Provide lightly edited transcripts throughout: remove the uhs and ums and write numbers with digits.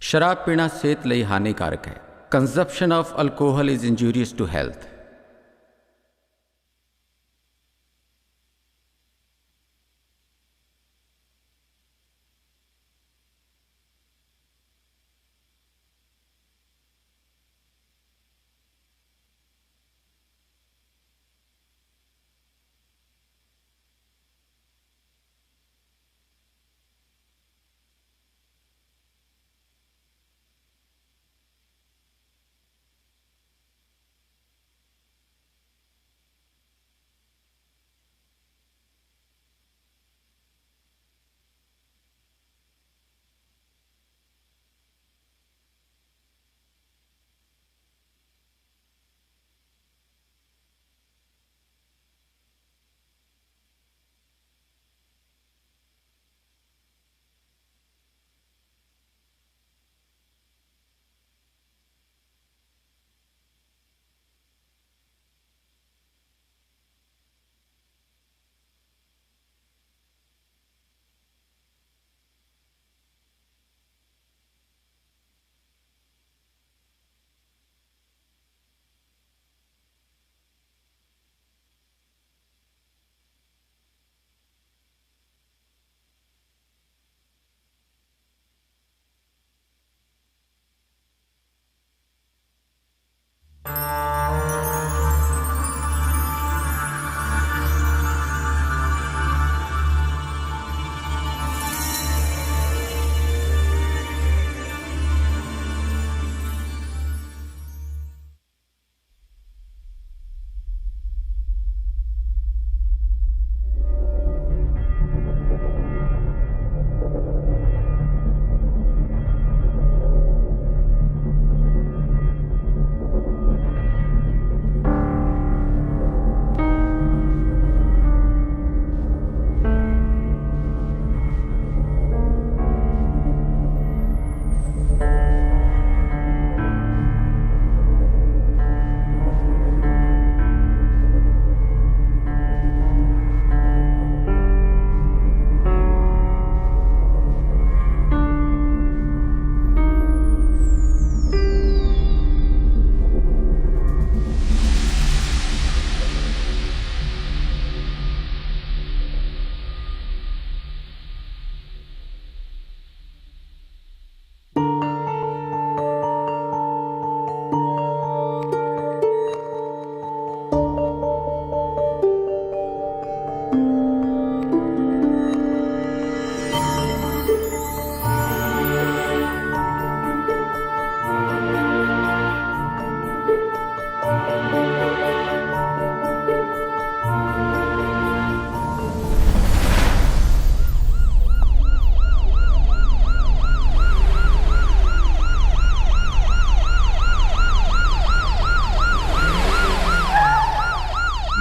शराब पीना सेहत ਲਈ हानिकारक है। Consumption of alcohol is injurious to health.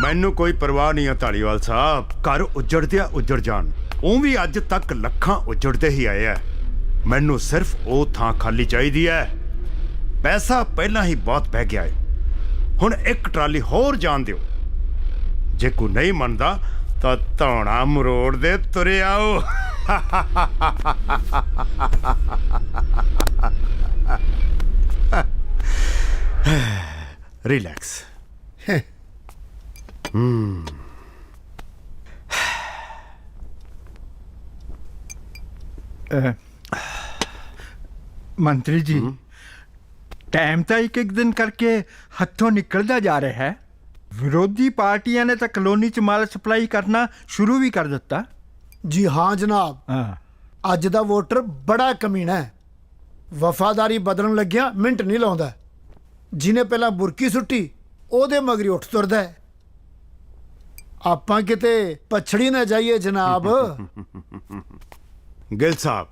ਮੈਨੂੰ ਕੋਈ ਪਰਵਾਹ ਨਹੀਂ ਆ ਧਾਲੀਵਾਲ ਸਾਹਿਬ। ਘਰ ਉਜੜਦੇ ਆ ਉਜੜ ਜਾਣ, ਉਹ ਵੀ ਅੱਜ ਤੱਕ ਲੱਖਾਂ ਉਜੜਦੇ ਹੀ ਆਏ ਆ। ਮੈਨੂੰ ਸਿਰਫ ਉਹ ਥਾਂ ਖਾਲੀ ਚਾਹੀਦੀ ਹੈ। ਪੈਸਾ ਪਹਿਲਾਂ ਹੀ ਬਹੁਤ ਪੈ ਗਿਆ ਹੈ, ਹੁਣ ਇੱਕ ਟਰਾਲੀ ਹੋਰ ਜਾਣ ਦਿਓ। ਜੇ ਕੋਈ ਨਹੀਂ ਮੰਨਦਾ ਤਾਂ ਧੌਣਾ ਮਰੋੜ ਦੇ ਤੁਰੇ ਆਓ। ਰਿਲੈਕਸ। ਮੰਤਰੀ ਜੀ, ਟਾਈਮ ਤਾਂ ਇੱਕ ਦਿਨ ਕਰਕੇ ਹੱਥੋਂ ਨਿਕਲਦਾ ਜਾ ਰਿਹਾ ਹੈ। ਵਿਰੋਧੀ ਪਾਰਟੀਆਂ ਨੇ ਤਾਂ ਕਲੋਨੀ 'ਚ ਮਾਲ ਸਪਲਾਈ ਕਰਨਾ ਸ਼ੁਰੂ ਵੀ ਕਰ ਦਿੱਤਾ। ਜੀ ਹਾਂ ਜਨਾਬ, ਅੱਜ ਦਾ ਵੋਟਰ ਬੜਾ ਕਮੀਨਾ ਹੈ। ਵਫਾਦਾਰੀ ਬਦਲਣ ਲੱਗਿਆ ਮਿੰਟ ਨਹੀਂ ਲਾਉਂਦਾ। ਜਿਹਨੇ ਪਹਿਲਾਂ ਬੁਰਕੀ ਸੁੱਟੀ ਉਹਦੇ ਮਗਰੀ ਉੱਠ ਤੁਰਦਾ ਹੈ। ਆਪਾਂ ਕਿਤੇ ਪਛੜੀ ਨਾ ਜਾਈਏ ਜਨਾਬ। ਗਿੱਲ ਸਾਹਿਬ,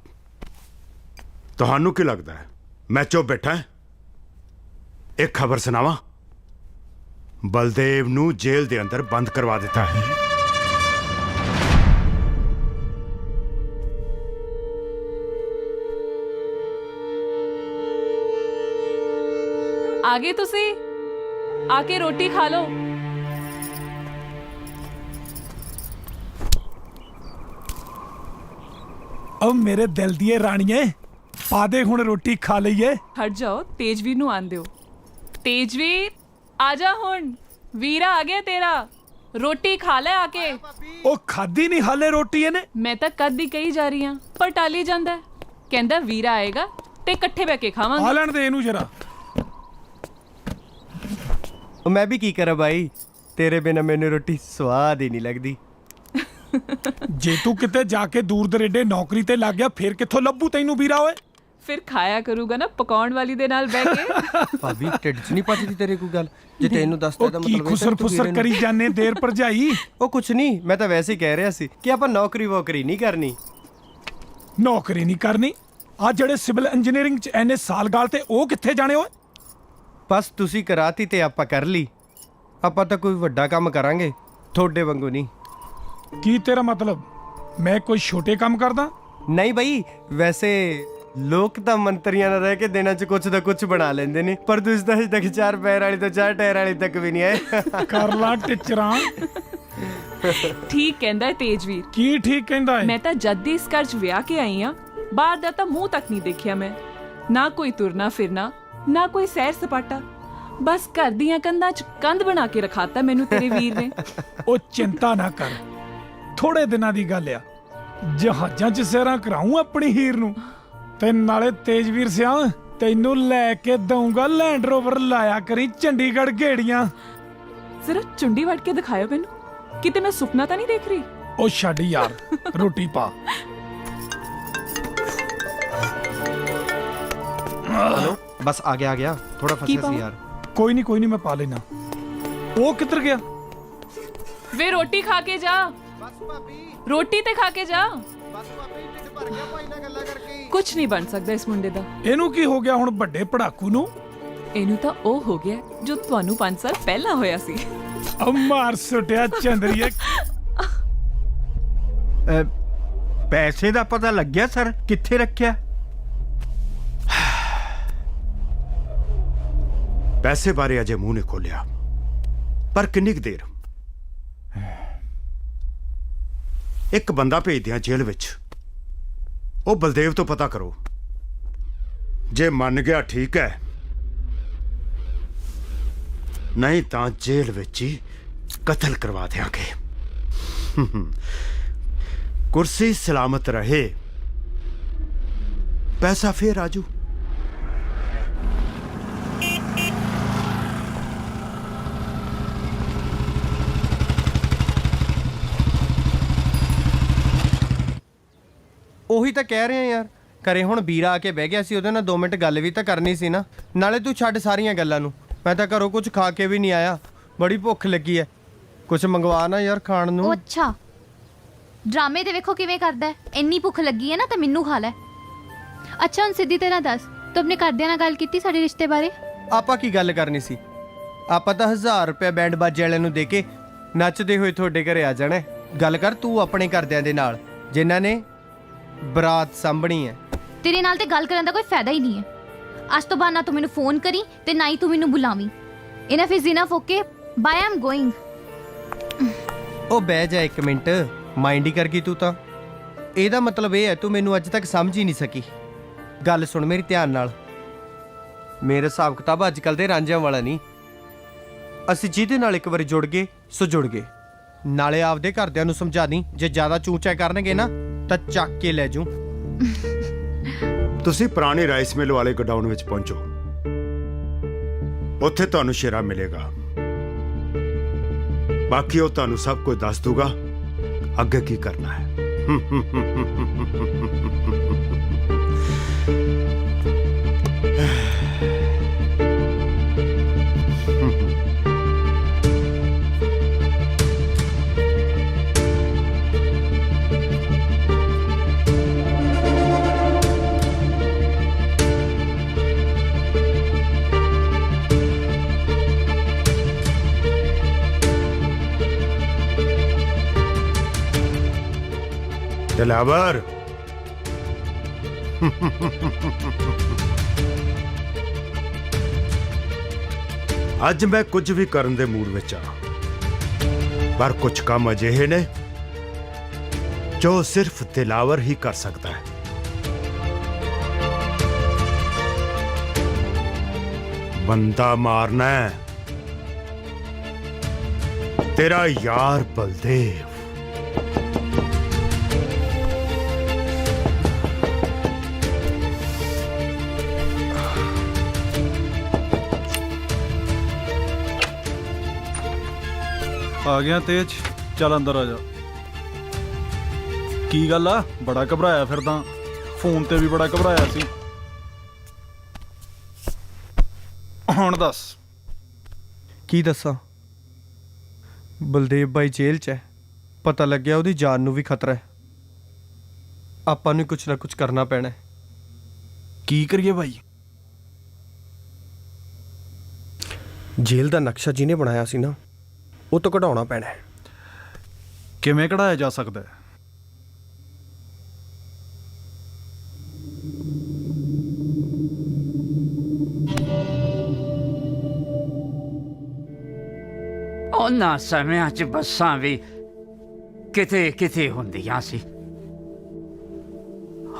ਤੁਹਾਨੂੰ ਕੀ ਲੱਗਦਾ ਹੈ ਮੈਂ ਚੁੱਪ ਬੈਠਾ? ਇੱਕ ਖਬਰ ਸੁਣਾਵਾਂ, ਬਲਦੇਵ ਨੂੰ ਜੇਲ੍ਹ ਦੇ ਅੰਦਰ ਬੰਦ ਕਰਵਾ ਦਿੱਤਾ ਹੈ। आ गए तुसी, आके रोटी खा लो। ओ मेरे दिल दिए रानिए, ਪਾ ਦੇ ਹੁਣ ਰੋਟੀ ਖਾ ਲਈਏ। ਹਟ ਜਾਓ, ਤੇਜਵੀਰ ਨੂੰ ਆਣ ਦਿਓ। ਤੇਜਵੀਰ ਆ ਜਾ ਹੁਣ, ਵੀਰਾ ਆ ਗਿਆ ਤੇਰਾ। ਰੋਟੀ ਖਾ ਲੈ ਆ ਕੇ। ਉਹ ਖਾਦੀ ਨਹੀਂ ਹਾਲੇ ਰੋਟੀ ਇਹਨੇ। ਮੈਂ ਤਾਂ ਕਦ ਦੀ ਕਹੀ ਜਾ ਰਹੀ ਹਾਂ, ਪਰ ਟਾਲੀ ਜਾਂਦਾ ਹੈ। ਕਹਿੰਦਾ ਵੀਰਾ ਆਏਗਾ ਤੇ ਇਕੱਠੇ ਬਹਿ ਕੇ ਆ ਖਾਵਾਂਗੇ। ਲੈਣ ਦੇ ਇਹਨੂੰ ਜਰਾ। ਮੈਂ ਵੀ ਕੀ ਕਰਾਂ ਬਾਈ, ਤੇਰੇ ਬਿਨਾ ਮੈਨੂੰ ਰੋਟੀ ਸਵਾਦ ਹੀ ਨਹੀਂ ਲੱਗਦੀ। ਜੇ ਤੂੰ ਕਿਤੇ ਜਾ ਕੇ ਦੂਰ ਦਰੇਡੇ ਨੌਕਰੀ ਤੇ ਲੱਗ ਗਿਆ ਫਿਰ ਕਿੱਥੋਂ ਲੱਭੂ ਤੈਨੂੰ ਵੀਰਾ ਓਏ। ਫਿਰ ਖਾਇਆ ਕਰੂਗਾ ਨਾ ਪਕਾਉਣ ਵਾਲੀ ਦੇ ਨਾਲ ਬਹਿ ਕੇ। ਭਾਬੀ ਢਿੱਡ 'ਚ ਨਹੀਂ ਪਚਦੀ ਤੇਰੇ ਕੋਈ ਗੱਲ, ਜੇ ਤੈਨੂੰ ਦੱਸਦਾ ਉਹ ਤਾਂ ਕੀ ਮਤਲਬ ਖੁਸਰ ਫੁਸਰ ਕਰੀ ਜਾਣੇ ਦੇਰ ਭਰਜਾਈ। ਉਹ ਕੁਛ ਨਹੀਂ, ਮੈਂ ਤਾਂ ਵੈਸੇ ਹੀ ਕਹਿ ਰਿਹਾ ਸੀ ਕਿ ਆਪਾਂ ਨੌਕਰੀ ਵੋਕਰੀ ਨਹੀਂ ਕਰਨੀ। ਨੌਕਰੀ ਨਹੀਂ ਕਰਨੀ? ਆ ਜਿਹੜੇ ਸਿਵਲ ਇੰਜੀਨੀਅਰਿੰਗ ਚ ਐਨੇ ਸਾਲ ਗਾਲ ਤੇ ਉਹ ਕਿੱਥੇ ਜਾਣੇ ਓਏ? ਬਸ ਤੁਸੀਂ ਕਰਾਤੀ ਤੇ ਆਪਾਂ ਕਰ ਲਈ। ਆਪਾਂ ਤਾਂ ਕੋਈ ਵੱਡਾ ਕੰਮ ਕਰਾਂਗੇ, ਤੁਹਾਡੇ ਵਾਂਗੂ ਨਹੀਂ। ਕੀ ਤੇਰਾ ਮਤਲਬ ਮੈਂ ਕੋਈ ਛੋਟੇ ਕੰਮ ਕਰਦਾ? ਨਹੀਂ ਬਈ, ਵੈਸੇ ਲੋਕ ਤਾਂ ਮੰਤਰੀਆਂ ਨਾਲ ਰਹਿ ਕੇ ਦਿਨਾਂ 'ਚ ਕੁਛ ਦਾ ਕੁਛ ਬਣਾ ਲੈਂਦੇ ਨੇ, ਪਰ ਤੁਸੀਂ ਤਾਂ ਅਜੇ ਤੱਕ 4 ਪੈਰ ਵਾਲੀ ਤੋਂ 4 ਟਾਇਰ ਵਾਲੀ ਤੱਕ ਵੀ ਨਹੀਂ ਆਏ। ਕਰ ਲਾ ਟਿਚਰਾਂ। ਠੀਕ ਕਹਿੰਦਾ ਹੈ ਤੇਜਵੀਰ। ਕੀ ਠੀਕ ਕਹਿੰਦਾ ਏ? ਮੈਂ ਤਾਂ ਜਦ ਦੀ ਇਸ ਘਰ 'ਚ ਵਿਆਹ ਕੇ ਆਈ ਆ, ਬਾਹਰ ਦਾ ਤਾਂ ਮੂੰਹ ਤੱਕ ਨਹੀਂ ਦੇਖਿਆ ਮੈਂ। ਨਾ ਕੋਈ ਤੁਰਨਾ ਫਿਰਨਾ, ਨਾ ਕੋਈ ਸੈਰ ਸਪਾਟਾ। ਬਸ ਘਰ ਦੀਆਂ ਕੰਧਾਂ 'ਚ ਕੰਧ ਬਣਾ ਕੇ ਰਖਾਤਾ ਮੈਨੂੰ ਤੇਰੇ ਵੀਰ ਨੇ। ਉਹ ਚਿੰਤਾ ਨਾ ਕਰ, ਥੋੜੇ ਦਿਨਾਂ ਦੀ ਗੱਲ ਆ। ਜਹਾਜ਼ਾਂ 'ਚ ਸੈਰਾਂ ਕਰਾਉਂ ਆਪਣੀ ਹੀਰ ਨੂੰ, ਤੇ ਨਾਲੇ ਤੇਜਵੀਰ ਸਿਆ ਤੈਨੂੰ ਲੈ ਕੇ ਦਊਂਗਾ ਲੈਂਡ ਰੋਵਰ। ਲਾਇਆ ਕਰੀ ਚੰਡੀਗੜ੍ਹ ਘੇੜੀਆਂ। ਜ਼ਰਾ ਚੁੰਡੀ ਵੱਟ ਕੇ ਦਿਖਾਇਓ ਮੈਨੂੰ, ਕਿਤੇ ਮੈਂ ਸੁਪਨਾ ਤਾਂ ਨਹੀਂ ਦੇਖ ਰਹੀ। ਉਹ ਛੱਡ ਯਾਰ, ਰੋਟੀ ਪਾ। ਹਲੋ, ਬਸ ਆ ਗਿਆ ਥੋੜਾ ਕੀ ਫਸਿਆ ਪਾਵਾਂ? ਸੀ ਯਾਰ। ਕੋਈ ਨਹੀਂ ਮੈਂ ਪਾ ਲੈਣਾ। ਉਹ ਕਿੱਧਰ ਗਿਆ? ਵੇ ਰੋਟੀ ਖਾ ਕੇ ਜਾ, ਰੋਟੀ ਤੇ ਖਾ ਕੇ ਜਾ। ਕੁਝ ਨਹੀਂ ਬਣ ਸਕਦਾ ਇਸ ਮੁੰਡੇ ਦਾ। ਇਹਨੂੰ ਕੀ ਹੋ ਗਿਆ ਹੁਣ ਵੱਡੇ ਪੜਾਕੂ ਨੂੰ? ਇਹਨੂੰ ਤਾਂ ਉਹ ਹੋ ਗਿਆ ਜੋ ਤੁਹਾਨੂੰ 5 ਸਾਲ ਪਹਿਲਾਂ ਹੋਇਆ ਸੀ। ਉਹ ਮਾਰ ਸੁੱਟਿਆ ਚੰਦਰੀਏ। ਪੈਸੇ ਦਾ ਪਤਾ ਲੱਗਿਆ ਸਰ, ਕਿੱਥੇ ਰੱਖਿਆ? ਪੈਸੇ ਬਾਰੇ ਅਜੇ ਮੂੰਹ ਨਹੀਂ ਖੋਲਿਆ, ਪਰ ਕਿੰਨੀ ਕੁ ਦੇਰ। ਇੱਕ ਬੰਦਾ ਭੇਜ ਦਿਆਂ ਜੇਲ੍ਹ ਵਿੱਚ, ਉਹ ਬਲਦੇਵ ਤੋਂ ਪਤਾ ਕਰੋ। ਜੇ ਮੰਨ ਗਿਆ ਠੀਕ ਹੈ, ਨਹੀਂ ਤਾਂ ਜੇਲ੍ਹ ਵਿੱਚ ਹੀ ਕਤਲ ਕਰਵਾ ਦਿਆਂਗੇ। ਕੁਰਸੀ ਸਲਾਮਤ ਰਹੇ, ਪੈਸਾ ਫੇਰ ਆਜੂ। ਉਹੀ ਤਾਂ ਕਹਿ ਰਹੇ ਆ ਯਾਰ, ਘਰੇ ਹੁਣ ਵੀਰਾ ਆ ਕੇ ਬਹਿ ਗਿਆ ਸੀ, ਉਹਦੇ ਨਾਲ 2 ਮਿੰਟ ਗੱਲ ਵੀ ਤਾਂ ਕਰਨੀ ਸੀ ਨਾ। ਨਾਲੇ ਤੂੰ ਛੱਡ ਸਾਰੀਆਂ ਗੱਲਾਂ ਨੂੰ, ਮੈਂ ਤਾਂ ਘਰੋਂ ਕੁਝ ਖਾ ਕੇ ਵੀ ਨਹੀਂ ਆਇਆ, ਬੜੀ ਭੁੱਖ ਲੱਗੀ ਐ। ਕੁਝ ਮੰਗਵਾ ਨਾ ਯਾਰ ਖਾਣ ਨੂੰ। ਉਹ ਅੱਛਾ, ਡਰਾਮੇ ਤੇ ਵੇਖੋ ਕਿਵੇਂ ਕਰਦਾ ਹੈ। ਇੰਨੀ ਭੁੱਖ ਲੱਗੀ ਹੈ ਨਾ ਤਾਂ ਮੈਨੂੰ ਖਾ ਲੈ। ਅੱਛਾ ਹੁਣ ਸਿੱਧੀ ਤਰ੍ਹਾਂ ਦੱਸ, ਤੂੰ ਆਪਣੇ ਘਰਦਿਆਂ ਨਾਲ ਗੱਲ ਕੀਤੀ ਸਾਡੇ ਰਿਸ਼ਤੇ ਬਾਰੇ? ਆਪਾਂ ਕੀ ਗੱਲ ਕਰਨੀ ਸੀ? ਆਪਾਂ ਤਾਂ 1000 ਰੁਪਏ ਬੈਂਡ ਬਾਜੇ ਵਾਲਿਆਂ ਨੂੰ ਦੇ ਕੇ ਨੱਚਦੇ ਹੋਏ ਤੁਹਾਡੇ ਘਰੇ ਆ ਜਾਣਾ। ਗੱਲ ਕਰ ਤੂੰ ਆਪਣੇ ਘਰਦਿਆਂ ਦੇ ਨਾਲ, ਜਿਨ੍ਹਾਂ ਨੇ ਬਰਾਤ ਸਾਂਭਣੀ ਹੈ। ਤੇਰੇ ਨਾਲ ਤੇ ਗੱਲ ਕਰਨ ਦਾ ਕੋਈ ਫਾਇਦਾ ਹੀ ਨਹੀਂ ਹੈ। ਅੱਜ ਤੋਂ ਬਾਅਦ ਨਾ ਤੂੰ ਮੈਨੂੰ ਫੋਨ ਕਰੀ ਤੇ ਨਾ ਹੀ ਤੂੰ ਮੈਨੂੰ ਬੁਲਾਵੀਂ। Enough is enough, okay bye, I'm going. ਉਹ ਬਹਿ ਜਾ 1 ਮਿੰਟ, ਮਾਈਂਡ ਹੀ ਕਰ ਗਈ ਤੂੰ ਤਾਂ। ਇਹਦਾ ਮਤਲਬ ਇਹ ਹੈ ਤੂੰ ਮੈਨੂੰ ਅੱਜ ਤੱਕ ਸਮਝ ਹੀ ਨਹੀਂ ਸਕੀ। ਗੱਲ ਸੁਣ ਮੇਰੀ ਧਿਆਨ ਨਾਲ, ਮੇਰੇ ਹਿਸਾਬ ਕਿਤਾਬ ਅੱਜ ਕੱਲ ਦੇ ਰਾਂਝਿਆਂ ਵਾਲਾ ਨਹੀਂ। ਅਸੀਂ ਜਿਹਦੇ ਨਾਲ ਇੱਕ ਵਾਰੀ ਜੁੜ ਗਏ ਸੋ ਜੁੜ ਗਏ। ਨਾਲੇ ਆਪਦੇ ਘਰਦਿਆਂ ਨੂੰ ਸਮਝਾ ਦੀ, ਜੇ ਜ਼ਿਆਦਾ ਚੂਚਾ ਕਰਨਗੇ ਨਾ ਤਾਂ ਚੱਕ ਕੇ ਲੈ ਜੂ। ਤੁਸੀਂ ਪੁਰਾਣੇ ਰਾਈਸ ਮਿਲ ਵਾਲੇ ਗੋਡਾਊਨ ਵਿੱਚ ਪਹੁੰਚੋ, ਉੱਥੇ ਤੁਹਾਨੂੰ ਸ਼ੇਰਾ ਮਿਲੇਗਾ। ਬਾਕੀ ਉਹ ਤੁਹਾਨੂੰ ਸਭ ਕੁਝ ਦੱਸ ਦੂਗਾ ਅੱਗੇ ਕੀ ਕਰਨਾ ਹੈ। ਦਿਲਾਵਰ, ਅੱਜ ਮੈਂ ਕੁਝ ਵੀ ਕਰਨ ਦੇ ਮੂਡ ਵਿੱਚ ਆ, ਪਰ ਕੁਝ ਕੰਮ ਅਜਿਹੇ ਨੇ ਜੋ ਸਿਰਫ ਦਿਲਾਵਰ ਹੀ ਕਰ ਸਕਦਾ ਹੈ। ਬੰਦਾ ਮਾਰਨਾ ਹੈ। ਤੇਰਾ ਯਾਰ ਬਲਦੇਵ। ਆ ਗਿਆ ਤੇਜ, ਚੱਲ ਅੰਦਰ ਆ ਜਾ। ਕੀ ਗੱਲ ਆ, ਬੜਾ ਘਬਰਾਇਆ ਫਿਰਦਾ? ਫੋਨ ਤੇ ਵੀ ਬੜਾ ਘਬਰਾਇਆ ਸੀ। ਹੁਣ ਦੱਸ। ਕੀ ਦੱਸਾਂ? ਬਲਦੇਵ ਬਾਈ ਜੇਲ੍ਹ 'ਚ ਹੈ। ਪਤਾ ਲੱਗਿਆ ਉਹਦੀ ਜਾਨ ਨੂੰ ਵੀ ਖਤਰਾ ਹੈ। ਆਪਾਂ ਨੂੰ ਕੁਝ ਨਾ ਕੁਝ ਕਰਨਾ ਪੈਣਾ ਹੈ। ਕੀ ਕਰੀਏ ਭਾਈ? ਜੇਲ੍ਹ ਦਾ ਨਕਸ਼ਾ ਜਿਹਨੇ ਬਣਾਇਆ ਸੀ ਨਾ, ਉਹ ਤੋਂ ਕਢਾਉਣਾ ਪੈਣਾ ਹੈ। ਕਿਵੇਂ ਕਢਾਇਆ ਜਾ ਸਕਦਾ ਹੈ? ਉਹਨਾਂ ਸਮਿਆਂ 'ਚ ਬੱਸਾਂ ਵੀ ਕਿਤੇ ਕਿਤੇ ਹੁੰਦੀਆਂ ਸੀ।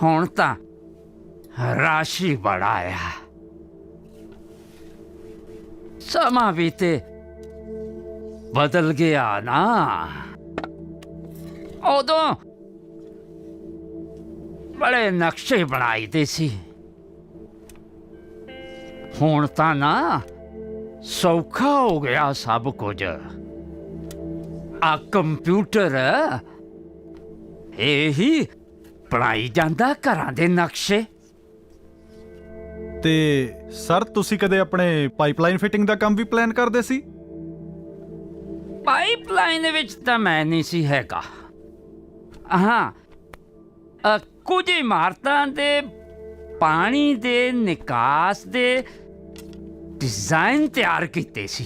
ਹੁਣ ਤਾਂ ਰਾਸ਼ੀ ਬੜਾ ਆ। ਸਮਾਂ ਵੀ ਤੇ ਬਦਲ ਗਿਆ ਨਾ। ਉਦੋਂ ਬੜੇ ਨਕਸ਼ੇ ਬਣਾਈਦੇ ਸੀ। ਹੁਣ ਤਾਂ ਨਾ ਸੌਖਾ ਹੋ ਗਿਆ ਸਭ ਕੁਝ। ਆ ਕੰਪਿਊਟਰ ਇਹੀ ਬਣਾਈ ਜਾਂਦਾ ਘਰਾਂ ਦੇ ਨਕਸ਼ੇ। ਤੇ ਸਰ, ਤੁਸੀਂ ਕਦੇ ਆਪਣੇ ਪਾਈਪਲਾਈਨ ਫਿਟਿੰਗ ਦਾ ਕੰਮ ਵੀ ਪਲਾਨ ਕਰਦੇ ਸੀ? ਪਾਈਪਲਾਈਨ ਵਿੱਚ ਤਾਂ ਮੈਂ ਨਹੀਂ ਸੀ ਹੈਗਾ। ਹਾਂ, ਕੁਝ ਇਮਾਰਤਾਂ ਦੇ ਪਾਣੀ ਦੇ ਨਿਕਾਸ ਦੇ ਡਿਜ਼ਾਈਨ ਤਿਆਰ ਕੀਤੇ ਸੀ।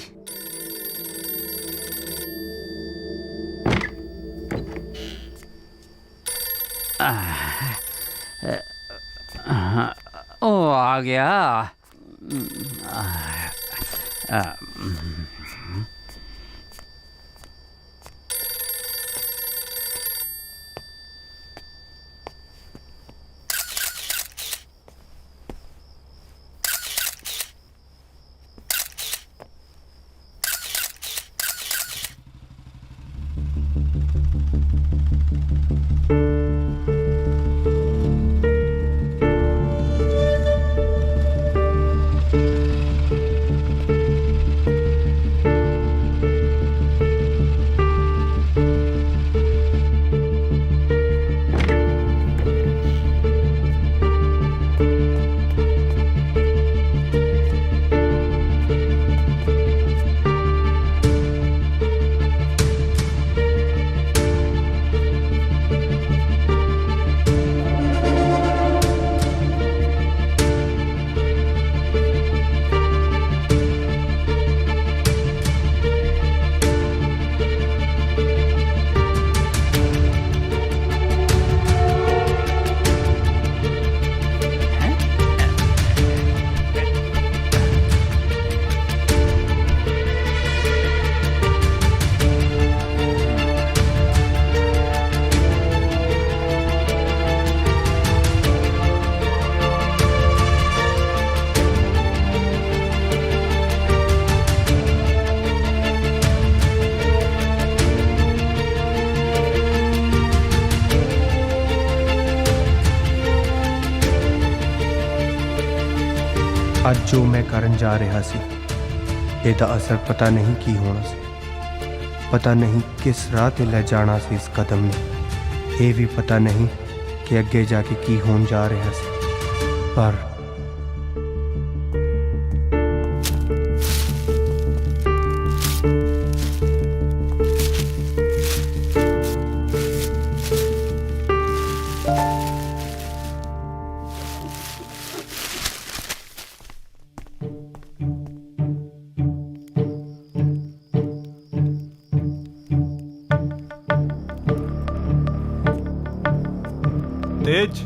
ਉਹ ਆ ਗਿਆ। ਅੱਜ ਜੋ ਮੈਂ ਕਰਨ ਜਾ ਰਿਹਾ ਸੀ, ਇਹਦਾ ਅਸਰ ਪਤਾ ਨਹੀਂ ਕੀ ਹੋਣਾ ਸੀ। ਪਤਾ ਨਹੀਂ ਕਿਸ ਰਾਹ ਤੇ ਲੈ ਜਾਣਾ ਸੀ ਇਸ ਕਦਮ ਨੇ। ਇਹ ਵੀ ਪਤਾ ਨਹੀਂ ਕਿ ਅੱਗੇ ਜਾ ਕੇ ਕੀ ਹੋਣ ਜਾ ਰਿਹਾ ਸੀ। ਪਰ ਤੇਜ,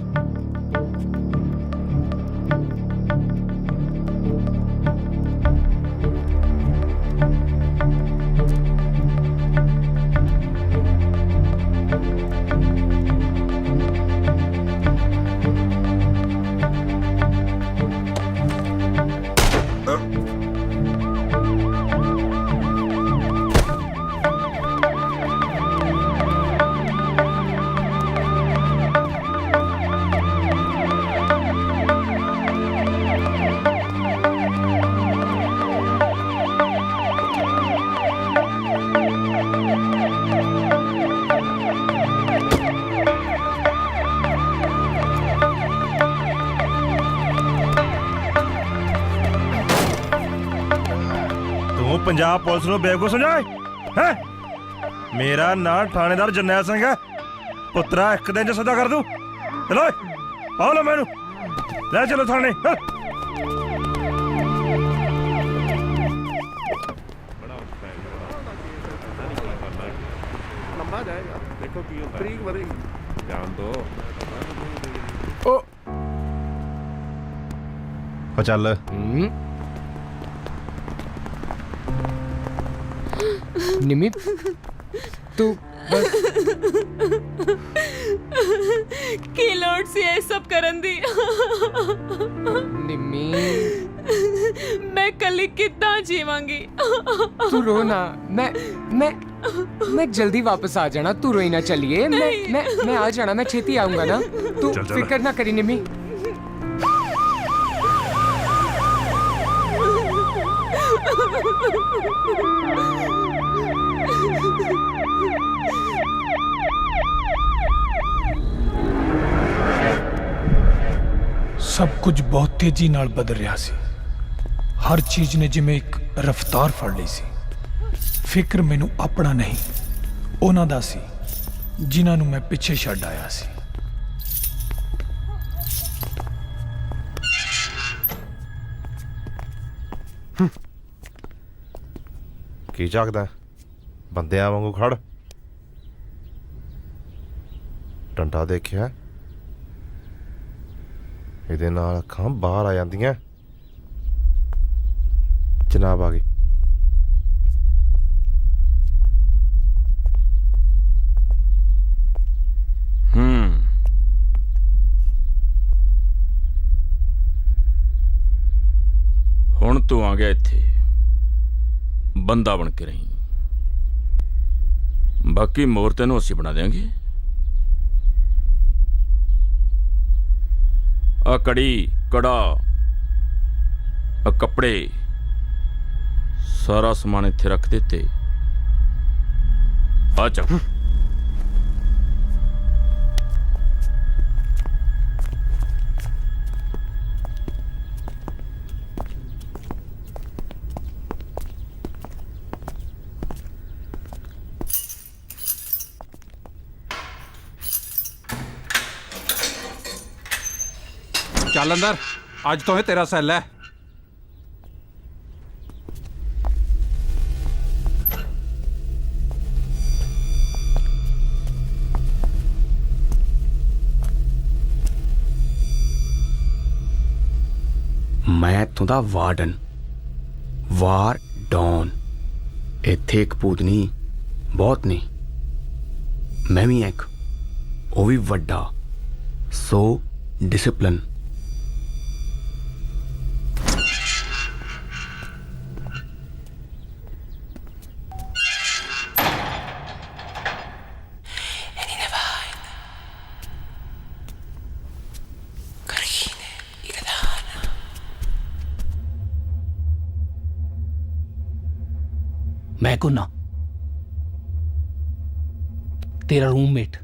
ਤੂੰ ਪੰਜਾਬ ਪੁਲਿਸ ਨੂੰ ਬੇਵਕੂਫ ਸਮਝਾਏ ਹੈ? ਮੇਰਾ ਨਾਂ ਥਾਣੇਦਾਰ ਜਰਨੈਲ ਸਿੰਘ ਹੈ। ਪੁੱਤਰਾ ਇੱਕ ਦਿਨ ਚ ਸਦਾ ਕਰ ਦੂੰ। ਚਲੋ ਆਓ ਲੈ ਮੈਨੂੰ ਲੈ ਚਲੋ ਥਾਣੇ। ਲੰਬਾ ਜਾਏਗਾ, ਦੇਖੋ ਕੀ ਹੁੰਦਾ। ਤਰੀਕ ਵਧੇਗੀ, ਜਾਣ ਦੋ। ਉਹ ਚੱਲ। ਨਿਮੀ ਤੂੰ ਬਸ ਕੀ ਲੋੜ ਸੀ ਇਹ ਸਭ ਕਰਨ ਦੀ? ਨਿਮੀ ਮੈਂ ਕੱਲੀ ਕਿੱਦਾਂ ਜੀਵਾਂਗੀ? ਤੂੰ ਰੋ ਨਾ। मैं जल्दी वापस आ जाना, तू रोई ना। चलिए मैं आ जाना, मैं छेती आऊंगा ना। तू फिक्र ना करी निमी। ਸਭ ਕੁਝ ਬਹੁਤ ਤੇਜ਼ੀ ਨਾਲ ਬਦਲ ਰਿਹਾ ਸੀ। ਹਰ ਚੀਜ਼ ਨੇ ਜਿਵੇਂ ਇੱਕ ਰਫ਼ਤਾਰ ਫੜ ਲਈ ਸੀ। ਫਿਕਰ ਮੈਨੂੰ ਆਪਣਾ ਨਹੀਂ, ਉਹਨਾਂ ਦਾ ਸੀ ਜਿਨ੍ਹਾਂ ਨੂੰ ਮੈਂ ਪਿੱਛੇ ਛੱਡ ਆਇਆ ਸੀ। ਕੀ ਝਾਕਦਾ? ਬੰਦਿਆਂ ਵਾਂਗੂ ਖੜ। ਡੰਡਾ ਦੇਖਿਆ? ਇਹਦੇ ਨਾਲ ਅੱਖਾਂ ਬਾਹਰ ਆ ਜਾਂਦੀਆਂ। ਜਨਾਬ ਆ ਗਈ। ਹੁਣ ਤੂੰ ਆ ਗਿਆ ਇੱਥੇ, ਬੰਦਾ ਬਣ ਕੇ ਰਹੀਂ। ਬਾਕੀ ਮੋਰ ਤੈਨੂੰ ਅਸੀਂ ਬਣਾ ਦੇਾਂਗੇ। ਆ ਕੜੀ, ਕੜਾ, ਆ ਕੱਪੜੇ, ਸਾਰਾ ਸਮਾਨ ਇੱਥੇ ਰੱਖ ਦਿੱਤੇ। ਆ ਚੱਕ। ਚੱਲ ਅੰਦਰ, ਅੱਜ ਤੋਂ ਇਹ ਤੇਰਾ ਸੈੱਲ ਹੈ। ਮੈਂ ਇੱਥੋਂ ਦਾ ਵਾਰਡਨ, ਵਾਰ ਡੌਨ। ਇੱਥੇ ਇੱਕ ਭੂਤਨੀ ਬਹੁਤ ਨੇ, ਮੈਂ ਵੀ ਇੱਕ, ਉਹ ਵੀ ਵੱਡਾ। ਸੋ ਡਿਸਪਲਿਨ। मैं को ना तेरा रूममेट,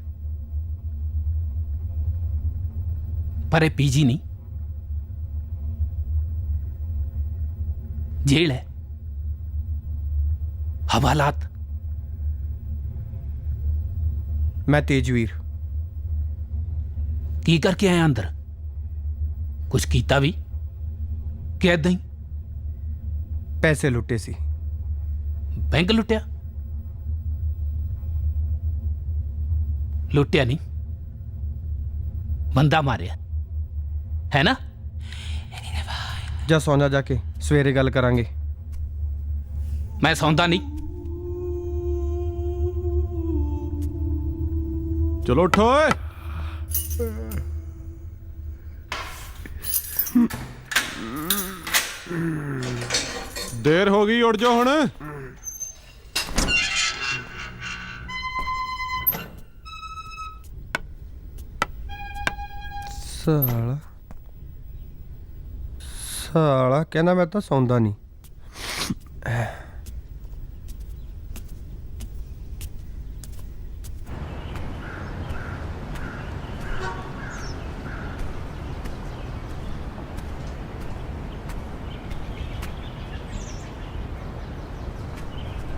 पर ये पीजी नहीं, जेल है, हवालात। मैं तेजवीर। की करके आया अंदर? कुछ कीता भी कि ऐदा ही? पैसे लुटे सी। बैंक लुटिया? लुटिया नहीं, बंदा मारिया है ना? जा सौ जा जाके, सवेरे गल करांगे। मैं सौंदा नहीं। चलो उठो। देर हो गई, उठ जाओ हुण। ਸਾਲਾ ਸਾਲਾ ਕਹਿੰਦਾ ਮੈਂ ਤਾਂ ਸੌਂਦਾ ਨਹੀਂ।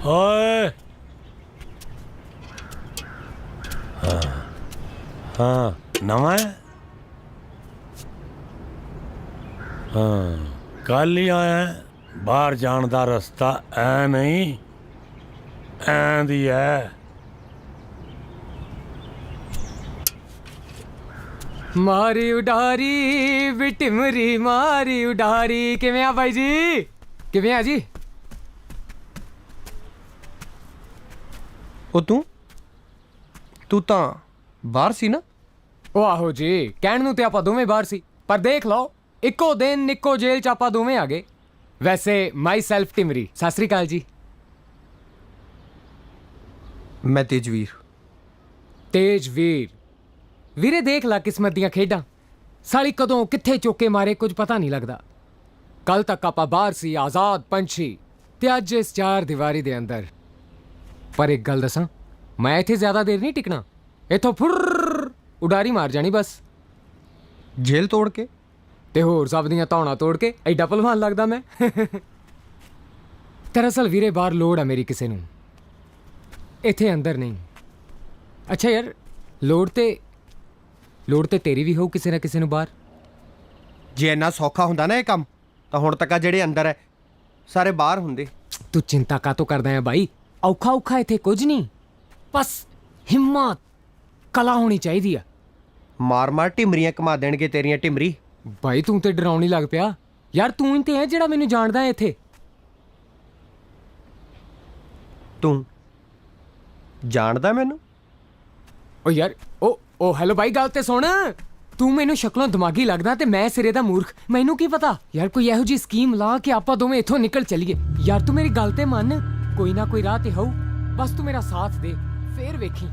ਓਏ ਹਾਂ ਨਵਾਂ ਹੈ ਹਾਂ ਕੱਲ ਹੀ ਆਇਆ ਹੈ। ਬਾਹਰ ਜਾਣ ਦਾ ਰਸਤਾ ਐ ਨਹੀਂ ਐਂ ਦੀ ਹੈ। ਮਾਰੀ ਉਡਾਰੀ ਬਿਟਮਰੀ ਮਾਰੀ ਉਡਾਰੀ। ਕਿਵੇਂ ਆ ਬਾਈ ਜੀ? ਕਿਵੇਂ ਆ ਜੀ? ਉਹ ਤੂੰ ਤਾਂ ਬਾਹਰ ਸੀ ਨਾ? ਉਹ ਆਹੋ ਜੀ, ਕਹਿਣ ਨੂੰ ਤੇ ਆਪਾਂ ਦੋਵੇਂ ਬਾਹਰ ਸੀ, ਪਰ ਦੇਖ ਲਓ ਇੱਕੋ ਦਿਨ ਇੱਕੋ ਜੇਲ੍ਹ 'ਚ ਆਪਾਂ ਦੋਵੇਂ ਆ ਗਏ। ਵੈਸੇ ਮਾਈ ਸੈਲਫ ਟਿਮਰੀ। ਸਤਿ ਸ੍ਰੀ ਅਕਾਲ ਜੀ। ਮੈਂ ਤੇਜਵੀਰ। ਤੇਜਵੀਰ ਵੀਰੇ, ਦੇਖ ਲੈ ਕਿਸਮਤ ਦੀਆਂ ਖੇਡਾਂ। ਸਾਲੀ ਕਦੋਂ ਕਿੱਥੇ ਚੋਕੇ ਮਾਰੇ ਕੁਝ ਪਤਾ ਨਹੀਂ ਲੱਗਦਾ। ਕੱਲ ਤੱਕ ਆਪਾਂ ਬਾਹਰ ਸੀ, ਆਜ਼ਾਦ ਪੰਛੀ, ਤੇ ਅੱਜ ਇਸ ਚਾਰ ਦੀਵਾਰੀ ਦੇ ਅੰਦਰ। ਪਰ ਇੱਕ ਗੱਲ ਦੱਸਾਂ, ਮੈਂ ਇੱਥੇ ਜ਼ਿਆਦਾ ਦੇਰ ਨਹੀਂ ਟਿਕਣਾ। ਇੱਥੋਂ ਫੁਰ ਉਡਾਰੀ ਮਾਰ ਜਾਣੀ ਬਸ। ਜੇਲ੍ਹ ਤੋੜ ਕੇ ਤੇ ਹੋਰ ਸਭ ਦੀਆਂ ਧੌਣਾ ਤੋੜ ਕੇ। ਐਡਾ ਭਲਵਾਨ ਲੱਗਦਾ ਮੈਂ। ਦਰਅਸਲ ਵੀਰੇ ਬਾਹਰ ਲੋੜ ਆ ਮੇਰੀ ਕਿਸੇ ਨੂੰ, ਇੱਥੇ ਅੰਦਰ ਨਹੀਂ। ਅੱਛਾ ਯਾਰ, ਲੋੜ ਤੇ ਤੇਰੀ ਵੀ ਹੋਊ ਕਿਸੇ ਨਾ ਕਿਸੇ ਨੂੰ ਬਾਹਰ। ਜੇ ਇੰਨਾ ਸੌਖਾ ਹੁੰਦਾ ਨਾ ਇਹ ਕੰਮ, ਤਾਂ ਹੁਣ ਤੱਕ ਆ ਜਿਹੜੇ ਅੰਦਰ ਹੈ ਸਾਰੇ ਬਾਹਰ ਹੁੰਦੇ। ਤੂੰ ਚਿੰਤਾ ਕਾਤੋਂ ਕਰਦਾ ਹੈ ਬਾਈ? ਔਖਾ ਇੱਥੇ ਕੁਝ ਨਹੀਂ, ਬਸ ਹਿੰਮਤ ਕਲਾ ਹੋਣੀ ਚਾਹੀਦੀ ਆ। ਮਾਰ ਟਿਮਰੀਆਂ ਕਮਾ ਦੇਣਗੇ ਤੇਰੀਆਂ ਟਿਮਰੀ। ਬਾਈ ਤੂੰ ਤੇ ਡਰਾਉਣ ਹੀ ਲੱਗ ਪਿਆ ਯਾਰ। ਤੂੰ ਹੀ ਤੇ ਹੈ ਜਿਹੜਾ ਮੈਨੂੰ ਜਾਣਦਾ ਹੈ ਇੱਥੇ। ਤੂੰ ਜਾਣਦਾ ਮੈਨੂੰ? ਓ ਯਾਰ ਓ ਹੈਲੋ ਬਾਈ, ਗੱਲ ਤੇ ਸੁਣ। ਤੂੰ ਮੈਨੂੰ ਸ਼ਕਲੋਂ ਦਿਮਾਗੀ ਲੱਗਦਾ ਤੇ ਮੈਂ ਸਿਰੇ ਦਾ ਮੂਰਖ। ਮੈਨੂੰ ਕੀ ਪਤਾ ਯਾਰ, ਕੋਈ ਇਹੋ ਜਿਹੀ ਸਕੀਮ ਲਾ ਕੇ ਆਪਾਂ ਦੋਵੇਂ ਇੱਥੋਂ ਨਿਕਲ ਚੱਲੀਏ। ਯਾਰ ਤੂੰ ਮੇਰੀ ਗੱਲ ਤੇ ਮੰਨ, ਕੋਈ ਨਾ ਕੋਈ ਰਾਹ ਤੇ ਹੋਊ, ਬਸ ਤੂੰ ਮੇਰਾ ਸਾਥ ਦੇ, ਫੇਰ ਵੇਖੀ।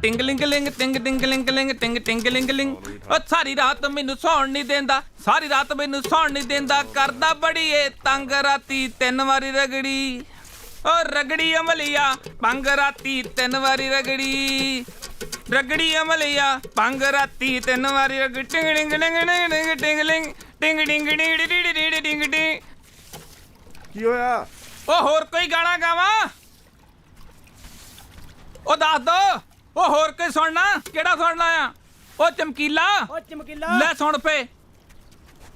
ਟਿੰਗਲਿੰਗਲਿੰਗ ਟਿੰਗ ਟਿੰਗਲਿੰਗਲਿੰਗ ਟਿੰਗ ਟਿੰਗਲਿੰਗਲਿੰਗ। ਉਹ ਸਾਰੀ ਰਾਤ ਮੈਨੂੰ ਸੌਣ ਨਹੀਂ ਦਿੰਦਾ, ਸਾਰੀ ਰਾਤ ਮੈਨੂੰ ਸੌਣ ਨਹੀਂ ਦਿੰਦਾ, ਕਰਦਾ ਬੜੀ ਏ ਤੰਗ, ਰਾਤੀ 3 ਵਾਰੀ ਰਗੜੀ। ਓ ਰਗੜੀ ਅਮਲੀਆ ਪੰਗ, ਰਾਤੀ 3 ਵਾਰੀ ਰਗੜੀ। ਰਗੜੀ ਅਮਲੀਆ ਪੰਗ, ਰਾਤੀ 3 ਵਾਰੀ ਰਗੜੀ। Tingling tingling tingling ਟਿੰਗ ਟਿੰਗ ਟਿੰਗ ਟਿੰਗ ਟਿੰਗ। ਕੀ ਹੋਇਆ? ਉਹ ਹੋਰ ਕੋਈ ਗਾਣਾ ਗਾਵਾਂ? ਉਹ ਦੱਸ ਦੋ। ਉਹ ਹੋਰ ਕੋਈ ਸੁਣਨਾ? ਕਿਹੜਾ ਸੁਣਨਾ ਆ? ਉਹ ਚਮਕੀਲਾ ਲੈ ਸੁਣ ਪੇ।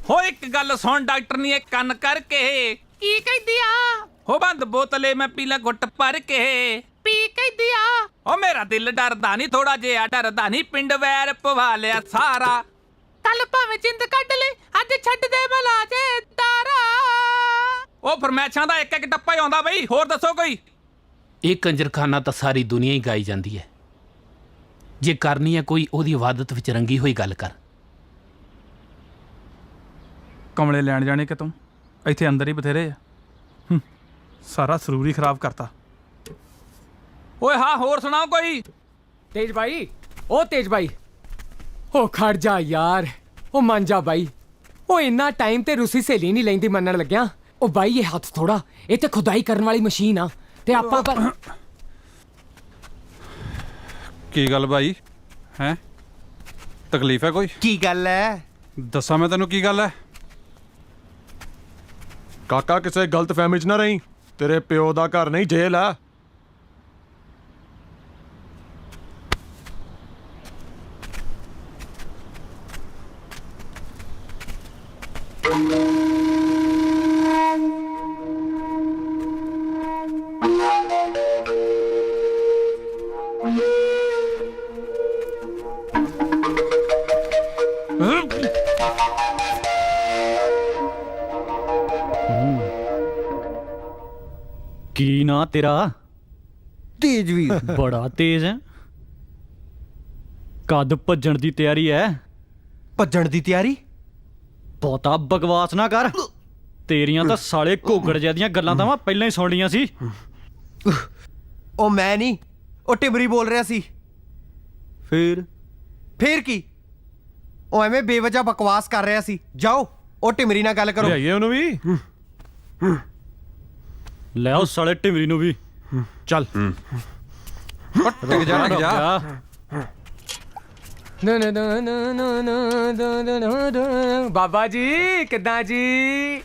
ਹੋ ਇੱਕ ਗੱਲ ਸੁਣ, ਡਾਕਟਰ ਨੇ ਇਹ ਕੰਨ ਕਰਕੇ ਕੀ ਕਹਿੰਦੀ ਆ? ਹੋ ਬੰਦ ਬੋਤਲੇ ਮੈਂ ਪੀਲਾ ਗੁੱਟ ਭਰ ਕੇ ਪੀ ਕਹਿੰਦੀ ਆ। ਉਹ ਮੇਰਾ ਦਿਲ ਡਰਦਾ ਨਹੀਂ, ਥੋੜਾ ਜਿਹਾ ਡਰਦਾ ਨਹੀਂ, ਪਿੰਡ ਵੈਰ ਪਵਾ ਲਿਆ ਸਾਰਾ। ਕੱਲ ਭਾਵੇਂ ਜਿੰਦ ਕੱਢ ਲੈ, ਅੱਜ ਛੱਡ ਦੇ ਬਲਾ ਜੇ ਤਾਰਾ। ਉਹ ਫਰਮੈਸ਼ਾਂ ਦਾ ਇੱਕ ਇੱਕ ਟੱਪਾ ਹੀ ਆਉਂਦਾ ਬਈ। ਹੋਰ ਦੱਸੋ ਕੋਈ? ਇਹ ਕੰਜਰਖਾਨਾ ਤਾਂ ਸਾਰੀ ਦੁਨੀਆ ਹੀ ਗਾਈ ਜਾਂਦੀ ਹੈ। ਜੇ ਕਰਨੀ ਹੈ ਕੋਈ, ਉਹਦੀ ਇਬਾਦਤ ਵਿੱਚ ਰੰਗੀ ਹੋਈ ਗੱਲ ਕਰ। ਕਮਲੇ ਲੈਣ ਜਾਣੇ ਕਿਤੋਂ? ਇੱਥੇ ਅੰਦਰ ਹੀ ਬਥੇਰੇ ਆ। ਸਾਰਾ ਸਰੂਰ ਹੀ ਖਰਾਬ ਕਰਤਾ। ਓਏ ਹਾਂ, ਹੋਰ ਸੁਣਾਓ ਕੋਈ? ਤੇਜ ਬਾਈ, ਉਹ ਤੇਜ ਬਾਈ, ਉਹ ਖੜ ਜਾ ਯਾਰ। ਉਹ ਮੰਨ ਜਾ ਬਾਈ। ਉਹ ਇੰਨਾ ਟਾਈਮ ਤੇ ਰੂਸੀ ਸਹੇਲੀ ਨਹੀਂ ਲੈਂਦੀ ਮੰਨਣ ਲੱਗਿਆ। ਉਹ ਬਾਈ ਇਹ ਹੱਥ ਥੋੜਾ, ਇਹ ਤੇ ਖੁਦਾਈ ਕਰਨ ਵਾਲੀ ਮਸ਼ੀਨ ਆ ਤੇ ਆਪਾਂ ਪਰ। ਕੀ ਗੱਲ ਬਾਈ, ਹੈਂ? ਤਕਲੀਫ ਹੈ ਕੋਈ? ਕੀ ਗੱਲ ਹੈ? ਦੱਸਾਂ ਮੈਂ ਤੈਨੂੰ ਕੀ ਗੱਲ ਹੈ? ਕਾਕਾ ਕਿਸੇ ਗਲਤ ਫਹਿਮੀ 'ਚ ਨਾ ਰਹੀਂ। ਤੇਰੇ ਪਿਓ ਦਾ ਘਰ ਨਹੀਂ, ਜੇਲ੍ਹ ਆ। ਕੀ ਨਾਂ ਤੇਰਾ? ਤੇਜਵੀਰ। ਬੜਾ ਤੇਜ਼ ਹੈ। ਕਦ ਭੱਜਣ ਦੀ ਤਿਆਰੀ ਹੈ? ਭੱਜਣ ਦੀ ਤਿਆਰੀ? ਬਹੁਤਾ ਬਕਵਾਸ ਨਾ ਕਰ। ਤੇਰੀਆਂ ਤਾਂ ਸਾਲੇ ਘੋਗੜ ਜਿਹਾ ਦੀਆਂ ਗੱਲਾਂ ਤਾਂ ਮੈਂ ਪਹਿਲਾਂ ਹੀ ਸੁਣ ਲਈਆਂ ਸੀ। ਉਹ ਮੈਂ ਨਹੀਂ, ਉਹ ਟਿਮਰੀ ਬੋਲ ਰਿਹਾ ਸੀ। ਫੇਰ ਕੀ? ਉਹ ਐਵੇਂ ਬੇਵਜ੍ਹਾ ਬਕਵਾਸ ਕਰ ਰਿਹਾ ਸੀ। ਜਾਓ ਉਹ ਟਿਮਰੀ ਨਾਲ ਗੱਲ ਕਰੋ। ਲਿਆਈਏ ਉਹਨੂੰ ਵੀ। ਲੈ ਉਹ ਸਾਲੇ ਟਿਮਰੀ ਨੂੰ ਵੀ। ਚੱਲ ਰੁਕ ਜਾ। ਬਾਬਾ ਜੀ ਕਿੱਦਾਂ ਜੀ?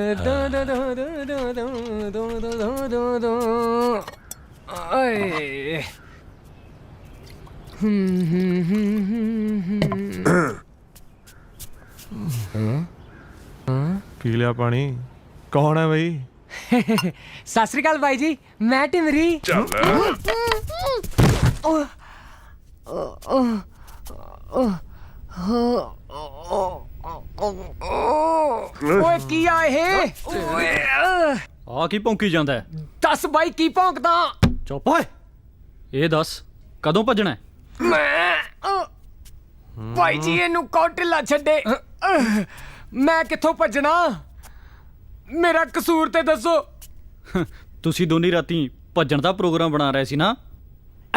ਓਏ ਪੀ ਲਿਆ ਪਾਣੀ। ਕੌਣ ਹੈ ਬਈ? ਸਤਿ ਸ੍ਰੀ ਅਕਾਲ ਬਾਈ ਜੀ, ਮੈਂ ਟਿਮਰੀ। ਚੱਲ ਓਏ ਕੀ ਆ ਇਹ? ਆ ਕੀ ਭੌਂਕੀ ਜਾਂਦਾ ਹੈ? ਦੱਸ ਬਾਈ ਕੀ ਭੌਂਕਦਾ? ਚੁੱਪ ਓਏ। ਇਹ ਦੱਸ ਕਦੋਂ ਭੱਜਣਾ ਹੈ? ਮੈਂ ਬਾਈ ਜੀ ਇਹਨੂੰ ਕੌਣ ਢਿੱਲਾ ਛੱਡੇ? ਮੈਂ ਕਿੱਥੋਂ ਭੱਜਣਾ? ਮੇਰਾ ਕਸੂਰ ਤੇ ਦੱਸੋ। ਤੁਸੀਂ ਦੋਨੀ ਰਾਤੀ ਭੱਜਣ ਦਾ ਪ੍ਰੋਗਰਾਮ ਬਣਾ ਰਹੇ ਸੀ ਨਾ?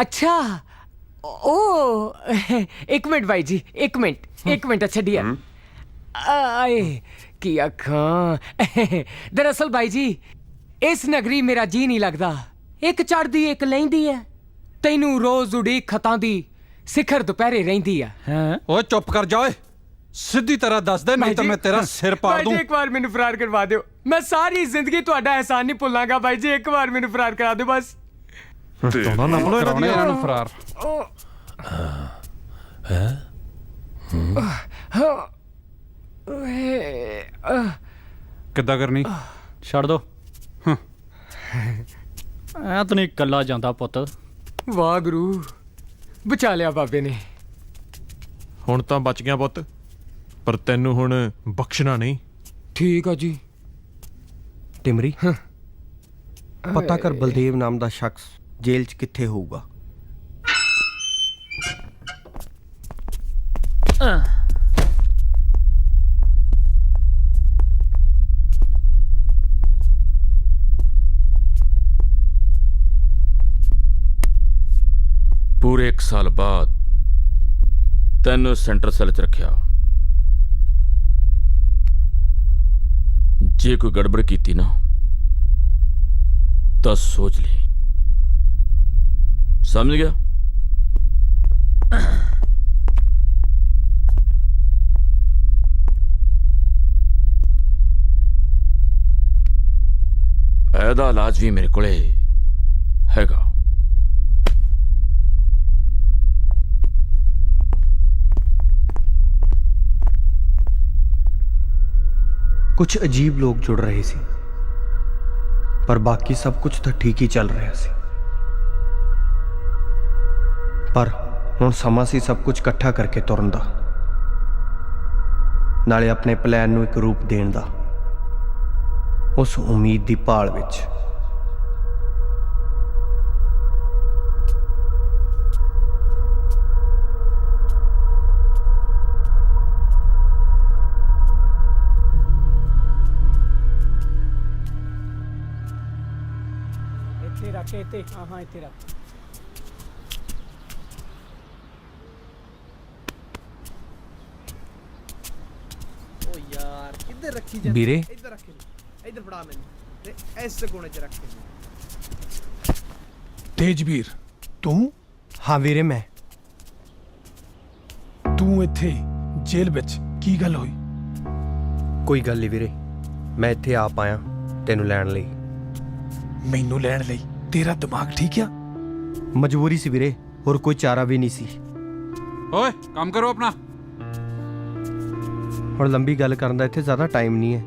ਅੱਛਾ ਓ ਇੱਕ ਮਿੰਟ ਬਾਈ ਜੀ, ਇੱਕ ਮਿੰਟ ਛੱਡੀਏ। ਆਏ ਕੀ ਅੱਖਾਂ। ਦਰਅਸਲ ਬਾਈ ਜੀ ਇਸ ਨਗਰੀ ਮੇਰਾ ਜੀ ਨਹੀਂ ਲੱਗਦਾ। ਇੱਕ ਚੜਦੀ ਇੱਕ ਲੈਂਦੀ ਹੈ, ਤੈਨੂੰ ਰੋਜ਼ ਉਡੀਕ ਖਤਾਂ ਦੀ ਸਿਖਰ ਦੁਪਹਿਰੇ ਰਹਿੰਦੀ ਆ। ਓਏ ਚੁੱਪ ਕਰ ਜਾ ਓਏ, ਸਿੱਧੀ ਤਰ੍ਹਾਂ ਦੱਸ ਦੇ, ਨਹੀਂ ਤਾਂ ਮੈਂ ਤੇਰਾ ਸਿਰ ਪਾੜ ਦੂੰ। ਬਾਈ ਜੀ ਇੱਕ ਵਾਰ ਮੈਨੂੰ ਫਰਾਰ ਕਰਵਾ ਦਿਓ, ਮੈਂ ਸਾਰੀ ਜ਼ਿੰਦਗੀ ਤੁਹਾਡਾ ਅਹਿਸਾਨ ਨਹੀਂ ਭੁੱਲਾਂਗਾ। ਬਾਈ ਜੀ ਇੱਕ ਵਾਰ ਮੈਨੂੰ ਫਰਾਰ ਕਰਾ ਦਿਓ ਬਸ। ਕਰਾਉਣੇ ਇਹਨਾਂ ਨੂੰ ਫਰਾਰ। ਕਿੱਦਾਂ ਕਰਨੀ? ਛੱਡ ਦੋ। ਐ ਤਾਂ ਨਹੀਂ ਇਕੱਲਾ ਜਾਂਦਾ ਪੁੱਤ। ਵਾਹ ਗੁਰੂ, ਬਚਾ ਲਿਆ ਬਾਬੇ ਨੇ। ਹੁਣ ਤਾਂ ਬਚ ਗਿਆ ਪੁੱਤ, ਪਰ ਤੈਨੂੰ ਹੁਣ ਬਖਸ਼ਣਾ ਨਹੀਂ। ਠੀਕ ਆ ਜੀ। ਟਿਮਰੀ, ਪਤਾ ਕਰ ਬਲਦੇਵ ਨਾਮ ਦਾ ਸ਼ਖਸ ਜੇਲ੍ਹ 'ਚ ਕਿੱਥੇ ਹੋਊਗਾ। ਪੂਰੇ 1 ਸਾਲ ਬਾਅਦ ਤੈਨੂੰ ਸੈਂਟਰ ਸੈੱਲ 'ਚ ਰੱਖਿਆ। ਜੇ ਕੋਈ ਗੜਬੜ ਕੀਤੀ ਨਾ ਤਾਂ ਸੋਚ ਲਈ। ਸਮਝ ਗਿਆ? ਇਹਦਾ ਇਲਾਜ ਵੀ ਮੇਰੇ ਕੋਲੇ ਹੈਗਾ। ਕੁਝ ਅਜੀਬ ਲੋਕ ਜੁੜ ਰਹੇ ਸੀ, ਪਰ ਬਾਕੀ ਸਭ ਕੁਝ ਤਾਂ ਠੀਕ ਹੀ ਚੱਲ ਰਿਹਾ ਸੀ। ਪਰ ਹੁਣ ਸਮਾਂ ਸੀ ਸਭ ਕੁਝ ਇਕੱਠਾ ਕਰਕੇ ਤੁਰਨ ਦਾ, ਨਾਲੇ ਆਪਣੇ ਪਲਾਨ ਨੂੰ ਇੱਕ ਰੂਪ ਦੇਣ ਦਾ, ਉਸ ਉਮੀਦ ਦੀ ਭਾਲ ਵਿੱਚ। ਇੱਥੇ ਰੱਖ, ਇੱਥੇ। ਹਾਂ ਇੱਥੇ ਰੱਖ। ਓ ਯਾਰ ਕਿੱਧਰ ਰੱਖੀ ਜਾਂਦੀ? ਵੀਰੇ ਇੱਧਰ ਰੱਖ, ਇੱਧਰ ਫੜਾ ਮੈਨੂੰ ਤੇ ਇਸ ਕੋਨੇ 'ਚ ਰੱਖ। ਤੇਜਵੀਰ ਤੂੰ? ਹਾਂ ਵੀਰੇ, ਮੈਂ। ਤੂੰ ਇੱਥੇ ਜੇਲ੍ਹ ਵਿੱਚ ਕੀ ਗੱਲ ਹੋਈ? ਕੋਈ ਗੱਲ ਨਹੀਂ ਵੀਰੇ, ਮੈਂ ਇੱਥੇ ਆਪ ਆਇਆ ਤੈਨੂੰ ਲੈਣ ਲਈ। ਮੈਨੂੰ ਲੈਣ ਲਈ? ਤੇਰਾ ਦਿਮਾਗ ਠੀਕ ਆ? ਮਜਬੂਰੀ ਸੀ ਵੀਰੇ, ਹੋਰ ਕੋਈ ਚਾਰਾ ਵੀ ਨਹੀਂ ਸੀ। ਓਏ ਕੰਮ ਕਰੋ ਆਪਣਾ। ਹੁਣ ਲੰਬੀ ਗੱਲ ਕਰਨ ਦਾ ਇੱਥੇ ਜ਼ਿਆਦਾ ਟਾਈਮ ਨਹੀਂ ਹੈ।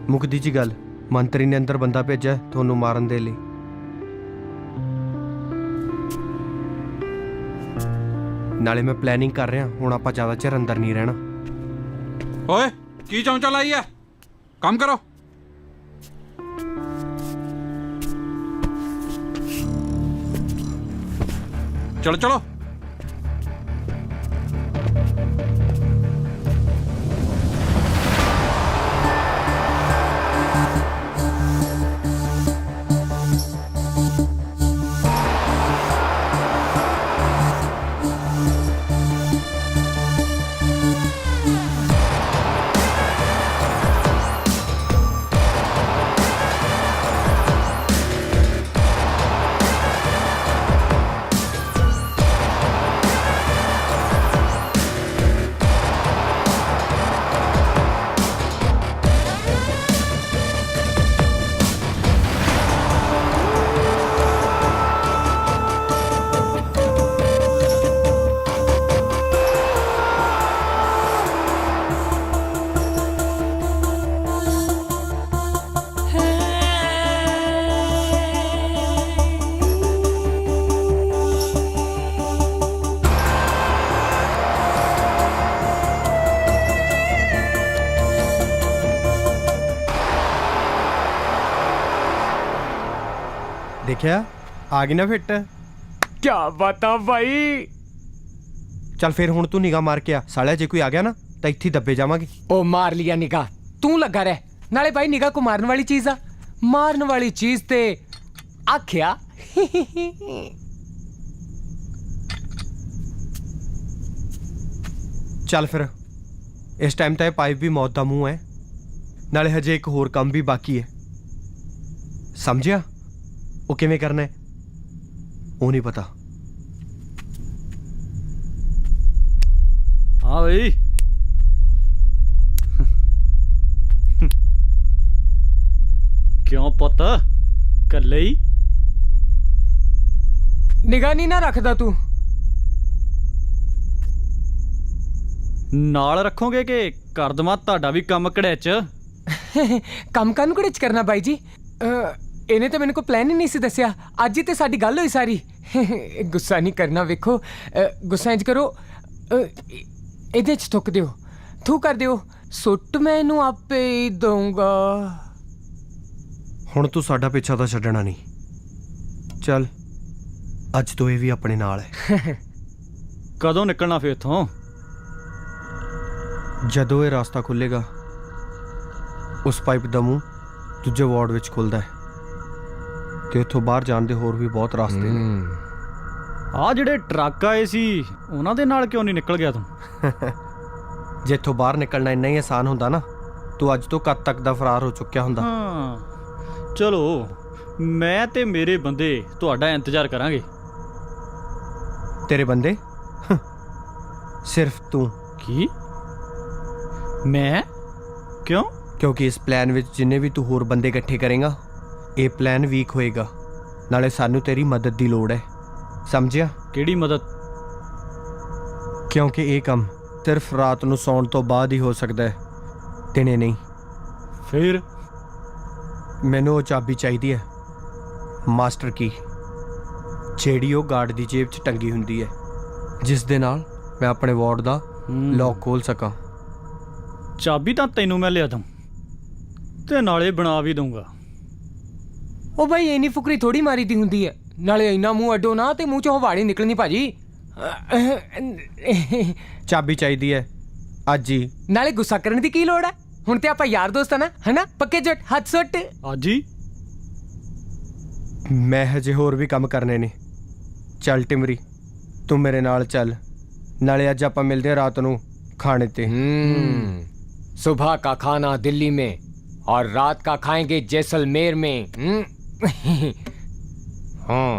ਮੁੱਕਦੀ ਜੀ ਗੱਲ, ਮੰਤਰੀ ਨੇ ਅੰਦਰ ਬੰਦਾ ਭੇਜਿਆ ਤੁਹਾਨੂੰ ਮਾਰਨ ਦੇ ਲਈ। ਨਾਲੇ ਮੈਂ ਪਲੈਨਿੰਗ ਕਰ ਰਿਹਾ, ਹੁਣ ਆਪਾਂ ਜ਼ਿਆਦਾ ਚਿਰ ਅੰਦਰ ਨਹੀਂ ਰਹਿਣਾ। ਓਏ ਕੀ ਚੌਂਚਾ ਲਾਈ ਐ? ਕੰਮ ਕਰੋ। ਚਲੋ ਚਲੋ। ਦੇਖਿਆ ਆ ਗਈ ਨਾ ਫਿੱਟ। ਕੀ ਬਾਤਾਂ ਭਾਈ। ਚੱਲ ਫਿਰ ਹੁਣ ਤੂੰ ਨਿਗਾਹ ਮਾਰ ਕੇ ਆ ਸਾਲਿਆ, ਜੇ ਕੋਈ ਆ ਗਿਆ ਨਾ ਤਾਂ ਇੱਥੇ ਹੀ ਦੱਬੇ ਜਾਵਾਂਗੇ। ਉਹ ਮਾਰ ਲਿਆ ਨਿਗਾਹ, ਤੂੰ ਲੱਗਾ ਰਹਿ। ਨਾਲੇ ਭਾਈ ਨਿਗਾਹ ਕੋ ਮਾਰਨ ਵਾਲੀ ਚੀਜ਼ ਆ, ਮਾਰਨ ਵਾਲੀ ਚੀਜ਼ ਤੇ ਆਖਿਆ। ਚੱਲ ਫਿਰ ਇਸ ਟਾਈਮ ਤਾਂ ਇਹ ਪਾਈਪ ਵੀ ਮੌਤ ਦਾ ਮੂੰਹ ਹੈ, ਨਾਲੇ ਹਜੇ ਇੱਕ ਹੋਰ ਕੰਮ ਵੀ ਬਾਕੀ ਹੈ। ਸਮਝਿਆ? ਉਹ ਕਿਵੇਂ ਕਰਨਾ ਹੈ ਉਹ ਨਹੀਂ ਪਤਾ। ਹਾਂ ਬਈ ਕਿਉਂ ਪੁੱਤ ਕੱਲੇ ਹੀ ਨਿਗਾਹ ਨਹੀਂ ਨਾ ਰੱਖਦਾ ਤੂੰ? ਨਾਲ ਰੱਖੋਗੇ ਕਿ ਕਰ ਦਵਾਂ ਤੁਹਾਡਾ ਵੀ ਕੰਮ ਕੜੈਚ? ਕੰਮ ਕਾਨੂੰ ਕਿਹੜੇ ਚ ਕਰਨਾ ਬਾਈ ਜੀ? ਇਹਨੇ ਤਾਂ ਮੈਨੂੰ ਕੋਈ ਪਲਾਨ ਹੀ ਨਹੀਂ ਸੀ ਦੱਸਿਆ, ਅੱਜ ਹੀ ਤੇ ਸਾਡੀ ਗੱਲ ਹੋਈ ਸਾਰੀ। ਗੁੱਸਾ ਨਹੀਂ ਕਰਨਾ, ਵੇਖੋ ਗੁੱਸਾ ਇੰਜ ਕਰੋ, ਇਹਦੇ ਚ ਥੁੱਕ ਦਿਓ, ਥੂ ਕਰ ਦਿਓ, ਸੁੱਟ ਮੈਂ ਇਹਨੂੰ ਆਪੇ ਹੀ ਦਊਂਗਾ। ਹੁਣ ਤੂੰ ਸਾਡਾ ਪਿੱਛਾ ਤਾਂ ਛੱਡਣਾ ਨਹੀਂ। ਚੱਲ ਅੱਜ ਤੋਂ ਇਹ ਵੀ ਆਪਣੇ ਨਾਲ ਹੈ। ਕਦੋਂ ਨਿਕਲਣਾ ਫੇਰ ਇੱਥੋਂ? ਜਦੋਂ ਇਹ ਰਾਸਤਾ ਖੁੱਲੇਗਾ, ਉਸ ਪਾਈਪ ਦਾ ਮੂੰਹ ਦੂਜੇ ਵਾਰਡ ਵਿੱਚ ਖੁੱਲਦਾ ਹੈ ਤੇ ਉੱਥੋਂ ਬਾਹਰ ਜਾਣ ਦੇ ਹੋਰ ਵੀ ਬਹੁਤ ਰਸਤੇ ਨੇ। ਆ ਜਿਹੜੇ ਟਰੱਕ ਆਏ ਸੀ ਉਹਨਾਂ ਦੇ ਨਾਲ ਕਿਉਂ ਨਹੀਂ ਨਿਕਲ ਗਿਆ ਤੂੰ? ਜੇ ਇੱਥੋਂ ਬਾਹਰ ਨਿਕਲਣਾ ਇੰਨਾ ਹੀ ਆਸਾਨ ਹੁੰਦਾ ਨਾ, ਤੂੰ ਅੱਜ ਤੋਂ ਕਦ ਤੱਕ ਦਾ ਫਰਾਰ ਹੋ ਚੁੱਕਿਆ ਹੁੰਦਾ। ਹਾਂ ਚਲੋ, ਮੈਂ ਤੇ ਮੇਰੇ ਬੰਦੇ ਤੁਹਾਡਾ ਇੰਤਜ਼ਾਰ ਕਰਾਂਗੇ। ਤੇਰੇ ਬੰਦੇ? ਸਿਰਫ ਤੂੰ। ਕੀ? ਮੈਂ? ਕਿਉਂ? ਕਿਉਂਕਿ ਇਸ ਪਲਾਨ ਵਿੱਚ ਜਿੰਨੇ ਵੀ ਤੂੰ ਹੋਰ ਬੰਦੇ ਇਕੱਠੇ ਕਰੇਗਾ, ਇਹ ਪਲਾਨ ਵੀਕ ਹੋਏਗਾ। ਨਾਲੇ ਸਾਨੂੰ ਤੇਰੀ ਮਦਦ ਦੀ ਲੋੜ ਹੈ, ਸਮਝਿਆ? ਕਿਹੜੀ ਮਦਦ? ਕਿਉਂਕਿ ਇਹ ਕੰਮ ਸਿਰਫ ਰਾਤ ਨੂੰ ਸੌਣ ਤੋਂ ਬਾਅਦ ਹੀ ਹੋ ਸਕਦਾ ਹੈ, ਦਿਨੇ ਨਹੀਂ। ਫਿਰ ਮੈਨੂੰ ਉਹ ਚਾਬੀ ਚਾਹੀਦੀ ਹੈ, ਮਾਸਟਰ ਕੀ, ਜਿਹੜੀ ਉਹ ਗਾਰਡ ਦੀ ਜੇਬ 'ਚ ਟੰਗੀ ਹੁੰਦੀ ਹੈ, ਜਿਸ ਦੇ ਨਾਲ ਮੈਂ ਆਪਣੇ ਵਾਰਡ ਦਾ ਲੌਕ ਖੋਲ ਸਕਾਂ। ਚਾਬੀ ਤਾਂ ਤੈਨੂੰ ਮੈਂ ਲਿਆ ਦੂੰ ਤੇ ਨਾਲੇ ਬਣਾ ਵੀ ਦਊਂਗਾ। ਉਹ ਬਾਈ ਇੰਨੀ ਫੁਕਰੀ ਥੋੜੀ ਮਾਰੀ ਦੀ ਹੁੰਦੀ ਹੈ, ਨਾਲੇ ਇੰਨਾ ਮੂੰਹ ਅੱਡੋ ਨਾ ਤੇ ਮੂੰਹ ਚੋਂ ਹਵਾੜੀ ਨਿਕਲਣੀ ਭਾਜੀ। ਚਾਬੀ ਚਾਹੀਦੀ ਹੈ ਅੱਜ ਹੀ। ਨਾਲੇ ਗੁੱਸਾ ਕਰਨ ਦੀ ਕੀ ਲੋੜ ਹੈ? ਹੁਣ ਤੇ ਆਪਾਂ ਯਾਰ ਦੋਸਤ ਆ ਨਾ, ਹਨਾ? ਪੱਕੇ ਜੱਟ ਹੱਥ ਸੁੱਟ। ਅੱਜ ਹੀ? ਮੈਂ ਹਜੇ ਹੋਰ ਵੀ ਕੰਮ ਕਰਨੇ ਨੇ। ਚੱਲ ਟਿਮਰੀ, ਤੂੰ ਮੇਰੇ ਨਾਲ ਚੱਲ, ਨਾਲੇ ਅੱਜ ਆਪਾਂ ਮਿਲਦੇ ਰਾਤ ਨੂੰ खाने थे। सुबह का खाना दिल्ली में और रात का खाएंगे जैसलमेर में। हाँ।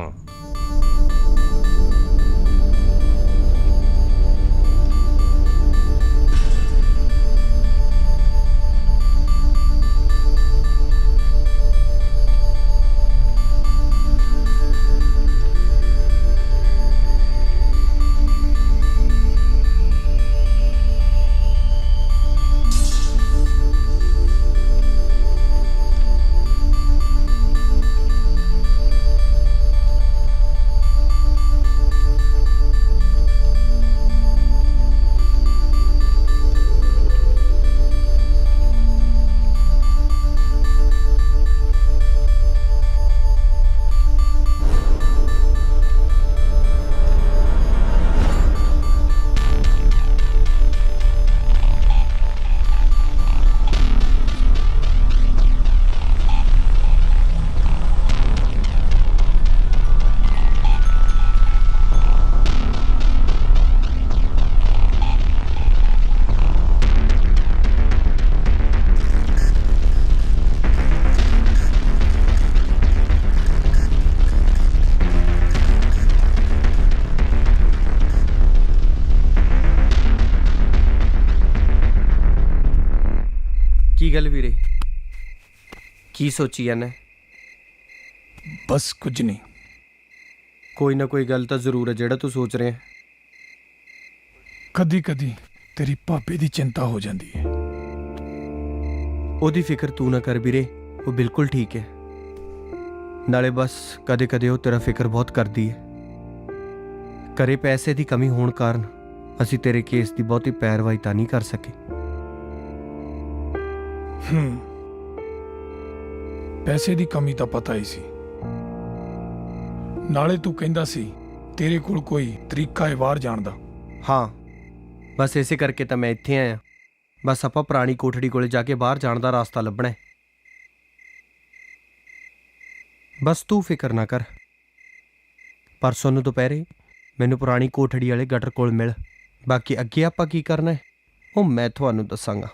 ਕੀ ਗੱਲ ਵੀਰੇ, ਕੀ ਸੋਚੀ ਜਾਂਦੇ? ਬਸ ਕੁਝ ਨਹੀਂ। ਕੋਈ ਨਾ ਕੋਈ ਗੱਲ ਤਾਂ ਜ਼ਰੂਰ ਹੈ ਜਿਹੜਾ ਤੂੰ ਸੋਚ ਰਿਹਾ। ਕਦੀ ਕਦੀ ਤੇਰੀ ਭਾਬੀ ਦੀ ਚਿੰਤਾ ਹੋ ਜਾਂਦੀ ਹੈ। ਉਹਦੀ ਫਿਕਰ ਤੂੰ ਨਾ ਕਰ ਵੀਰੇ, ਉਹ ਬਿਲਕੁਲ ਠੀਕ ਹੈ। ਨਾਲੇ ਬਸ ਕਦੇ ਕਦੇ ਉਹ ਤੇਰਾ ਫਿਕਰ ਬਹੁਤ ਕਰਦੀ ਹੈ। ਘਰੇ ਪੈਸੇ ਦੀ ਕਮੀ ਹੋਣ ਕਾਰਨ ਅਸੀਂ ਤੇਰੇ ਕੇਸ ਦੀ ਬਹੁਤੀ ਪੈਰਵਾਈ ਤਾਂ ਨਹੀਂ ਕਰ ਸਕੇ। ਪੈਸੇ ਦੀ ਕਮੀ ਤਾਂ ਪਤਾ ਹੀ ਸੀ, ਨਾਲੇ ਤੂੰ ਕਹਿੰਦਾ ਸੀ ਤੇਰੇ ਕੋਲ ਕੋਈ ਤਰੀਕਾ ਹੈ ਬਾਹਰ ਜਾਣ ਦਾ। ਹਾਂ, ਬਸ ਇਸੇ ਕਰਕੇ ਤਾਂ ਮੈਂ ਇੱਥੇ ਆਇਆ। ਬਸ ਆਪਾਂ ਪੁਰਾਣੀ ਕੋਠੜੀ ਕੋਲੇ ਜਾ ਕੇ ਬਾਹਰ ਜਾਣ ਦਾ ਰਾਸਤਾ ਲੱਭਣਾ ਹੈ। ਬਸ ਤੂੰ ਫਿਕਰ ਨਾ ਕਰ। ਪਰਸੋਂ ਨੂੰ ਦੁਪਹਿਰੇ ਮੈਨੂੰ ਪੁਰਾਣੀ ਕੋਠੜੀ ਵਾਲੇ ਗਟਰ ਕੋਲ ਮਿਲ। ਬਾਕੀ ਅੱਗੇ ਆਪਾਂ ਕੀ ਕਰਨਾ ਹੈ ਉਹ ਮੈਂ ਤੁਹਾਨੂੰ ਦੱਸਾਂਗਾ।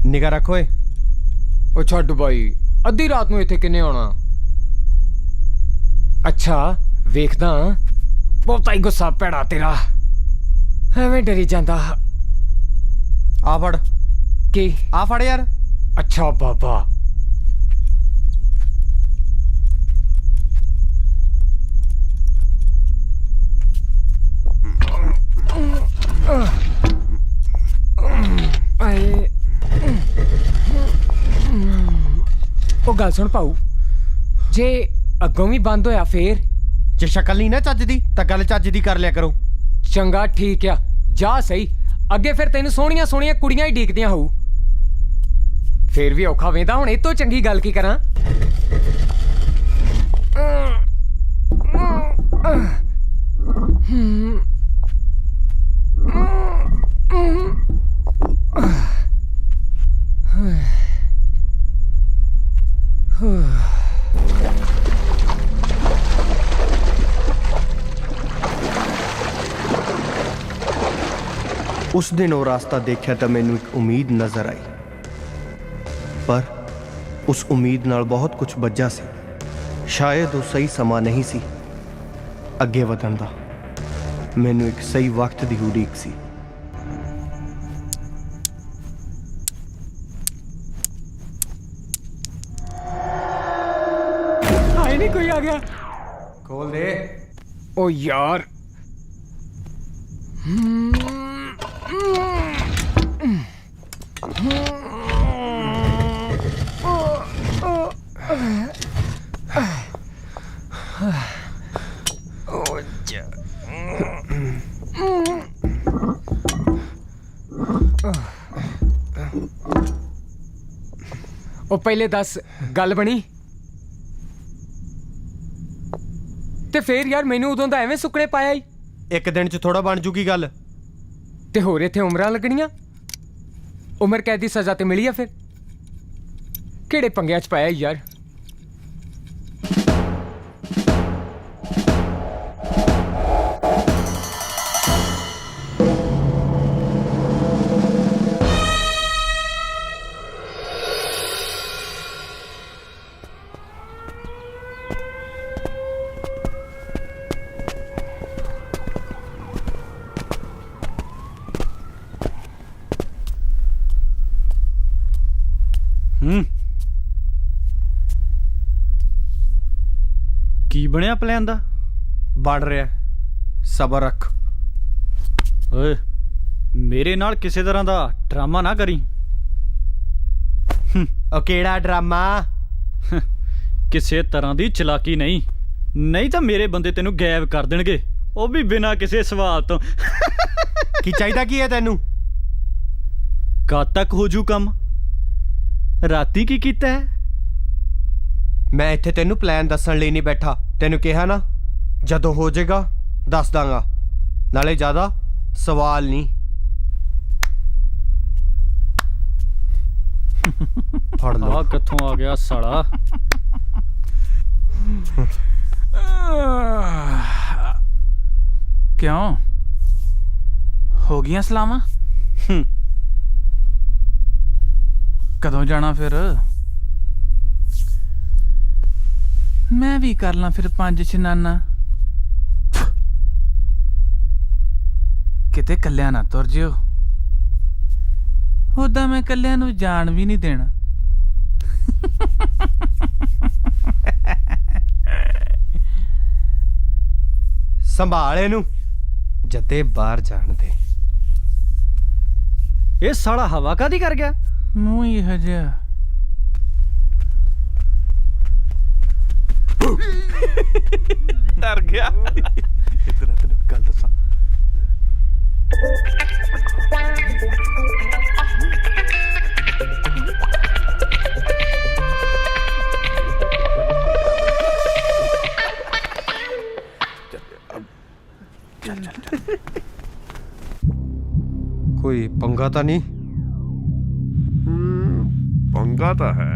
ਨਿਗਾਹ ਰੱਖ ਓਏ। ਉਹ ਛੱਡ ਬਾਈ, ਅੱਧੀ ਰਾਤ ਨੂੰ ਇੱਥੇ ਕਿੰਨੇ ਆਉਣਾ? ਅੱਛਾ ਵੇਖਦਾ, ਬਹੁਤਾ ਹੀ ਗੁੱਸਾ ਪੈੜਾ ਤੇਰਾ, ਐਵੇਂ ਡਰੀ ਜਾਂਦਾ। ਆ ਫੜ। ਕੀ? ਆ ਫੜ ਯਾਰ। ਅੱਛਾ ਬਾਬਾ। ਉਹ ਗੱਲ ਸੁਣ ਪਾਉ, ਜੇ ਅੱਗੋਂ ਵੀ ਬੰਦ ਹੋਇਆ ਫੇਰ? ਜੇ ਸ਼ਕਲ ਨਹੀਂ ਨਾ ਚੱਜ ਦੀ ਤਾਂ ਗੱਲ ਚੱਜ ਦੀ ਕਰ ਲਿਆ ਕਰੋ। ਚੰਗਾ ਠੀਕ ਆ, ਜਾ ਸਹੀ। ਅੱਗੇ ਫਿਰ ਤੈਨੂੰ ਸੋਹਣੀਆਂ ਸੋਹਣੀਆਂ ਕੁੜੀਆਂ ਹੀ ਡੀਕਦੀਆਂ ਹੋਊ। ਫੇਰ ਵੀ ਔਖਾ ਵੇਂਦਾ, ਹੁਣ ਇਹ ਤੋਂ ਚੰਗੀ ਗੱਲ ਕੀ ਕਰਾਂ? ਉਸ ਦਿਨ ਉਹ ਰਾਸਤਾ ਦੇਖਿਆ ਤਾਂ ਮੈਨੂੰ ਇੱਕ ਉਮੀਦ ਨਜ਼ਰ ਆਈ, ਪਰ ਉਸ ਉਮੀਦ ਨਾਲ ਬਹੁਤ ਕੁਝ ਵੱਜਾ ਸੀ। ਸ਼ਾਇਦ ਉਹ ਸਹੀ ਸਮਾਂ ਨਹੀਂ ਸੀ ਅੱਗੇ ਵਧਣ ਦਾ। ਮੈਨੂੰ ਇੱਕ ਸਹੀ ਵਕਤ ਦੀ ਉਡੀਕ ਸੀ। ਹਾਏ ਨਹੀਂ ਕੋਈ ਆ ਗਿਆ। ਖੋਲ ਦੇ। ਓ ਯਾਰ ਉਹ ਪਹਿਲੇ ਦੱਸ, ਗੱਲ ਬਣੀ? ਤੇ ਫੇਰ ਯਾਰ ਮੈਨੂੰ ਉਦੋਂ ਦਾ ਐਵੇਂ ਸੁੱਕਣੇ ਪਾਇਆ ਹੀ। ਇੱਕ ਦਿਨ 'ਚ ਥੋੜਾ ਬਣ ਜੂਗੀ ਗੱਲ। ਤੇ ਹੋਰ ਇੱਥੇ ਉਮਰਾਂ ਲੱਗਣੀਆਂ? ਉਮਰ ਕੈਦ ਦੀ ਸਜ਼ਾ ਤੇ ਮਿਲੀ ਆ, ਫਿਰ ਕਿਹੜੇ ਪੰਗਿਆਂ 'ਚ ਪਾਇਆ ਯਾਰ? ਕੀ ਬਣਿਆ ਪਲਾਨ ਦਾ? ਬਣ ਰਿਹਾ, ਸਬਰ ਰੱਖ। ਓਏ ਮੇਰੇ ਨਾਲ ਕਿਸੇ ਤਰ੍ਹਾਂ ਦਾ ਡਰਾਮਾ ਨਾ ਕਰੀ। ਉਹ ਕਿਹੜਾ ਡਰਾਮਾ? ਕਿਸੇ ਤਰ੍ਹਾਂ ਦੀ ਚਲਾਕੀ ਨਹੀਂ, ਨਹੀਂ ਤਾਂ ਮੇਰੇ ਬੰਦੇ ਤੈਨੂੰ ਗਾਇਬ ਕਰ ਦੇਣਗੇ, ਉਹ ਵੀ ਬਿਨਾਂ ਕਿਸੇ ਸਵਾਲ ਤੋਂ। ਕੀ ਚਾਹੀਦਾ ਕੀ ਹੈ ਤੈਨੂੰ? ਕਦ ਤੱਕ ਹੋ ਜੂ ਕੰਮ? ਰਾਤੀ ਕੀ ਕੀਤਾ ਹੈ? ਮੈਂ ਇੱਥੇ ਤੈਨੂੰ ਪਲਾਨ ਦੱਸਣ ਲਈ ਨਹੀਂ ਬੈਠਾ। ਤੈਨੂੰ ਕਿਹਾ ਨਾ, ਜਦੋਂ ਹੋ ਜਾਏਗਾ ਦੱਸ ਦਾਂਗਾ। ਨਾਲੇ ਜ਼ਿਆਦਾ ਸਵਾਲ ਨਹੀਂ। ਫੜ ਲਓ। ਆ ਕਿੱਥੋਂ ਆ ਗਿਆ ਸਾਲਾ? ਕਿਉਂ ਹੋ ਗਈਆਂ ਸਲਾਮਾਂ? ਕਦੋਂ ਜਾਣਾ ਫਿਰ? ਮੈਂ ਵੀ ਕਰ ਲਾਂ ਫਿਰ 5 ਇਸ਼ਨਾਨਾ। ਕਿਤੇ ਕੱਲਿਆਂ ਨਾ ਤੁਰ ਜਿਓ, ਉਦਾਂ ਮੈਂ ਕੱਲਿਆਂ ਨੂੰ ਜਾਣ ਵੀ ਨਹੀਂ ਦੇਣਾ। ਸੰਭਾਲ ਇਹਨੂੰ, ਜਦੇ ਬਾਹਰ ਜਾਣ ਦੇ। ਇਹ ਸਾਲਾ ਹਵਾ ਕਾਦੀ ਕਰ ਗਿਆ? ਮੂੰਹ ਹੀ ਹਜਿਆ। ਡਰ ਗਿਆ। ਇਧਰ ਤੈਨੂੰ ਗੱਲ ਦੱਸਾਂ। ਕੋਈ ਪੰਗਾ ਤਾਂ ਨਹੀਂ? पंगा तो है।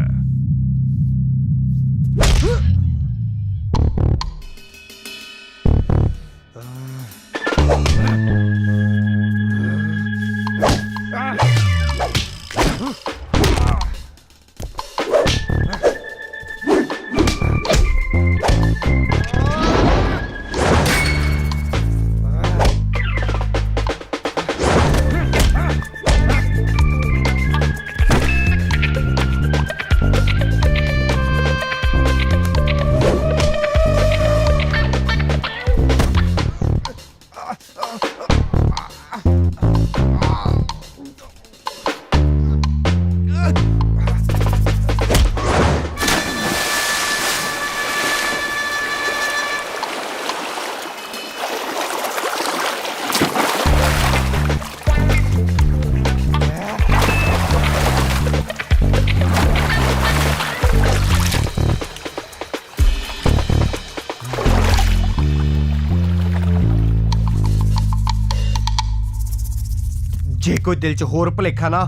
ਜੇ ਕੋਈ ਦਿਲ 'ਚ ਹੋਰ ਭੁਲੇਖਾ ਨਾ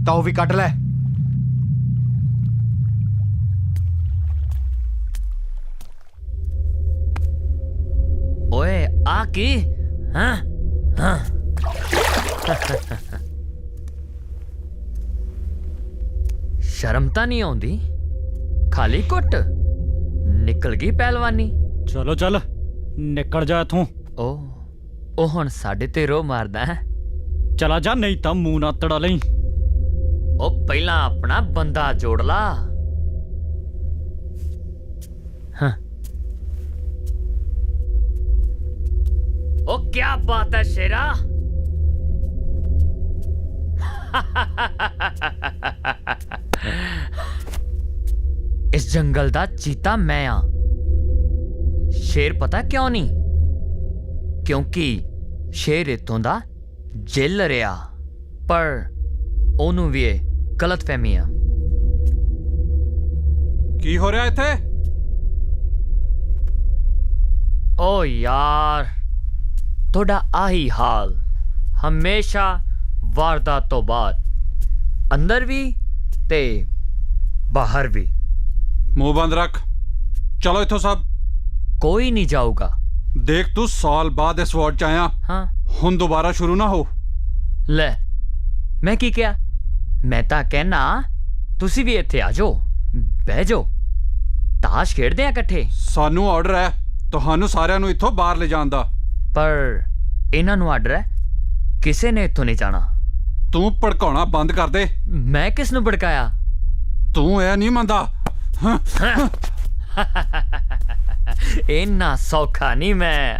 ਤਾਂ ਉਹ ਵੀ ਕੱਢ ਲੈ। ਓਏ ਆ ਕੀ? ਹਾਂ ਹਾਂ ਸ਼ਰਮ ਤਾਂ ਨਹੀਂ ਆਉਂਦੀ? ਖਾਲੀ ਕੁੱਟ ਨਿਕਲ ਗਈ ਪਹਿਲਵਾਨੀ। ਚਲੋ ਚੱਲ ਨਿਕਲ ਜਾ ਇੱਥੋਂ। ਉਹ ਹੁਣ ਸਾਡੇ ਤੇ ਰੋ ਮਾਰਦਾ ਹੈ। ਚਲਾ ਜਾ, ਨਹੀਂ ਤਾਂ ਮੂੰਹ ਨਾ ਤੜਾ ਲਈ। ਉਹ ਪਹਿਲਾਂ ਆਪਣਾ ਬੰਦਾ ਜੋੜ ਲਾ। ਹਾਂ ਉਹ ਕੀ ਬਾਤ ਹੈ ਸ਼ੇਰਾ। ਇਸ ਜੰਗਲ ਦਾ ਚੀਤਾ ਮੈਂ ਆ। ਸ਼ੇਰ ਪਤਾ ਕਿਉਂ ਨਹੀਂ? ਕਿਉਂਕਿ ਸ਼ੇਰ ਇੱਥੋਂ ਦਾ ਜੇਲ ਰਿਹਾ, ਪਰ ਉਹਨੂੰ ਵੀ ਇਹ ਗਲਤਫਹਿਮੀ ਆ। ਕੀ ਹੋ ਰਿਹਾ ਇੱਥੇ? ਓ ਯਾਰ ਤੁਹਾਡਾ ਆਹੀ ਹਾਲ ਹਮੇਸ਼ਾ ਵਾਰਦਾਤ ਤੋਂ ਬਾਅਦ, ਅੰਦਰ ਵੀ ਤੇ ਬਾਹਰ ਵੀ। ਮੂੰਹ ਬੰਦ ਰੱਖ। ਚਲੋ ਇੱਥੋਂ ਸਭ। ਕੋਈ ਨਹੀਂ ਜਾਊਗਾ। ਦੇਖ ਤੂੰ ਸਾਲ ਬਾਅਦ ਇਸ ਵਾਰਡ ਚ ਆਇਆ। ਹਾਂ ਹੁਣ ਦੁਬਾਰਾ ਸ਼ੁਰੂ ਨਾ ਹੋ। ਲੈ ਮੈਂ ਕੀ ਕਿਹਾ? ਮੈਂ ਤਾਂ ਕਹਿਣਾ ਤੁਸੀਂ ਵੀ ਇੱਥੇ ਆ ਜਾਓ, ਬਹਿ ਜਾਓ, ਤਾਸ਼ ਖੇਡਦੇ ਆ ਇਕੱਠੇ। ਸਾਨੂੰ ਆਰਡਰ ਹੈ ਤੁਹਾਨੂੰ ਸਾਰਿਆਂ ਨੂੰ ਇੱਥੋਂ ਬਾਹਰ ਲੈ ਜਾਣ ਦਾ। ਪਰ ਇਹਨਾਂ ਨੂੰ ਆਰਡਰ ਹੈ ਕਿਸੇ ਨੇ ਇੱਥੋਂ ਨਹੀਂ ਜਾਣਾ। ਤੂੰ ਭੜਕਾਉਣਾ ਬੰਦ ਕਰ ਦੇ। ਮੈਂ ਕਿਸ ਨੂੰ ਭੜਕਾਇਆ? ਤੂੰ ਇਹ ਨਹੀਂ ਮੰਨਦਾ। ਇੰਨਾ ਸੌਖਾ ਨਹੀਂ ਮੈਂ।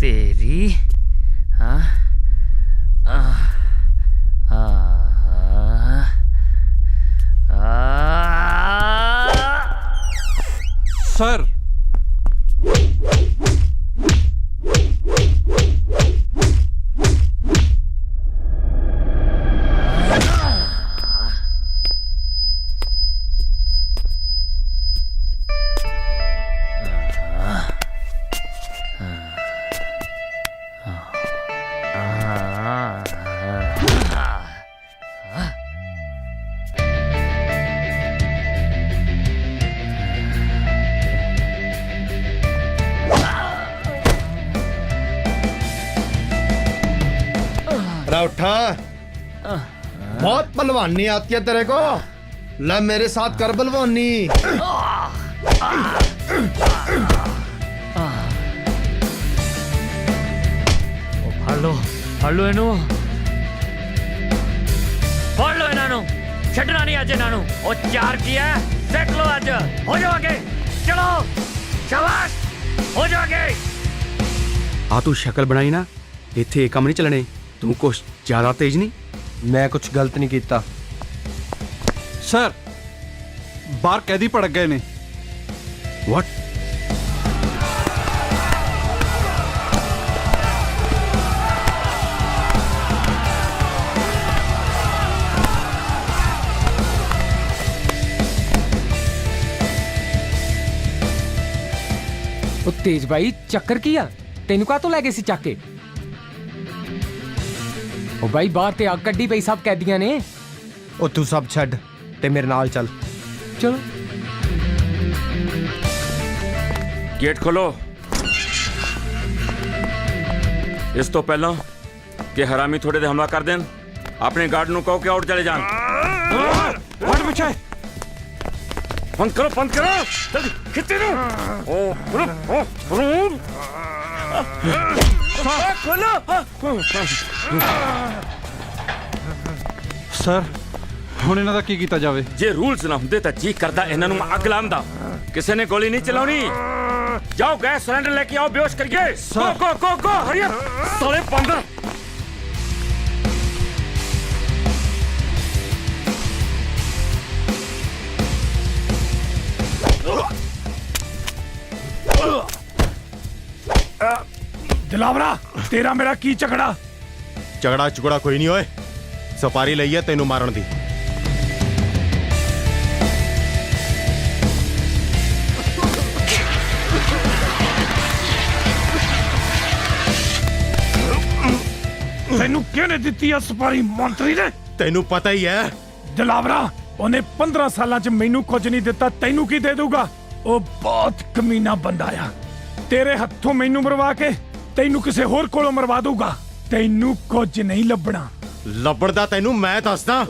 तेरी उठा। बहुत पहलवानी आती है तेरे को। ला मेरे साथ कर पहलवानी। ਫੜ ਲੋ ਇਹਨੂੰ ਫੜ ਲੋ ਇਹਨਾਂ ਨੂੰ ਛੱਡਣਾ ਨਹੀਂ ਅੱਜ ਇਹਨਾਂ ਨੂੰ ਉਹ ਚਾਰ ਕੀ ਹੈ ਸਿੱਖ ਲੋ ਅੱਜ ਹੋ ਜਾਓ ਅੱਗੇ ਚਲੋ ਸ਼ਾਬਾਸ਼ ਹੋ ਜਾਓ ਅੱਗੇ ਆ ਤੂੰ ਸ਼ਕਲ ਬਣਾਈ ਨਾ ਇੱਥੇ ਇਹ ਕੰਮ ਨਹੀਂ ਚੱਲਣੇ ਤੂੰ ਕੁਛ ਜ਼ਿਆਦਾ ਤੇਜ਼ ਨਹੀਂ ਮੈਂ ਕੁਛ ਗਲਤ ਨਹੀਂ ਕੀਤਾ ਸਰ ਬਾਹਰ ਕੈਦੀ ਭੜਕ ਗਏ ਨੇ ਵਾਟ ਉਹ ਤੇਜ ਬਾਈ ਚੱਕਰ ਕੀ ਆ ਤੈਨੂੰ ਕਾਹਤੋਂ ਲੈ ਗਏ ਸੀ ਚੱਕ ਕੇ ਉਹ ਬਾਈ ਬਾਹਰ ਤੇ ਅੱਗ ਕੱਢੀ ਪਈ ਸਭ ਕੈਦੀਆਂ ਨੇ ਉਹ ਤੂੰ ਸਭ ਛੱਡ ਤੇ ਮੇਰੇ ਨਾਲ ਚੱਲ ਚਲੋ ਗੇਟ ਖੋਲੋ ਇਸ ਤੋਂ ਪਹਿਲਾਂ ਕਿ ਹਰਾਮੀ ਥੋੜੇ ਦੇ ਹਮਲਾ ਕਰ ਦੇਣ ਆਪਣੇ ਗਾਰਡ ਨੂੰ ਕਹੋ ਕਿ ਆਊਟ ਚਲੇ ਜਾਣ ਹਟ ਪਿੱਛੇ ਬੰਦ ਕਰੋ ਜਲਦੀ ਖਿੱਚੇ ਨੂੰ ਸਰ ਹੁਣ ਇਹਨਾਂ ਦਾ ਕੀ ਕੀਤਾ ਜਾਵੇ ਜੇ ਰੂਲਸ ਨਾ ਹੁੰਦੇ ਤਾਂ ਜੀ ਕਰਦਾ ਇਹਨਾਂ ਨੂੰ ਅੱਗ ਲਾਉਂਦਾ ਕਿਸੇ ਨੇ ਗੋਲੀ ਨਹੀਂ ਚਲਾਉਣੀ ਜਾਓ ਗੈਸ ਸਿਲੰਡਰ ਲੈ ਕੇ ਆਓ ਬੇਹੋਸ਼ ਕਰੀਏ ਗੋ ਹਰੀ ਸਾਲੇ ਪੰਦਰ दिलावरा तेरा मेरा की झगड़ा झगड़ा चुगड़ा कोई नहीं होए सपारी लई है तेनू मारन दी तेनू किहने दित्ती है सपारी मंत्री ने तेनू पता ही है दिलावरा ਉਹਨੇ 15 ਸਾਲਾਂ ਚ ਮੈਨੂੰ ਕੁਝ ਨਹੀਂ ਦਿੱਤਾ ਤੈਨੂੰ ਕੀ ਦੇ ਦੂਗਾ ਉਹ ਬਹੁਤ ਕਮੀਨਾ ਬੰਦਾ ਆ ਤੇਰੇ ਹੱਥੋਂ ਮੈਨੂੰ ਮਰਵਾ ਕੇ ਤੈਨੂੰ ਕਿਸੇ ਹੋਰ ਕੋਲੋਂ ਮਰਵਾ ਦੂਗਾ ਤੈਨੂੰ ਕੁਝ ਨਹੀਂ ਲੱਭਣਾ ਲੱਭਣ ਦਾ ਤੈਨੂੰ ਮੈਂ ਦੱਸਦਾ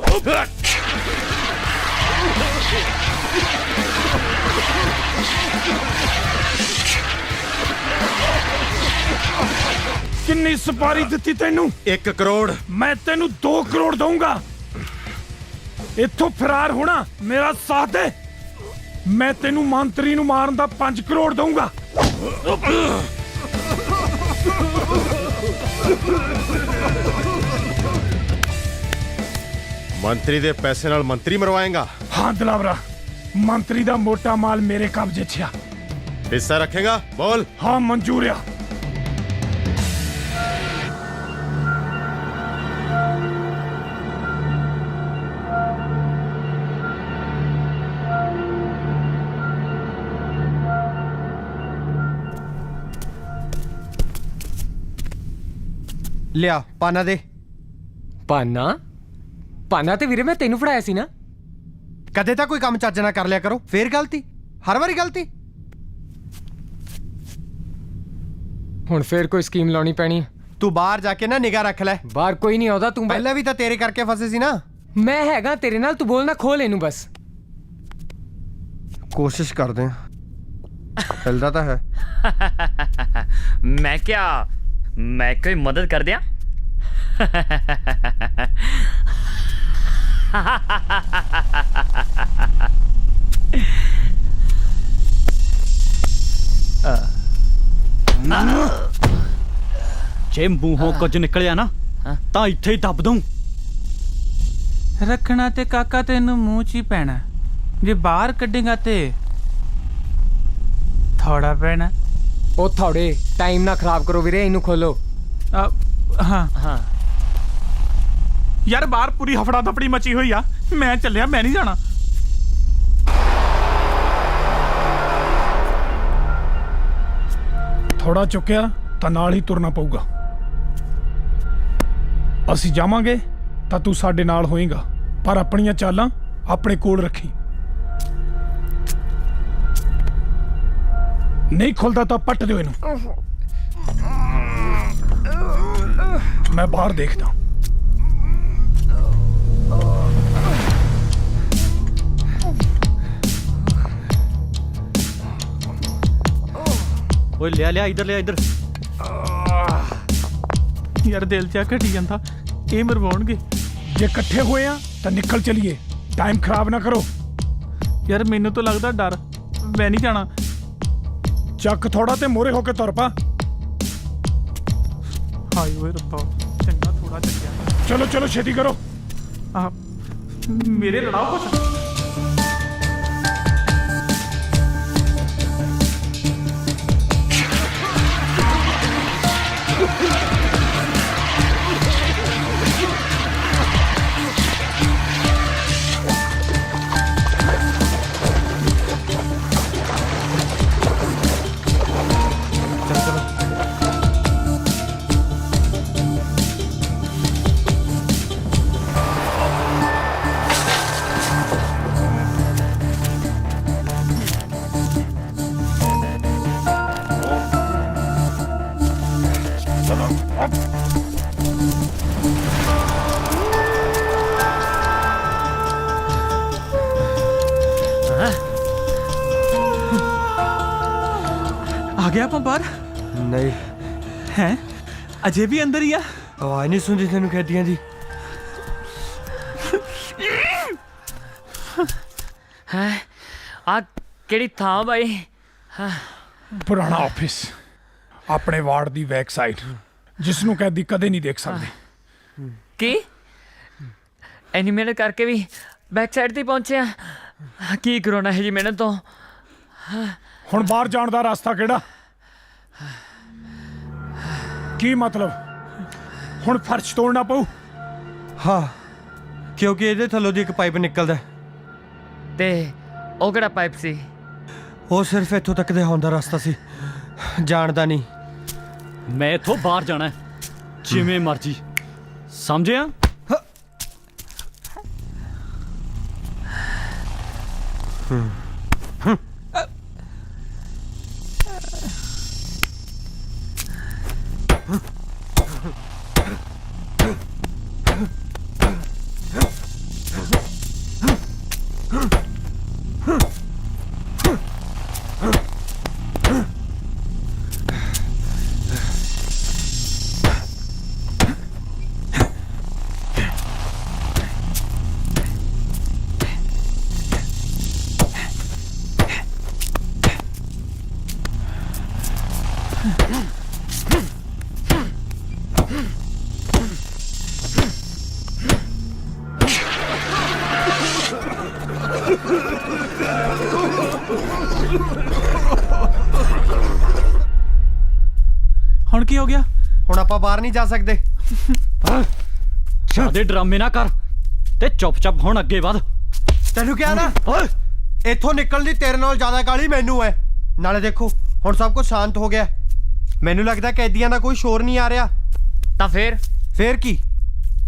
ਕਿੰਨੀ ਸਪਾਰੀ ਦਿੱਤੀ ਤੈਨੂੰ 1 ਕਰੋੜ ਮੈਂ ਤੈਨੂੰ 2 ਕਰੋੜ ਦਊਂਗਾ ਇੱਥੋਂ ਫਰਾਰ ਹੋਣਾ ਮੇਰਾ ਸਾਥ ਦੇ ਮੈਂ ਤੈਨੂੰ ਮੰਤਰੀ ਨੂੰ ਮਾਰਨ ਦਾ 5 ਕਰੋੜ ਦਊਂਗਾ ਮੰਤਰੀ ਦੇ ਪੈਸੇ ਨਾਲ ਮੰਤਰੀ ਮਰਵਾਏਗਾ ਹਾਂ ਦਿਲਾਵਰਾ ਮੰਤਰੀ ਦਾ ਮੋਟਾ ਮਾਲ ਮੇਰੇ ਕਬਜ਼ੇ 'ਚ ਆ ਹਿੱਸਾ ਰੱਖੇਗਾ ਬੋਲ ਹਾਂ ਮਨਜ਼ੂਰ ਆ ਲਿਆ ਪਾਨਾ ਦੇ ਪਾਨਾ ਤੇ ਵੀਰੇ ਮੈਂ ਤੈਨੂੰ ਫੜਾਇਆ ਸੀ ਨਾ ਕਦੇ ਤਾਂ ਕੋਈ ਕੰਮ ਚੱਜ ਨਾਲ ਕਰ ਲਿਆ ਕਰੋ ਫੇਰ ਗਲਤੀ ਹਰ ਵਾਰੀ ਗਲਤੀ ਹੁਣ ਫੇਰ ਕੋਈ ਸਕੀਮ ਲਾਉਣੀ ਪੈਣੀ ਤੂੰ ਬਾਹਰ ਜਾ ਕੇ ਨਾ ਨਿਗਾਹ ਰੱਖ ਲੈ ਬਾਹਰ ਕੋਈ ਨਹੀਂ ਆਉਂਦਾ ਤੂੰ ਪਹਿਲਾਂ ਵੀ ਤਾਂ ਤੇਰੇ ਕਰਕੇ ਫਸੇ ਸੀ ਨਾ ਮੈਂ ਹੈਗਾ ਤੇਰੇ ਨਾਲ ਤੂੰ ਬੋਲਣਾ ਖੋਲ ਇਹਨੂੰ ਬਸ ਕੋਸ਼ਿਸ਼ ਕਰਦੇ ਆ ਚੱਲਦਾ ਤਾਂ ਹੈ ਮੈਂ ਕੋਈ ਮਦਦ ਕਰ ਦਿਆਂ ਜੇ ਮੂੰਹੋਂ ਕੁਝ ਨਿਕਲਿਆ ਨਾ ਤਾਂ ਇੱਥੇ ਹੀ ਦੱਬ ਦੂੰ ਰੱਖਣਾ ਤੇ ਕਾਕਾ ਤੈਨੂੰ ਮੂੰਹ 'ਚ ਹੀ ਪੈਣਾ ਜੇ ਬਾਹਰ ਕੱਢੇਗਾ ਤੇ ਥੋੜਾ ਪੈਣਾ ਉਹ ਥੋੜੇ ਟਾਈਮ ਨਾ ਖਰਾਬ ਕਰੋ ਵੀਰੇ ਇਹਨੂੰ ਖੋਲੋ ਹਾਂ ਯਾਰ ਬਾਹਰ ਪੂਰੀ ਹਫੜਾ ਦਫੜੀ ਮਚੀ ਹੋਈ ਆ ਮੈਂ ਚੱਲਿਆ ਮੈਂ ਨਹੀਂ ਜਾਣਾ ਥੋੜਾ ਚੁੱਕਿਆ ਤਾਂ ਨਾਲ ਹੀ ਤੁਰਨਾ ਪਊਗਾ ਅਸੀਂ ਜਾਵਾਂਗੇ ਤਾਂ ਤੂੰ ਸਾਡੇ ਨਾਲ ਹੋਏਗਾ ਪਰ ਆਪਣੀਆਂ ਚਾਲਾਂ ਆਪਣੇ ਕੋਲ ਰੱਖੀ ਨਹੀਂ ਖੁੱਲਦਾ ਤਾਂ ਪੱਟ ਦਿਓ ਇਹਨੂੰ ਮੈਂ ਬਾਹਰ ਦੇਖਦਾ ਓਏ ਲਿਆ ਇੱਧਰ ਯਾਰ ਦਿਲ ਜਾ ਘਟੀ ਜਾਂਦਾ, ਇਹ ਮਰਵਾਉਣਗੇ। ਜੇ ਇਕੱਠੇ ਹੋਏ ਆ ਤਾਂ ਨਿਕਲ ਚਲੀਏ, ਟਾਈਮ ਖਰਾਬ ਨਾ ਕਰੋ। ਯਾਰ ਮੈਨੂੰ ਤਾਂ ਲੱਗਦਾ ਡਰ, ਮੈਂ ਨਹੀਂ ਜਾਣਾ। ਚੱਕ ਥੋੜਾ ਤੇ ਮੋਰੇ ਹੋ ਕੇ ਤੁਰ ਪਾ। ਹਾਏ ਓਏ ਰੱਬਾ, ਚੰਗਾ ਥੋੜਾ ਚੱਕਿਆ। ਚਲੋ ਚਲੋ ਛੇਤੀ ਕਰੋ। ਆ ਮੇਰੇ ਲੜਾਓ ਕੁਛ। ਆ ਗਿਆ ਆਪਾਂ ਬਾਹਰ? ਨਹੀਂ। ਹੈ ਅਜੇ ਵੀ ਅੰਦਰ ਹੀ ਆ? ਆਵਾਜ਼ ਨਹੀਂ ਸੁਣਦੀ ਤੈਨੂੰ ਕੈਦੀਆਂ ਦੀ? ਹੈ ਆ ਕਿਹੜੀ ਥਾਂ ਬਾਈ? ਪੁਰਾਣਾ ਆਫਿਸ, ਆਪਣੇ ਵਾਰਡ ਦੀ ਬੈਕ ਸਾਈਡ, ਜਿਸ ਨੂੰ ਕੈਦੀ ਕਦੇ ਨਹੀਂ ਦੇਖ ਸਕਦੇ। ਕੀ ਐਨੀ ਮਿਹਨਤ ਕਰਕੇ ਵੀ ਬੈਕ ਸਾਈਡ ਤੇ ਪਹੁੰਚਿਆ? ਕੀ ਕਰਾਉਣਾ ਹੈ ਜੀ ਮਿਹਨਤ ਤੋਂ? ਹੁਣ ਬਾਹਰ ਜਾਣ ਦਾ ਰਸਤਾ ਕਿਹੜਾ? ਕੀ ਮਤਲਬ ਹੁਣ ਫਰਸ਼ ਤੋੜਨਾ ਪਊ? ਹਾਂ, ਕਿਉਂਕਿ ਇਹਦੇ ਥੱਲੋਂ ਦੀ ਇੱਕ ਪਾਈਪ ਨਿਕਲਦਾ। ਤੇ ਉਹ ਕਿਹੜਾ ਪਾਈਪ ਸੀ? ਉਹ ਸਿਰਫ ਇੱਥੋਂ ਤੱਕ ਦੇ ਆਉਣ ਦਾ ਰਸਤਾ ਸੀ, ਜਾਣਦਾ ਨਹੀਂ। ਮੈਂ ਇੱਥੋਂ ਬਾਹਰ ਜਾਣਾ ਹੈ, ਜਿਵੇਂ ਮਰਜੀ, ਸਮਝਿਆ? ਹੁਣ ਕੀ ਹੋ ਗਿਆ? ਹੁਣ ਆਪਾਂ ਬਾਹਰ ਨਹੀਂ ਜਾ ਸਕਦੇ। ਜ਼ਿਆਦੇ ਡਰਾਮੇ ਨਾ ਕਰ ਤੇ ਚੁੱਪ-ਚਾਪ ਹੁਣ ਅੱਗੇ ਵਧ। ਤੈਨੂੰ ਕਿਹਾ ਨਾ, ਇੱਥੋਂ ਨਿਕਲਣ ਦੀ ਤੇਰੇ ਨਾਲ ਜ਼ਿਆਦਾ ਕਾਹਲੀ ਮੈਨੂੰ ਹੈ। ਨਾਲੇ ਦੇਖੋ ਹੁਣ ਸਭ ਕੁਝ ਸ਼ਾਂਤ ਹੋ ਗਿਆ। ਮੈਨੂੰ ਲੱਗਦਾ ਕੈਦੀਆਂ ਦਾ ਕੋਈ ਸ਼ੋਰ ਨਹੀਂ ਆ ਰਿਹਾ। ਤਾਂ ਫੇਰ ਕੀ?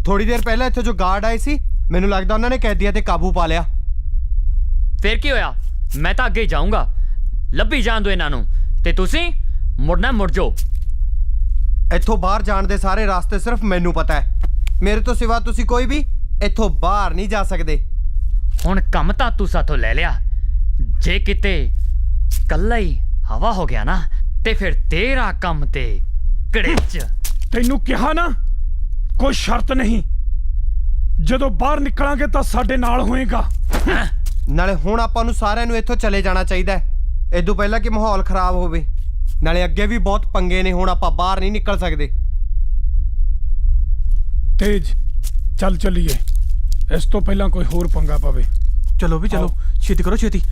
ਥੋੜੀ ਦੇਰ ਪਹਿਲਾਂ ਇੱਥੇ ਜੋ ਗਾਰਡ ਆਏ ਸੀ, ਮੈਨੂੰ ਲੱਗਦਾ ਉਹਨਾਂ ਨੇ ਕੈਦੀਆਂ ਤੇ ਕਾਬੂ ਪਾ ਲਿਆ। ਫੇਰ ਕੀ ਹੋਇਆ? ਮੈਂ ਤਾਂ ਅੱਗੇ ਹੀ ਜਾਊਂਗਾ, ਲੱਭੀ ਜਾਣ ਦੋ ਇਹਨਾਂ ਨੂੰ, ਤੇ ਤੁਸੀਂ ਮੁੜਨਾ ਮੁੜ ਜਾਓ। ਇੱਥੋਂ ਬਾਹਰ ਜਾਣ ਦੇ ਸਾਰੇ ਰਾਸਤੇ ਸਿਰਫ ਮੈਨੂੰ ਪਤਾ ਹੈ। ਮੇਰੇ ਤੋਂ ਸਿਵਾ ਤੁਸੀਂ ਕੋਈ ਵੀ ਇੱਥੋਂ ਬਾਹਰ ਨਹੀਂ ਜਾ ਸਕਦੇ। ਹੁਣ ਕੰਮ ਤਾਂ ਤੂੰ ਸਾਥੋਂ ਲੈ ਲਿਆ, ਜੇ ਕਿਤੇ ਕੱਲਾ ਹੀ ਹਵਾ ਹੋ ਗਿਆ ਨਾ, ਤੇ ਫਿਰ ਤੇਰਾ ਕੰਮ ਤੇ ਕੜੇਚ। ਤੈਨੂੰ ਕਿਹਾ ਨਾ, ਕੋਈ ਸ਼ਰਤ ਨਹੀਂ। ਜਦੋਂ ਬਾਹਰ ਨਿਕਲਾਂਗੇ ਤਾਂ ਸਾਡੇ ਨਾਲ ਹੋਏਗਾ। ਨਾਲੇ ਹੁਣ ਆਪਾਂ ਨੂੰ ਸਾਰਿਆਂ ਨੂੰ ਇੱਥੋਂ ਚਲੇ ਜਾਣਾ ਚਾਹੀਦਾ ਹੈ, ਇਦੋਂ ਪਹਿਲਾਂ ਕਿ ਮਾਹੌਲ ਖਰਾਬ ਹੋਵੇ। ਨਾਲੇ ਅੱਗੇ ਵੀ ਬਹੁਤ ਪੰਗੇ ਨੇ, ਹੁਣ ਆਪਾਂ ਬਾਹਰ ਨਹੀਂ ਨਿਕਲ ਸਕਦੇ। ਤੇਜ ਚੱਲ ਚੱਲੀਏ, ਇਸ ਤੋਂ ਪਹਿਲਾਂ ਕੋਈ ਹੋਰ ਪੰਗਾ ਪਵੇ। ਚਲੋ ਵੀ ਚਲੋ, ਛੇਤੀ ਕਰੋ ਛੇਤੀ।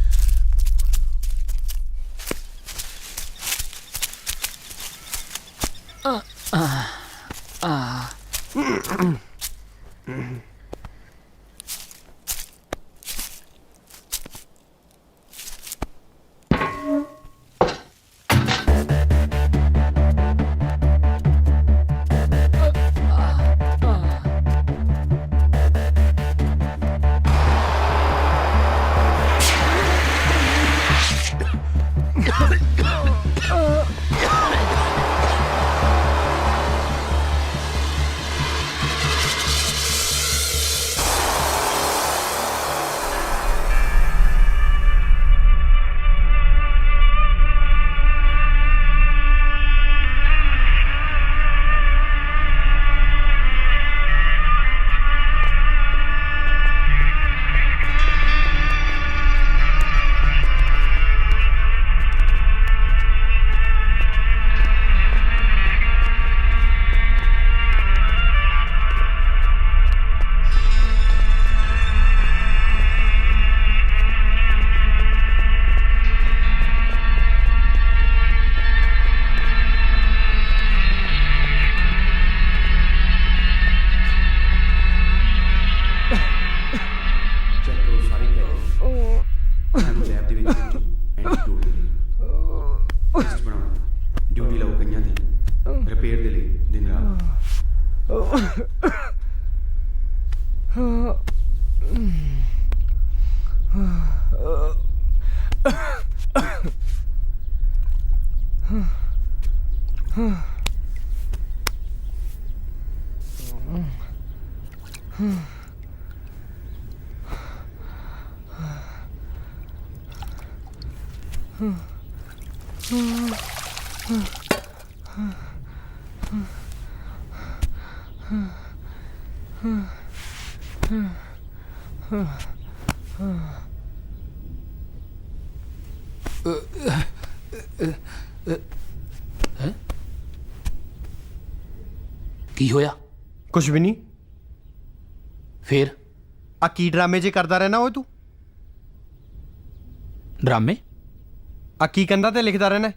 ਕੀ ਹੋਇਆ? ਕੁਛ ਵੀ ਨਹੀਂ। ਫੇਰ ਆ ਕੀ ਡਰਾਮੇ ਜੇ ਕਰਦਾ ਰਹਿਣਾ ਓਏ ਤੂੰ? ਡਰਾਮੇ? ਆ ਕੀ ਕੰਧਾਂ ਤੇ ਲਿਖਦਾ ਰਹਿਣਾ?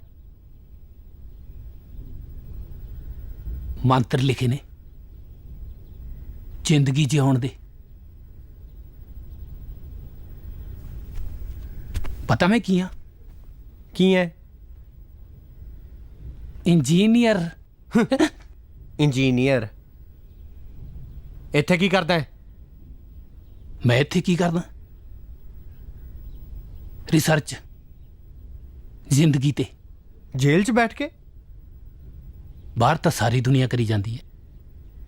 ਮੰਤਰ ਲਿਖੇ ਨੇ ਜ਼ਿੰਦਗੀ ਜਿਉਣ ਦੇ। ਪਤਾ ਮੈਂ ਕੀ ਆ? ਕੀ ਹੈ? ਇੰਜੀਨੀਅਰ। ਇੰਜੀਨੀਅਰ? ਇੱਥੇ ਕੀ ਕਰਦਾ ਹੈ? ਮੈਂ ਇੱਥੇ ਕੀ ਕਰਦਾ? ਰਿਸਰਚ ਜ਼ਿੰਦਗੀ ਤੇ। ਜੇਲ੍ਹ 'ਚ ਬੈਠ ਕੇ? ਬਾਹਰ ਤਾਂ ਸਾਰੀ ਦੁਨੀਆ ਕਰੀ ਜਾਂਦੀ ਹੈ,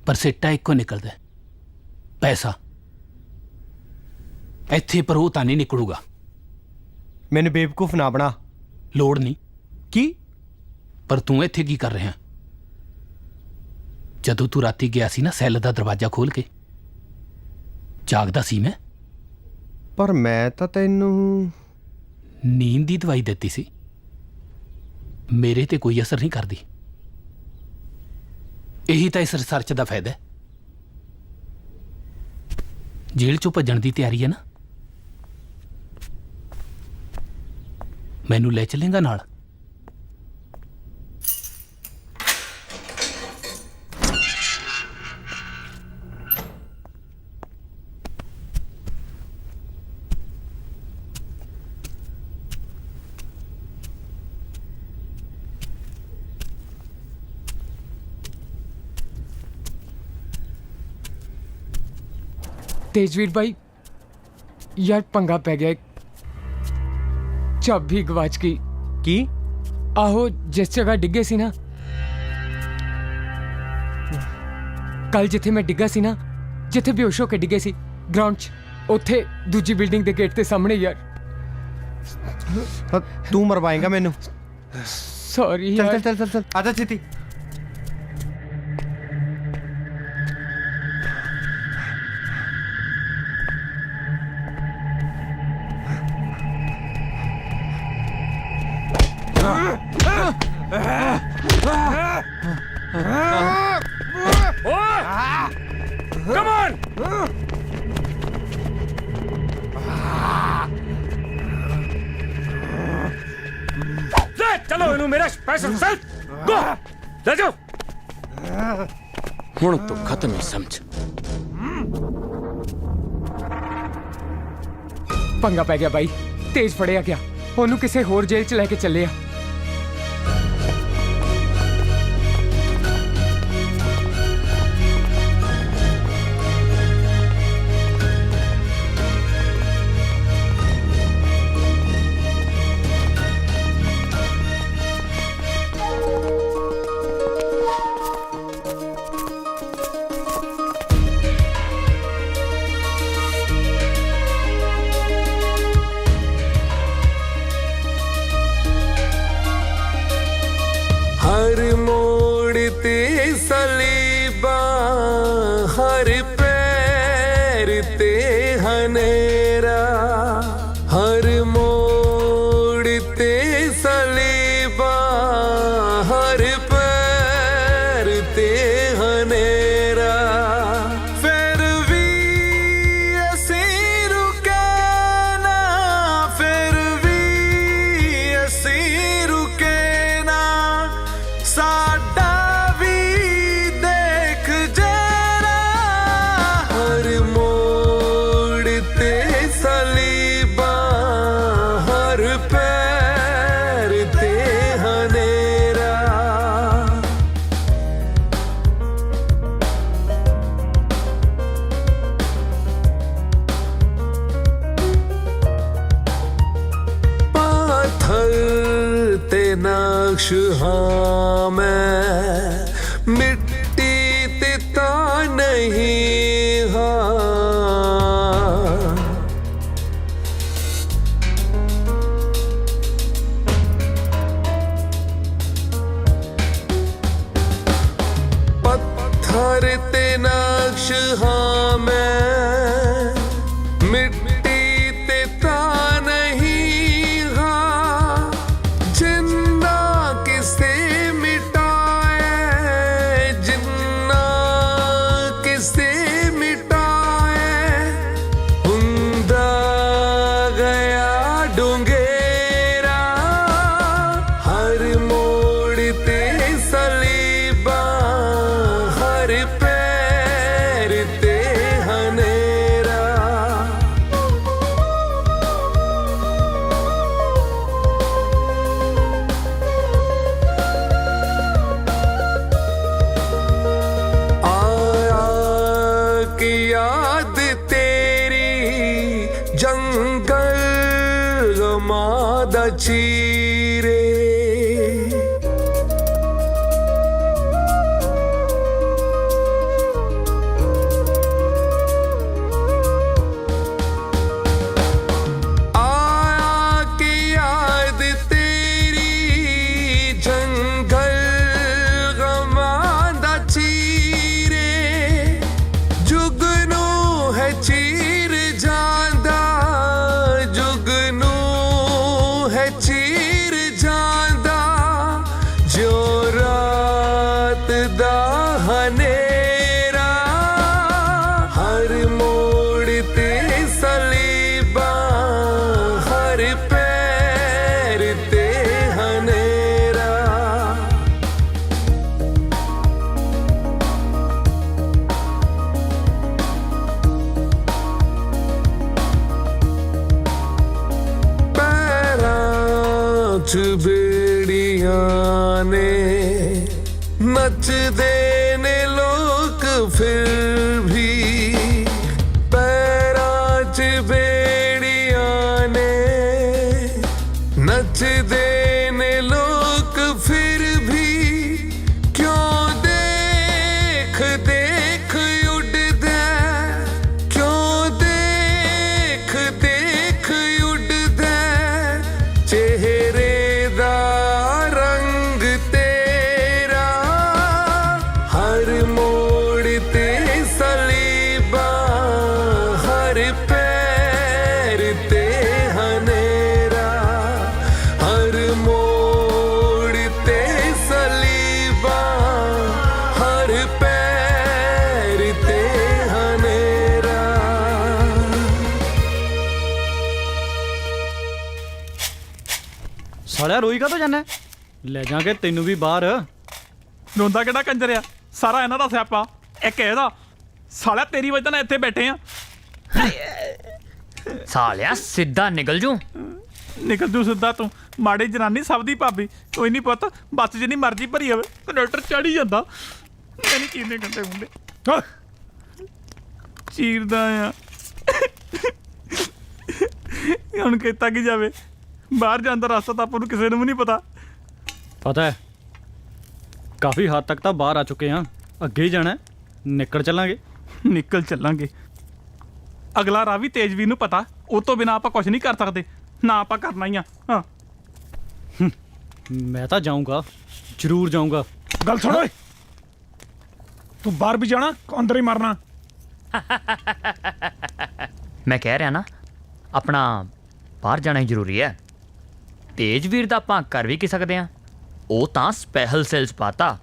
ਪਰ ਸਿੱਟਾ ਇੱਕੋ ਨਿਕਲਦਾ ਹੈ, ਪੈਸਾ। ਇੱਥੇ ਪਰ ਉਹ ਤਾਂ ਨਹੀਂ ਨਿਕਲੂਗਾ। ਮੈਨੂੰ ਬੇਵਕੂਫ ਨਾ ਬਣਾ। ਲੋੜ ਨਹੀਂ। ਕੀ? ਪਰ ਤੂੰ ਇੱਥੇ ਕੀ ਕਰ ਰਿਹਾ? ਜਦੋਂ ਤੂੰ ਰਾਤੀ ਗਿਆ ਸੀ ਨਾ ਸੈੱਲ ਦਾ ਦਰਵਾਜ਼ਾ ਖੋਲ ਕੇ, ਜਾਗਦਾ ਸੀ ਮੈਂ। ਪਰ ਮੈਂ ਤਾਂ ਤੈਨੂੰ ਨੀਂਦ ਦੀ ਦਵਾਈ ਦਿੱਤੀ ਸੀ। ਮੇਰੇ ਤੇ ਕੋਈ ਅਸਰ ਨਹੀਂ ਕਰਦੀ। ਇਹੀ ਤਾਂ ਇਸ ਰਿਸਰਚ ਦਾ ਫਾਇਦਾ ਹੈ। ਜੇਲ੍ਹ ਚੋਂ ਭੱਜਣ ਦੀ ਤਿਆਰੀ ਹੈ ਨਾ? ਮੈਨੂੰ ਲੈ ਚੱਲੇਂਗਾ ਨਾਲ? तेजवीर भाई यार पंगा पै गया। चाबी गवाच गई। की? आहो जिस जगह डिगे सी ना, कल जिथे मैं डिगा सी ना, जिथे बेहोश होके डिगे सी ग्राउंड च, उथे दूजी बिल्डिंग दे गेट दे सामने। यार तू मरवाएगा मैनू? सॉरी चल यार। चल चल चल चल आजा छेती। Come on! ले चलो इनू मेरा स्पेशल सेल्फ गो ले जाओ। हुण तो खत्म ही समझ। पंगा पै गया भाई, तेज फड़िया गया। ओनू किसे होर जेल च लेके चले आ। हर मोड़ ते सलीबा, हर पैर ते हनेरा, हर मोड़ ते सलीबा, हर पैर ते हनेरा। फिर भी असीं रुके ना, फिर भी असीं रुके ना, साडा भी देख जरा। हर मोड़ ते सलीबा, हर पैर ते हनेरा। पाथर ते नक्श हाँ मैं, मिट्टी ते ता नहीं हाँ। नक्श हाँ मैं मिट्टी ते ता नहीं हाँ जिन्ना किसे मिटाए जिन्ना किसे मिटाए हुंदा गया डूंगेरा हर मोड़ ते सलीबा हर पैर ते हनेरा आया की याद तेरी जंगल गमादा चीरे आया की याद तेरी जंगल गमादा चीरे जुगनू है चीर जांदा जुगनू है चीर जांदा जो रात दा हनेरा हर मोड़ ते सलीबा हर पैर ते हनेरा पैरां च बेड़ियां ने नचदे ने लोग फिर भी पैरां च बेड़ियां ने नचदे ने लोग फिर भी क्यों देख देख उड़दा क्यों देख देख उड़दा चेहरे दा रंग तेरा हर मोड़ ते सलीबा हर पैर ते हनेरा हर मोड़ ते सलीबा हर पैर ते हनेरा ਸਾਲਿਆ ਰੋਈ ਕਾ ਤੋਂ ਜਾਣਾ ਲੈ ਜਾਾਂਗੇ ਤੈਨੂੰ ਵੀ ਬਾਹਰ ਰੋਂਦਾ ਕਿਹੜਾ ਕੰਜਰ ਆ ਸਾਰਾ ਇਹਨਾਂ ਦਾ ਸਿਆਪਾ ਇੱਕ ਇਹਦਾ ਸਾਲਿਆ ਤੇਰੀ ਵਜ੍ਹਾ ਨਾਲ ਇੱਥੇ ਬੈਠੇ ਆ ਸਾਲਿਆ ਸਿੱਧਾ ਨਿਕਲ ਜੂ ਨਿਕਲ ਜੂ ਸਿੱਧਾ ਤੂੰ ਮਾੜੀ ਜਨਾਨੀ ਸਭ ਦੀ ਭਾਬੀ ਕੋਈ ਨਹੀਂ ਪੁੱਤ ਬੱਸ ਜਿੰਨੀ ਮਰਜ਼ੀ ਭਰੀ ਹੋਵੇ ਕੰਡਕਟਰ ਚੜੀ ਜਾਂਦਾ ਮੈਨੂੰ ਚੀਰਨੇ ਕੰਦੇ ਹੁੰਦੇ ਚੀਰਦਾ ਆ ਹੁਣ ਕੀਤਾ ਕੀ ਜਾਵੇ ਬਾਹਰ ਜਾਣ ਦਾ ਰਸਤਾ ਤਾਂ ਆਪਾਂ ਨੂੰ ਕਿਸੇ ਨੂੰ ਵੀ ਨਹੀਂ ਪਤਾ ਪਤਾ ਹੈ ਕਾਫੀ ਹੱਦ ਤੱਕ ਤਾਂ ਬਾਹਰ ਆ ਚੁੱਕੇ ਹਾਂ ਅੱਗੇ ਹੀ ਜਾਣਾ ਹੈ, ਨਿਕਲ ਚੱਲਾਂਗੇ ਅਗਲਾ ਰਾਹ ਵੀ ਤੇਜਵੀਰ ਨੂੰ ਪਤਾ ਉਹ ਤੋਂ ਬਿਨਾ ਆਪਾਂ ਕੁਝ ਨਹੀਂ ਕਰ ਸਕਦੇ ਨਾ ਆਪਾਂ ਕਰਨਾ ਹੀ ਆ ਹਾਂ ਮੈਂ ਤਾਂ ਜਾਊਂਗਾ ਜ਼ਰੂਰ ਜਾਊਂਗਾ ਗੱਲ ਸੁਣ ਓਏ ਤੂੰ ਬਾਹਰ ਵੀ ਜਾਣਾ ਅੰਦਰ ਹੀ ਮਰਨਾ ਮੈਂ ਕਹਿ ਰਿਹਾ ਨਾ ਆਪਣਾ ਬਾਹਰ ਜਾਣਾ ਹੀ ਜ਼ਰੂਰੀ ਹੈ ਤੇਜਵੀਰ ਦਾ ਆਪਾਂ ਕਰ ਵੀ ਕੀ ਸਕਦੇ ਹਾਂ ਉਹ ਤਾਂ ਸਪੈਸ਼ਲ ਸੈਲਸ ਪਾਤਾ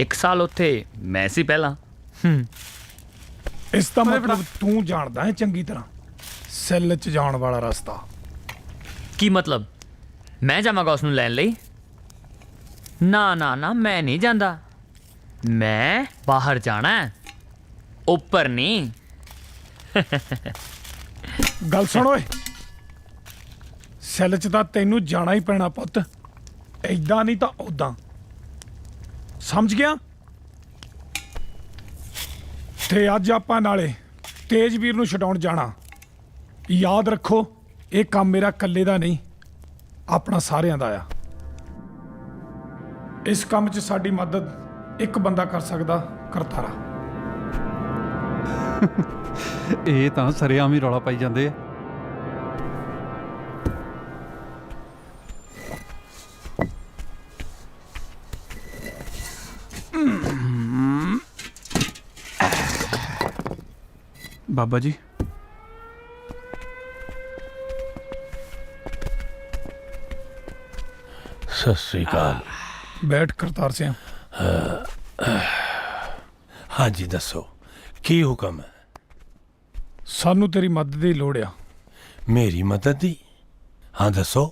1 ਸਾਲ ਉੱਥੇ ਮੈਂ ਸੀ ਪਹਿਲਾਂ ਇਸ ਦਾ ਮਤਲਬ ਤੂੰ ਜਾਣਦਾ ਹੈ ਚੰਗੀ ਤਰ੍ਹਾਂ ਸੈੱਲ 'ਚ ਜਾਣ ਵਾਲਾ ਰਸਤਾ ਕੀ ਮਤਲਬ ਮੈਂ ਜਾਵਾਂਗਾ ਉਸ ਨੂੰ ਲੈਣ ਲਈ ਨਾ ਨਾ ਨਾ ਮੈਂ ਨਹੀਂ ਜਾਂਦਾ ਮੈਂ ਬਾਹਰ ਜਾਣਾ ਹੈ ਉੱਪਰ ਨਹੀਂ ਗੱਲ ਸੁਣ ਓਏ ਸੈੱਲ 'ਚ ਤਾਂ ਤੈਨੂੰ ਜਾਣਾ ਹੀ ਪੈਣਾ ਪੁੱਤ ਐਦਾਂ ਨਹੀਂ ਤਾਂ ਉਦਾਂ ਸਮਝ ਗਿਆ ਤੇ ਅੱਜ ਆਪਾਂ ਨਾਲੇ ਤੇਜਵੀਰ ਨੂੰ ਛਡਾਉਣ ਜਾਣਾ ਯਾਦ ਰੱਖੋ ਇਹ ਕੰਮ ਮੇਰਾ ਇਕੱਲੇ ਦਾ ਨਹੀਂ ਆਪਣਾ ਸਾਰਿਆਂ ਦਾ ਆ ਇਸ ਕੰਮ 'ਚ ਸਾਡੀ ਮਦਦ ਇੱਕ ਬੰਦਾ ਕਰ ਸਕਦਾ ਕਰਤਾਰਾ ਇਹ ਤਾਂ ਸਰੇਆਮ ਹੀ ਰੌਲਾ ਪਾਈ ਜਾਂਦੇ ਆ ਬਾਬਾ ਜੀ ਸਤਿ ਸ੍ਰੀ ਅਕਾਲ। ਬੈਠ ਕਰਤਾਰ ਸਿੰਘ। ਹਾਂਜੀ ਦੱਸੋ ਕੀ ਹੁਕਮ ਹੈ? ਸਾਨੂੰ ਤੇਰੀ ਮਦਦ ਦੀ ਲੋੜ ਆ। ਮੇਰੀ ਮਦਦ ਦੀ? ਹਾਂ ਦੱਸੋ।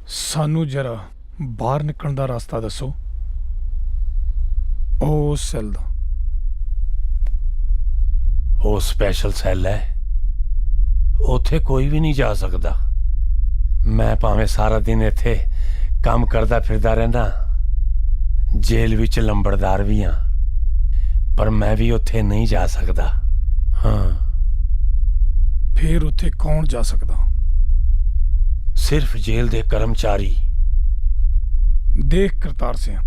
ਸਾਨੂੰ ਜਰਾ ਬਾਹਰ ਨਿਕਲਣ ਦਾ ਰਸਤਾ ਦੱਸੋ। ਉਹ ਸੈੱਲ ਦਾ। ਉਹ ਸਪੈਸ਼ਲ ਸੈੱਲ ਹੈ, ਉੱਥੇ ਕੋਈ ਵੀ ਨਹੀਂ ਜਾ ਸਕਦਾ। ਮੈਂ ਭਾਵੇਂ ਸਾਰਾ ਦਿਨ ਇੱਥੇ ਕੰਮ ਕਰਦਾ ਫਿਰਦਾ ਰਹਿੰਦਾ, ਜੇਲ੍ਹ ਵਿੱਚ ਲੰਬੜਦਾਰ ਵੀ ਹਾਂ, ਪਰ ਮੈਂ ਵੀ ਉੱਥੇ ਨਹੀਂ ਜਾ ਸਕਦਾ। ਹਾਂ। ਫਿਰ ਉੱਥੇ ਕੌਣ ਜਾ ਸਕਦਾ? ਸਿਰਫ ਜੇਲ੍ਹ ਦੇ ਕਰਮਚਾਰੀ। ਦੇਖ ਕਰਤਾਰ ਸਿੰਘ,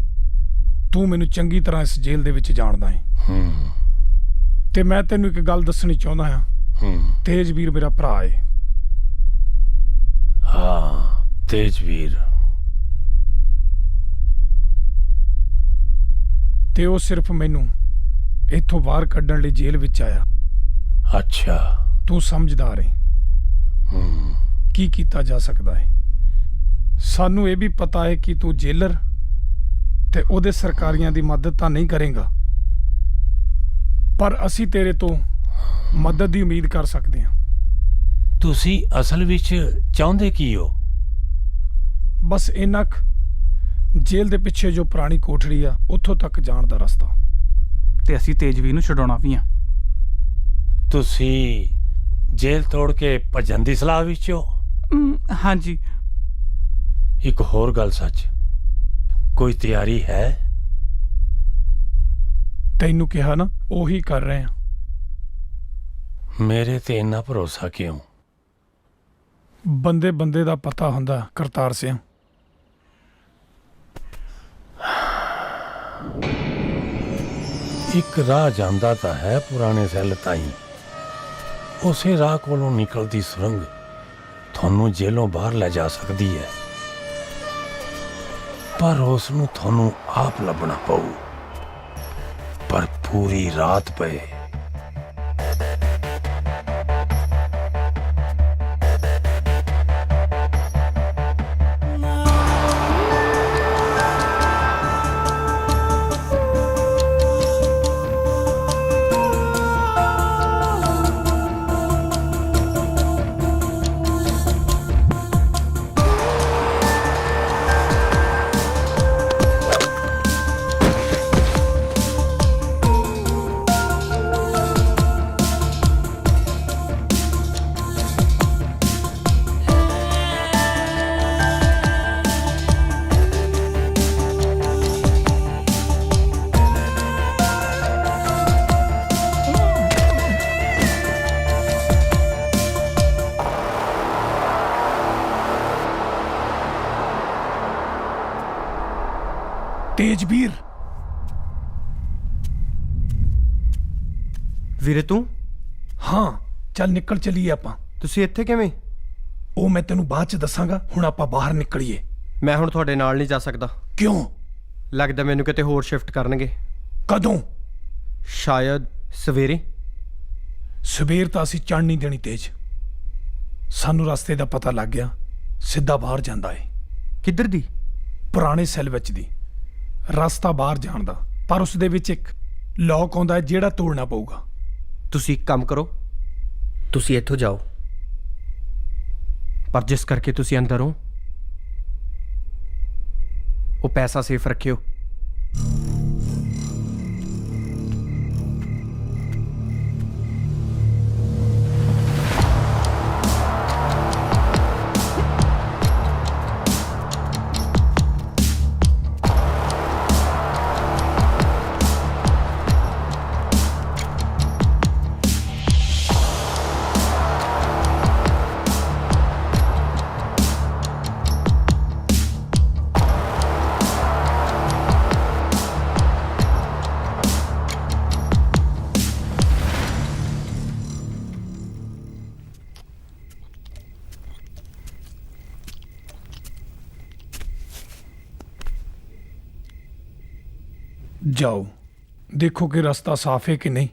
ਤੂੰ ਮੈਨੂੰ ਚੰਗੀ ਤਰ੍ਹਾਂ ਇਸ ਜੇਲ੍ਹ ਦੇ ਵਿੱਚ ਜਾਣਦਾ ਹੈ ਤੇ ਮੈਂ ਤੈਨੂੰ ਇੱਕ ਗੱਲ ਦੱਸਣੀ ਚਾਹੁੰਦਾ ਹਾਂ। ਤੇਜਵੀਰ ਮੇਰਾ ਭਰਾ ਹੈ। ਹਾਂ, ਤੇਜਵੀਰ। ਤੇ ਉਹ ਸਿਰਫ ਮੈਨੂੰ ਇੱਥੋਂ ਬਾਹਰ ਕੱਢਣ ਲਈ ਜੇਲ੍ਹ ਵਿੱਚ ਆਇਆ। ਅੱਛਾ। ਤੂੰ ਸਮਝਦਾਰ ਹੈ। ਕੀ ਕੀਤਾ ਜਾ ਸਕਦਾ ਹੈ? ਸਾਨੂੰ ਇਹ ਵੀ ਪਤਾ ਹੈ ਕਿ ਤੂੰ ਜੇਲਰ ਤੇ ਉਹਦੇ ਸਰਕਾਰੀਆਂ ਦੀ ਮਦਦ ਤਾਂ ਨਹੀਂ ਕਰੇਗਾ, ਪਰ ਅਸੀਂ ਤੇਰੇ ਤੋਂ ਮਦਦ ਦੀ ਉਮੀਦ ਕਰ ਸਕਦੇ ਹਾਂ। ਤੁਸੀਂ ਅਸਲ ਵਿੱਚ ਚਾਹੁੰਦੇ ਕੀ ਹੋ? ਬਸ ਇੰਨਾ ਕੁ, ਜੇਲ੍ਹ ਦੇ ਪਿੱਛੇ ਜੋ ਪੁਰਾਣੀ ਕੋਠੜੀ ਆ ਉੱਥੋਂ ਤੱਕ ਜਾਣ ਦਾ ਰਸਤਾ। ਤੇ ਅਸੀਂ ਤੇਜਵੀਰ ਨੂੰ ਛਡਾਉਣਾ ਵੀ ਆ। ਤੁਸੀਂ ਜੇਲ੍ਹ ਤੋੜ ਕੇ ਭੱਜਣ ਦੀ ਸਲਾਹ ਵਿੱਚ ਹੋ? ਹਾਂਜੀ। ਇੱਕ ਹੋਰ ਗੱਲ ਸੱਚ, ਕੋਈ ਤਿਆਰੀ ਹੈ? ਤੈਨੂੰ ਕਿਹਾ ਨਾ, ਉਹੀ ਕਰ ਰਹੇ ਆ। ਮੇਰੇ ਤੇ ਇੰਨਾ ਭਰੋਸਾ ਕਿਉਂ? ਬੰਦੇ ਬੰਦੇ ਦਾ ਪਤਾ ਹੁੰਦਾ ਕਰਤਾਰ ਸਿੰਘ। ਇੱਕ ਰਾਹ ਜਾਂਦਾ ਤਾਂ ਹੈ ਪੁਰਾਣੇ ਸੈੱਲ ਤਾਈਂ। ਉਸੇ ਰਾਹ ਕੋਲੋਂ ਨਿਕਲਦੀ ਸੁਰੰਗ ਤੁਹਾਨੂੰ ਜੇਲੋਂ ਬਾਹਰ ਲੈ ਜਾ ਸਕਦੀ ਹੈ, ਪਰ ਉਸ ਨੂੰ ਤੁਹਾਨੂੰ ਆਪ ਲੱਭਣਾ ਪਊ, ਪਰ ਪੂਰੀ ਰਾਤ ਪਏ। ਤੇਜਵੀਰ। ਵੀਰੇ ਤੂੰ? ਹਾਂ, ਚੱਲ ਨਿਕਲ ਚਲੀਏ ਆਪਾਂ। ਤੁਸੀਂ ਇੱਥੇ ਕਿਵੇਂ? ਉਹ ਮੈਂ ਤੈਨੂੰ ਬਾਅਦ ਚ ਦੱਸਾਂਗਾ, ਹੁਣ ਆਪਾਂ ਬਾਹਰ ਨਿਕਲੀਏ। ਮੈਂ ਹੁਣ ਤੁਹਾਡੇ ਨਾਲ ਨਹੀਂ ਜਾ ਸਕਦਾ। ਕਿਉਂ? ਲੱਗਦਾ ਮੈਨੂੰ ਕਿਤੇ ਹੋਰ ਸ਼ਿਫਟ ਕਰਨਗੇ। ਕਦੋਂ? ਸ਼ਾਇਦ ਸਵੇਰੇ। ਸਵੇਰ ਤਾਂ ਅਸੀਂ ਚੜ੍ਹ ਨਹੀਂ ਦੇਣੀ ਤੇਜ। ਸਾਨੂੰ ਰਸਤੇ ਦਾ ਪਤਾ ਲੱਗ ਗਿਆ, ਸਿੱਧਾ ਬਾਹਰ ਜਾਂਦਾ ਏ। ਕਿੱਧਰ ਦੀ? ਪੁਰਾਣੇ ਸੈੱਲ ਵਿੱਚ ਦੀ ਰਸਤਾ ਬਾਹਰ ਜਾਣ ਦਾ, ਪਰ ਉਸ ਦੇ ਵਿੱਚ ਇੱਕ ਲੌਕ ਆਉਂਦਾ ਹੈ ਜਿਹੜਾ ਤੋੜਨਾ ਪਊਗਾ। ਤੁਸੀਂ ਇੱਕ ਕੰਮ ਕਰੋ, ਤੁਸੀਂ ਇੱਥੋਂ ਜਾਓ, ਪਰ ਜਿਸ ਕਰਕੇ ਤੁਸੀਂ ਅੰਦਰ ਹੋ ਉਹ ਪੈਸਾ ਸੇਫ ਰੱਖਿਓ। ਜਾਓ, ਦੇਖੋ ਕਿ ਰਸਤਾ ਸਾਫ਼ ਹੈ ਕਿ ਨਹੀਂ।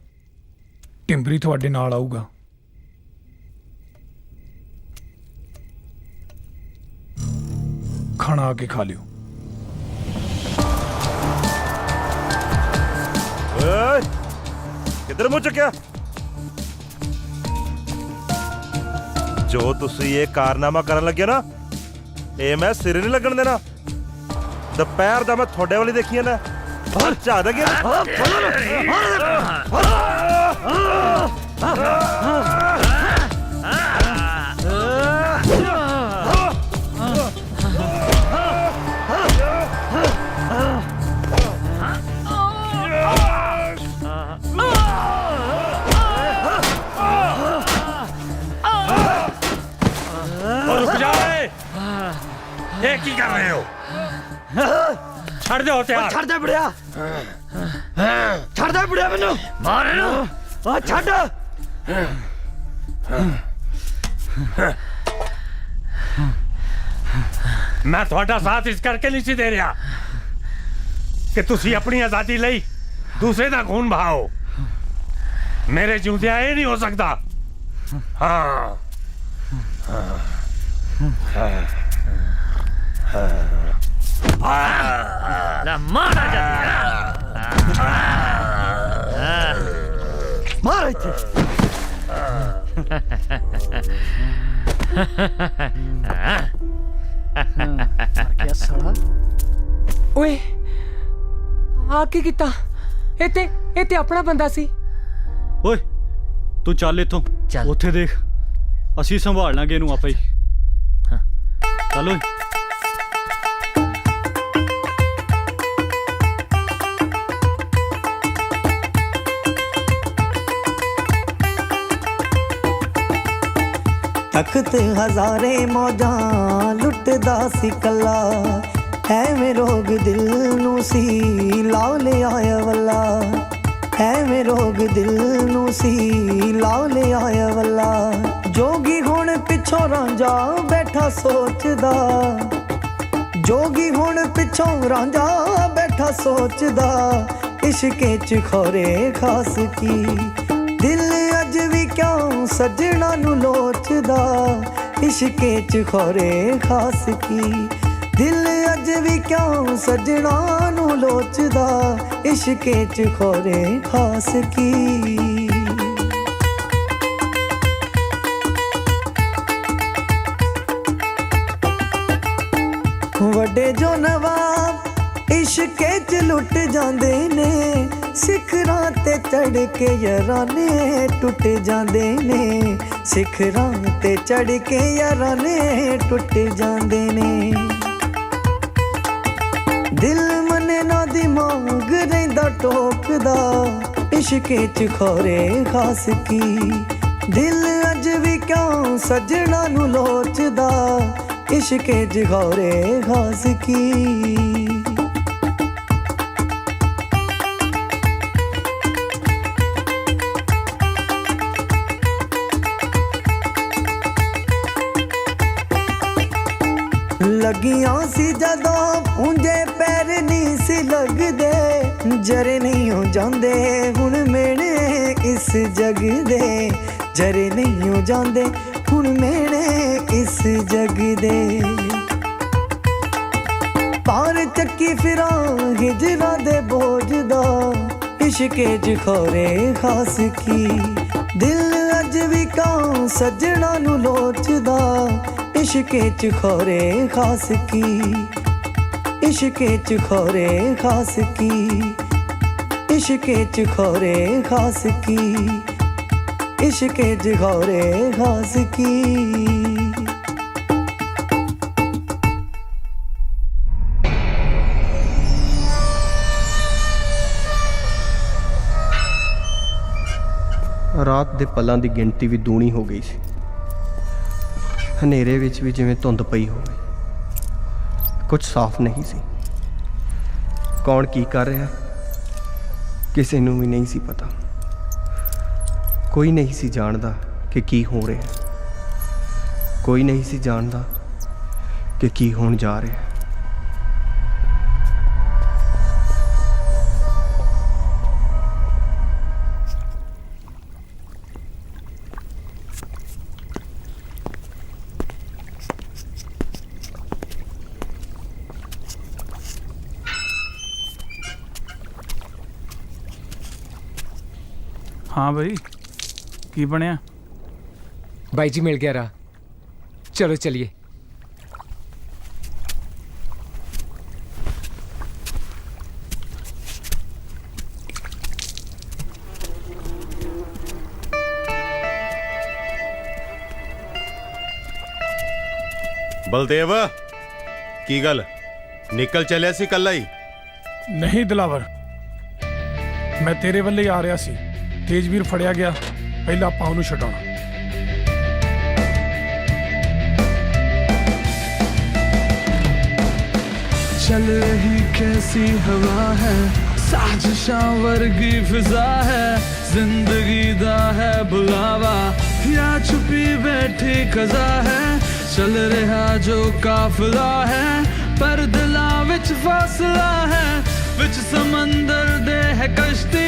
ਟਿੰਬਰੀ ਤੁਹਾਡੇ ਨਾਲ ਆਊਗਾ। ਖਾਣਾ ਆ ਕੇ ਖਾ ਲਿਓ। ਓਏ ਕਿੱਧਰ ਮੂੰਹ ਚੱਕਿਆ? ਜੋ ਤੁਸੀਂ ਇਹ ਕਾਰਨਾਮਾ ਕਰਨ ਲੱਗੇ ਨਾ, ਇਹ ਮੈਂ ਸਿਰੇ ਨਹੀਂ ਲੱਗਣ ਦੇਣਾ। ਦੁਪਹਿਰ ਦਾ ਮੈਂ ਤੁਹਾਡੇ ਵਾਲੀ ਦੇਖੀ ਨਾ, ਝਾ ਦੇ ਗਿਆ। रुक जाओ, ये की कर रहे हो? छड़ दो हथियार। ਛੱਡ ਦੇ ਬੁੜਿਆ, ਛੱਡ ਦੇ ਬੁੜਿਆ, ਮੈਨੂੰ मार लो। ਆ ਛੱਡ। ਮੈਂ ਤੁਹਾਡਾ ਸਾਥ ਇਸ ਕਰਕੇ ਨਹੀਂ ਸੀ ਦੇ ਰਿਹਾ ਕਿ ਤੁਸੀਂ ਆਪਣੀ ਆਜ਼ਾਦੀ ਲਈ ਦੂਸਰੇ ਦਾ ਖੂਨ ਬਹਾਓ। ਮੇਰੇ ਜਿਉਂਦਿਆਂ ਇਹ ਨਹੀਂ ਹੋ ਸਕਦਾ। ਹਾਂ ਮਾਰਾ ਜਾ ਮਾਰ ਇੱਥੇ। ਕਿਆ ਸਾਲਾ ਓਏ ਆ ਕੀ ਕੀਤਾ? ਇਹ ਤੇ ਆਪਣਾ ਬੰਦਾ ਸੀ। ਓਏ ਤੂੰ ਚੱਲ ਇੱਥੋਂ, ਉੱਥੇ ਦੇਖ, ਅਸੀਂ ਸੰਭਾਲ ਲਾਂਗੇ ਇਹਨੂੰ ਆਪੇ ਹੀ। ਚੱਲ ਓਏ। ਤਖਤ ਹਜ਼ਾਰੇ ਮੌਜਾਂ ਲੁੱਟਦਾ ਸੀ ਕੱਲਾ, ਐਵੇਂ ਰੋਗ ਦਿਲ ਨੂੰ ਸੀ ਲਾਉ ਲਿਆਇਆ ਵੱਲਾ, ਐਵੇਂ ਰੋਗ ਦਿਲ ਨੂੰ ਸੀ ਲਾਉ ਲਿਆਇਆ ਵੱਲਾ। ਜੋਗੀ ਹੁਣ ਪਿੱਛੋਂ ਰਾਂਝਾ ਬੈਠਾ ਸੋਚਦਾ, ਜੋਗੀ ਹੁਣ ਪਿੱਛੋਂ ਰਾਂਝਾ ਬੈਠਾ ਸੋਚਦਾ, ਇਸ਼ਕੇ ਚ ਖੋਰੇ ਖਾਸ ਕੀ ਦਿਲ ਅੱਜ ਵੀ ਕਿਉਂ ਸੱਜਣਾ ਨੂੰ ਲੋਚਦਾ, ਇਸ਼ਕੇ ਚ ਖੋਰੇ ਖਾਸ ਕੀ ਦਿਲ ਅੱਜ ਵੀ ਕਿਉਂ ਸੱਜਣਾ ਨੂੰ ਲੋਚਦਾ, ਇਸ਼ਕੇ ਚ ਖੋਰੇ ਖਾਸ ਕੀ। ਵੱਡੇ ਜੋ ਨਵਾਬ ਇਸ਼ਕੇ ਚ ਲੁੱਟ ਜਾਂਦੇ ਨੇ, ਸਿਖਰਾਂ ਤੇ ਚੜ ਕੇ ਯਾਰਾਨੇ ਟੁੱਟ ਜਾਂਦੇ ਨੇ, ਸਿਖਰਾਂ ਤੇ ਚੜ ਕੇ ਯਾਰਾਨੇ ਟੁੱਟ ਜਾਂਦੇ ਨੇ। ਦਿਲ ਮਨੇ ਨਾ ਦਿਮਾਗ ਰਹਿੰਦਾ ਟੋਕਦਾ, ਇਸ਼ਕੇ ਚ ਖੋਰੇ ਖਾਸ ਕੀ ਦਿਲ ਅੱਜ ਵੀ ਕਿਉਂ ਸੱਜਣਾ ਨੂੰ ਲੋਚਦਾ, ਇਸ਼ਕੇ ਚ ਖੋਰੇ ਖਾਸ ਕੀ। ਲੱਗੀਆਂ ਸੀ ਜਦੋਂ ਪੁੰਜੇ ਪੈਰ ਨਹੀਂ ਸੀ ਲੱਗਦੇ, ਜਰੇ ਨਹੀਂ ਹੋ ਜਾਂਦੇ ਹੁਣ ਮੇਣੇ ਇਸ ਜਗ ਦੇ, ਜਰੇ ਨਹੀਂ ਹੋ ਜਾਂਦੇ ਹੁਣ ਮੇਣੇ ਇਸ ਜਗ ਦੇ। ਪਾਰ ਚੱਕੀ ਫਿਰਾਂ ਹਿਜਰਾਂ ਦੇ ਬੋਝ ਦਾ, ਇਸ਼ਕੇ ਚ ਖੋਰੇ ਖਾਸ ਕੀ ਦਿਲ ਅੱਜ ਵੀ ਕਿਉਂ ਸੱਜਣਾ ਨੂੰ ਲੋਚਦਾ, ਇਸ਼ਕੇ ਚ ਖੋਰੇ ਖਾਸ ਕੀ, ਇਸ਼ਕੇ ਚ ਖੋਰੇ ਖਾਸ ਕੀ, ਇਸ਼ਕੇ ਚ ਖੋਰੇ ਖਾਸ ਕੀ, ਇਸ਼ਕੇ ਚ ਖੋਰੇ ਖਾਸ ਕੀ। ਰਾਤ ਦੇ ਪਲਾਂ ਦੀ ਗਿਣਤੀ ਵੀ ਦੂਣੀ ਹੋ ਗਈ ਸੀ। ਹਨੇਰੇ ਵਿੱਚ ਵੀ ਜਿਵੇਂ ਧੁੰਦ ਪਈ ਹੋਵੇ, ਕੁਝ ਸਾਫ਼ ਨਹੀਂ ਸੀ। ਕੌਣ ਕੀ ਕਰ ਰਿਹਾ ਕਿਸੇ ਨੂੰ ਵੀ ਨਹੀਂ ਸੀ ਪਤਾ। ਕੋਈ ਨਹੀਂ ਸੀ ਜਾਣਦਾ ਕਿ ਕੀ ਹੋ ਰਿਹਾ, ਕੋਈ ਨਹੀਂ ਸੀ ਜਾਣਦਾ ਕਿ ਕੀ ਹੋਣ ਜਾ ਰਿਹਾ। हाँ भाई की बनया? बाई जी मिल गया रहा, चलो चलिए। ਬਲਦੇਵ ਕੀ ਗੱਲ ਨਿਕਲ ਚੱਲਿਆ ਸੀ ਕੱਲਾ ਹੀ? नहीं दिलावर, मैं तेरे ਵੱਲੇ ਹੀ ਆ ਰਿਹਾ ਸੀ। ਤੇਜਵੀਰ ਫੜਿਆ ਗਿਆ, ਪਹਿਲਾਂ ਆਪਾਂ ਉਹਨੂੰ ਛਡਾਉਣਾ। चल रही कैसी हवा है, साजिशां वर्गी फिजा है, जिंदगी दा है बुलावा या छुपी बैठी खजा है। चल रहा जो काफिला है, पर दिला विच फासला है, विच समंदर दे है कश्ती,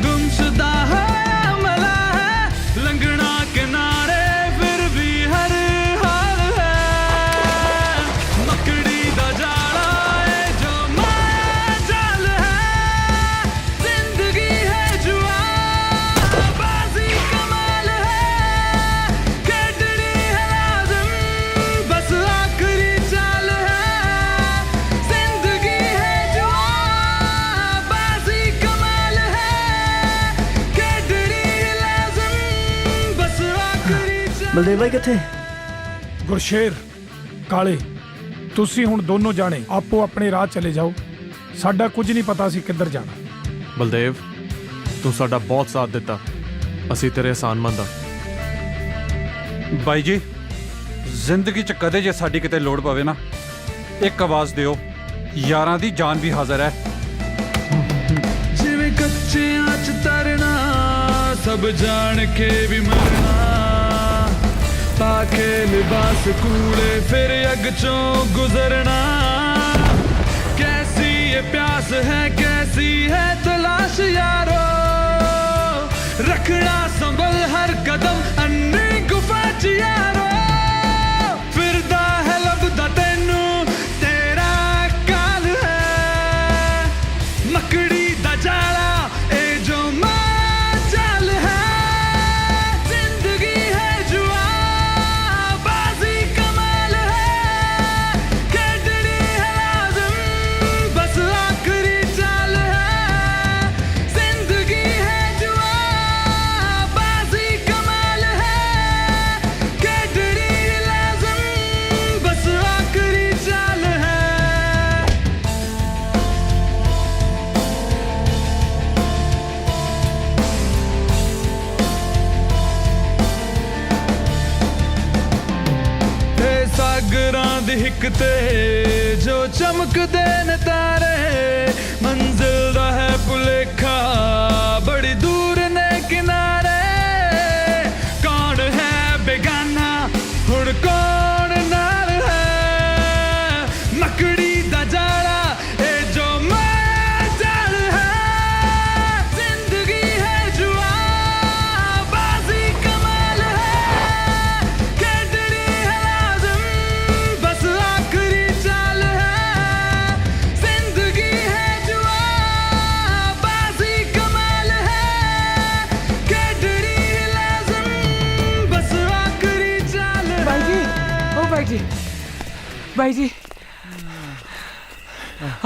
गुमशुदा है मला है, लंघना किनारे फिर भी हर हाल है। मकड़ी दा जाला है जो माया जाल है, जिंदगी है जुआ बाजी कमाल है, खेडनी है लाज़िम बस आखिरी चाल है। जिंदगी है जुआ बाजी कमाल है, खेडनी है लाज़िम बस आखिरी चाल। ਬਲਦੇਵ ਭਾਈ ਕਿੱਥੇ? ਗੁਰਸ਼ੇਰ, ਕਾਲੇ, ਤੁਸੀਂ ਹੁਣ ਦੋਨੋਂ ਜਾਣੇ ਆਪੋ ਆਪਣੇ ਰਾਹ ਚਲੇ ਜਾਓ। ਸਾਡਾ ਕੁਝ ਨਹੀਂ ਪਤਾ ਸੀ ਕਿੱਧਰ ਜਾਣਾ। ਬਲਦੇਵ, ਤੂੰ ਸਾਡਾ ਬਹੁਤ ਸਾਥ ਦਿੱਤਾ, ਅਸੀਂ ਤੇਰੇ ਅਹਿਸਾਨਮੰਦ ਹਾਂ। ਬਾਈ ਜੀ, ਜ਼ਿੰਦਗੀ 'ਚ ਕਦੇ ਜੇ ਸਾਡੀ ਕਿਤੇ ਲੋੜ ਪਵੇ ਨਾ, ਇੱਕ ਆਵਾਜ਼ ਦਿਓ, ਯਾਰਾਂ ਦੀ ਜਾਨ ਵੀ ਹਾਜ਼ਰ ਹੈ। ਜਿਵੇਂ ਕੱਚਿਆਂ ਚ ਤਰਨਾ, ਸਭ ਜਾਣ ਕੇ ਵੀ ਮਰਨਾ, ਪਾਕੇ ਲਿਬਾਸ ਕੂੜੇ ਫਿਰ ਅੱਗ ਚੋਂ ਗੁਜ਼ਰਨਾ। कैसी ये प्यास है, कैसी है तलाश यारो, रखना संभल हर कदम अन्नी गुफा च यारो। फिरदा है लभदा तैनू तेरा काल है, मकड़ी दा जाला ए जो मां चाल है। जिंदगी है जुआ बाजी कमाल है, खेडनी है लाज़िम बस आखिरी चाल है। जिंदगी है जुआ बाजी कमाल है, खेडनी है लाज़िम बस आखिरी चाल है। ते सागरां दी हिक ते जो चमकदे न तारे, मंजिल दा है भुलेखा बड़ी दूर ने किनारे। कौन है बेगाना हुण कौन नाल है, मकड़ी दा जाला ए जो माया जाल है। जिंदगी है जुआ बाजी कमाल है, खेडनी है लाज़िम बस आखिरी चाल है। जिंदगी है जुआ बाजी कमाल है, खेडनी है लाज़िम बस आखिरी चाल है। बाई जी, ओ बाई जी, बाई जी,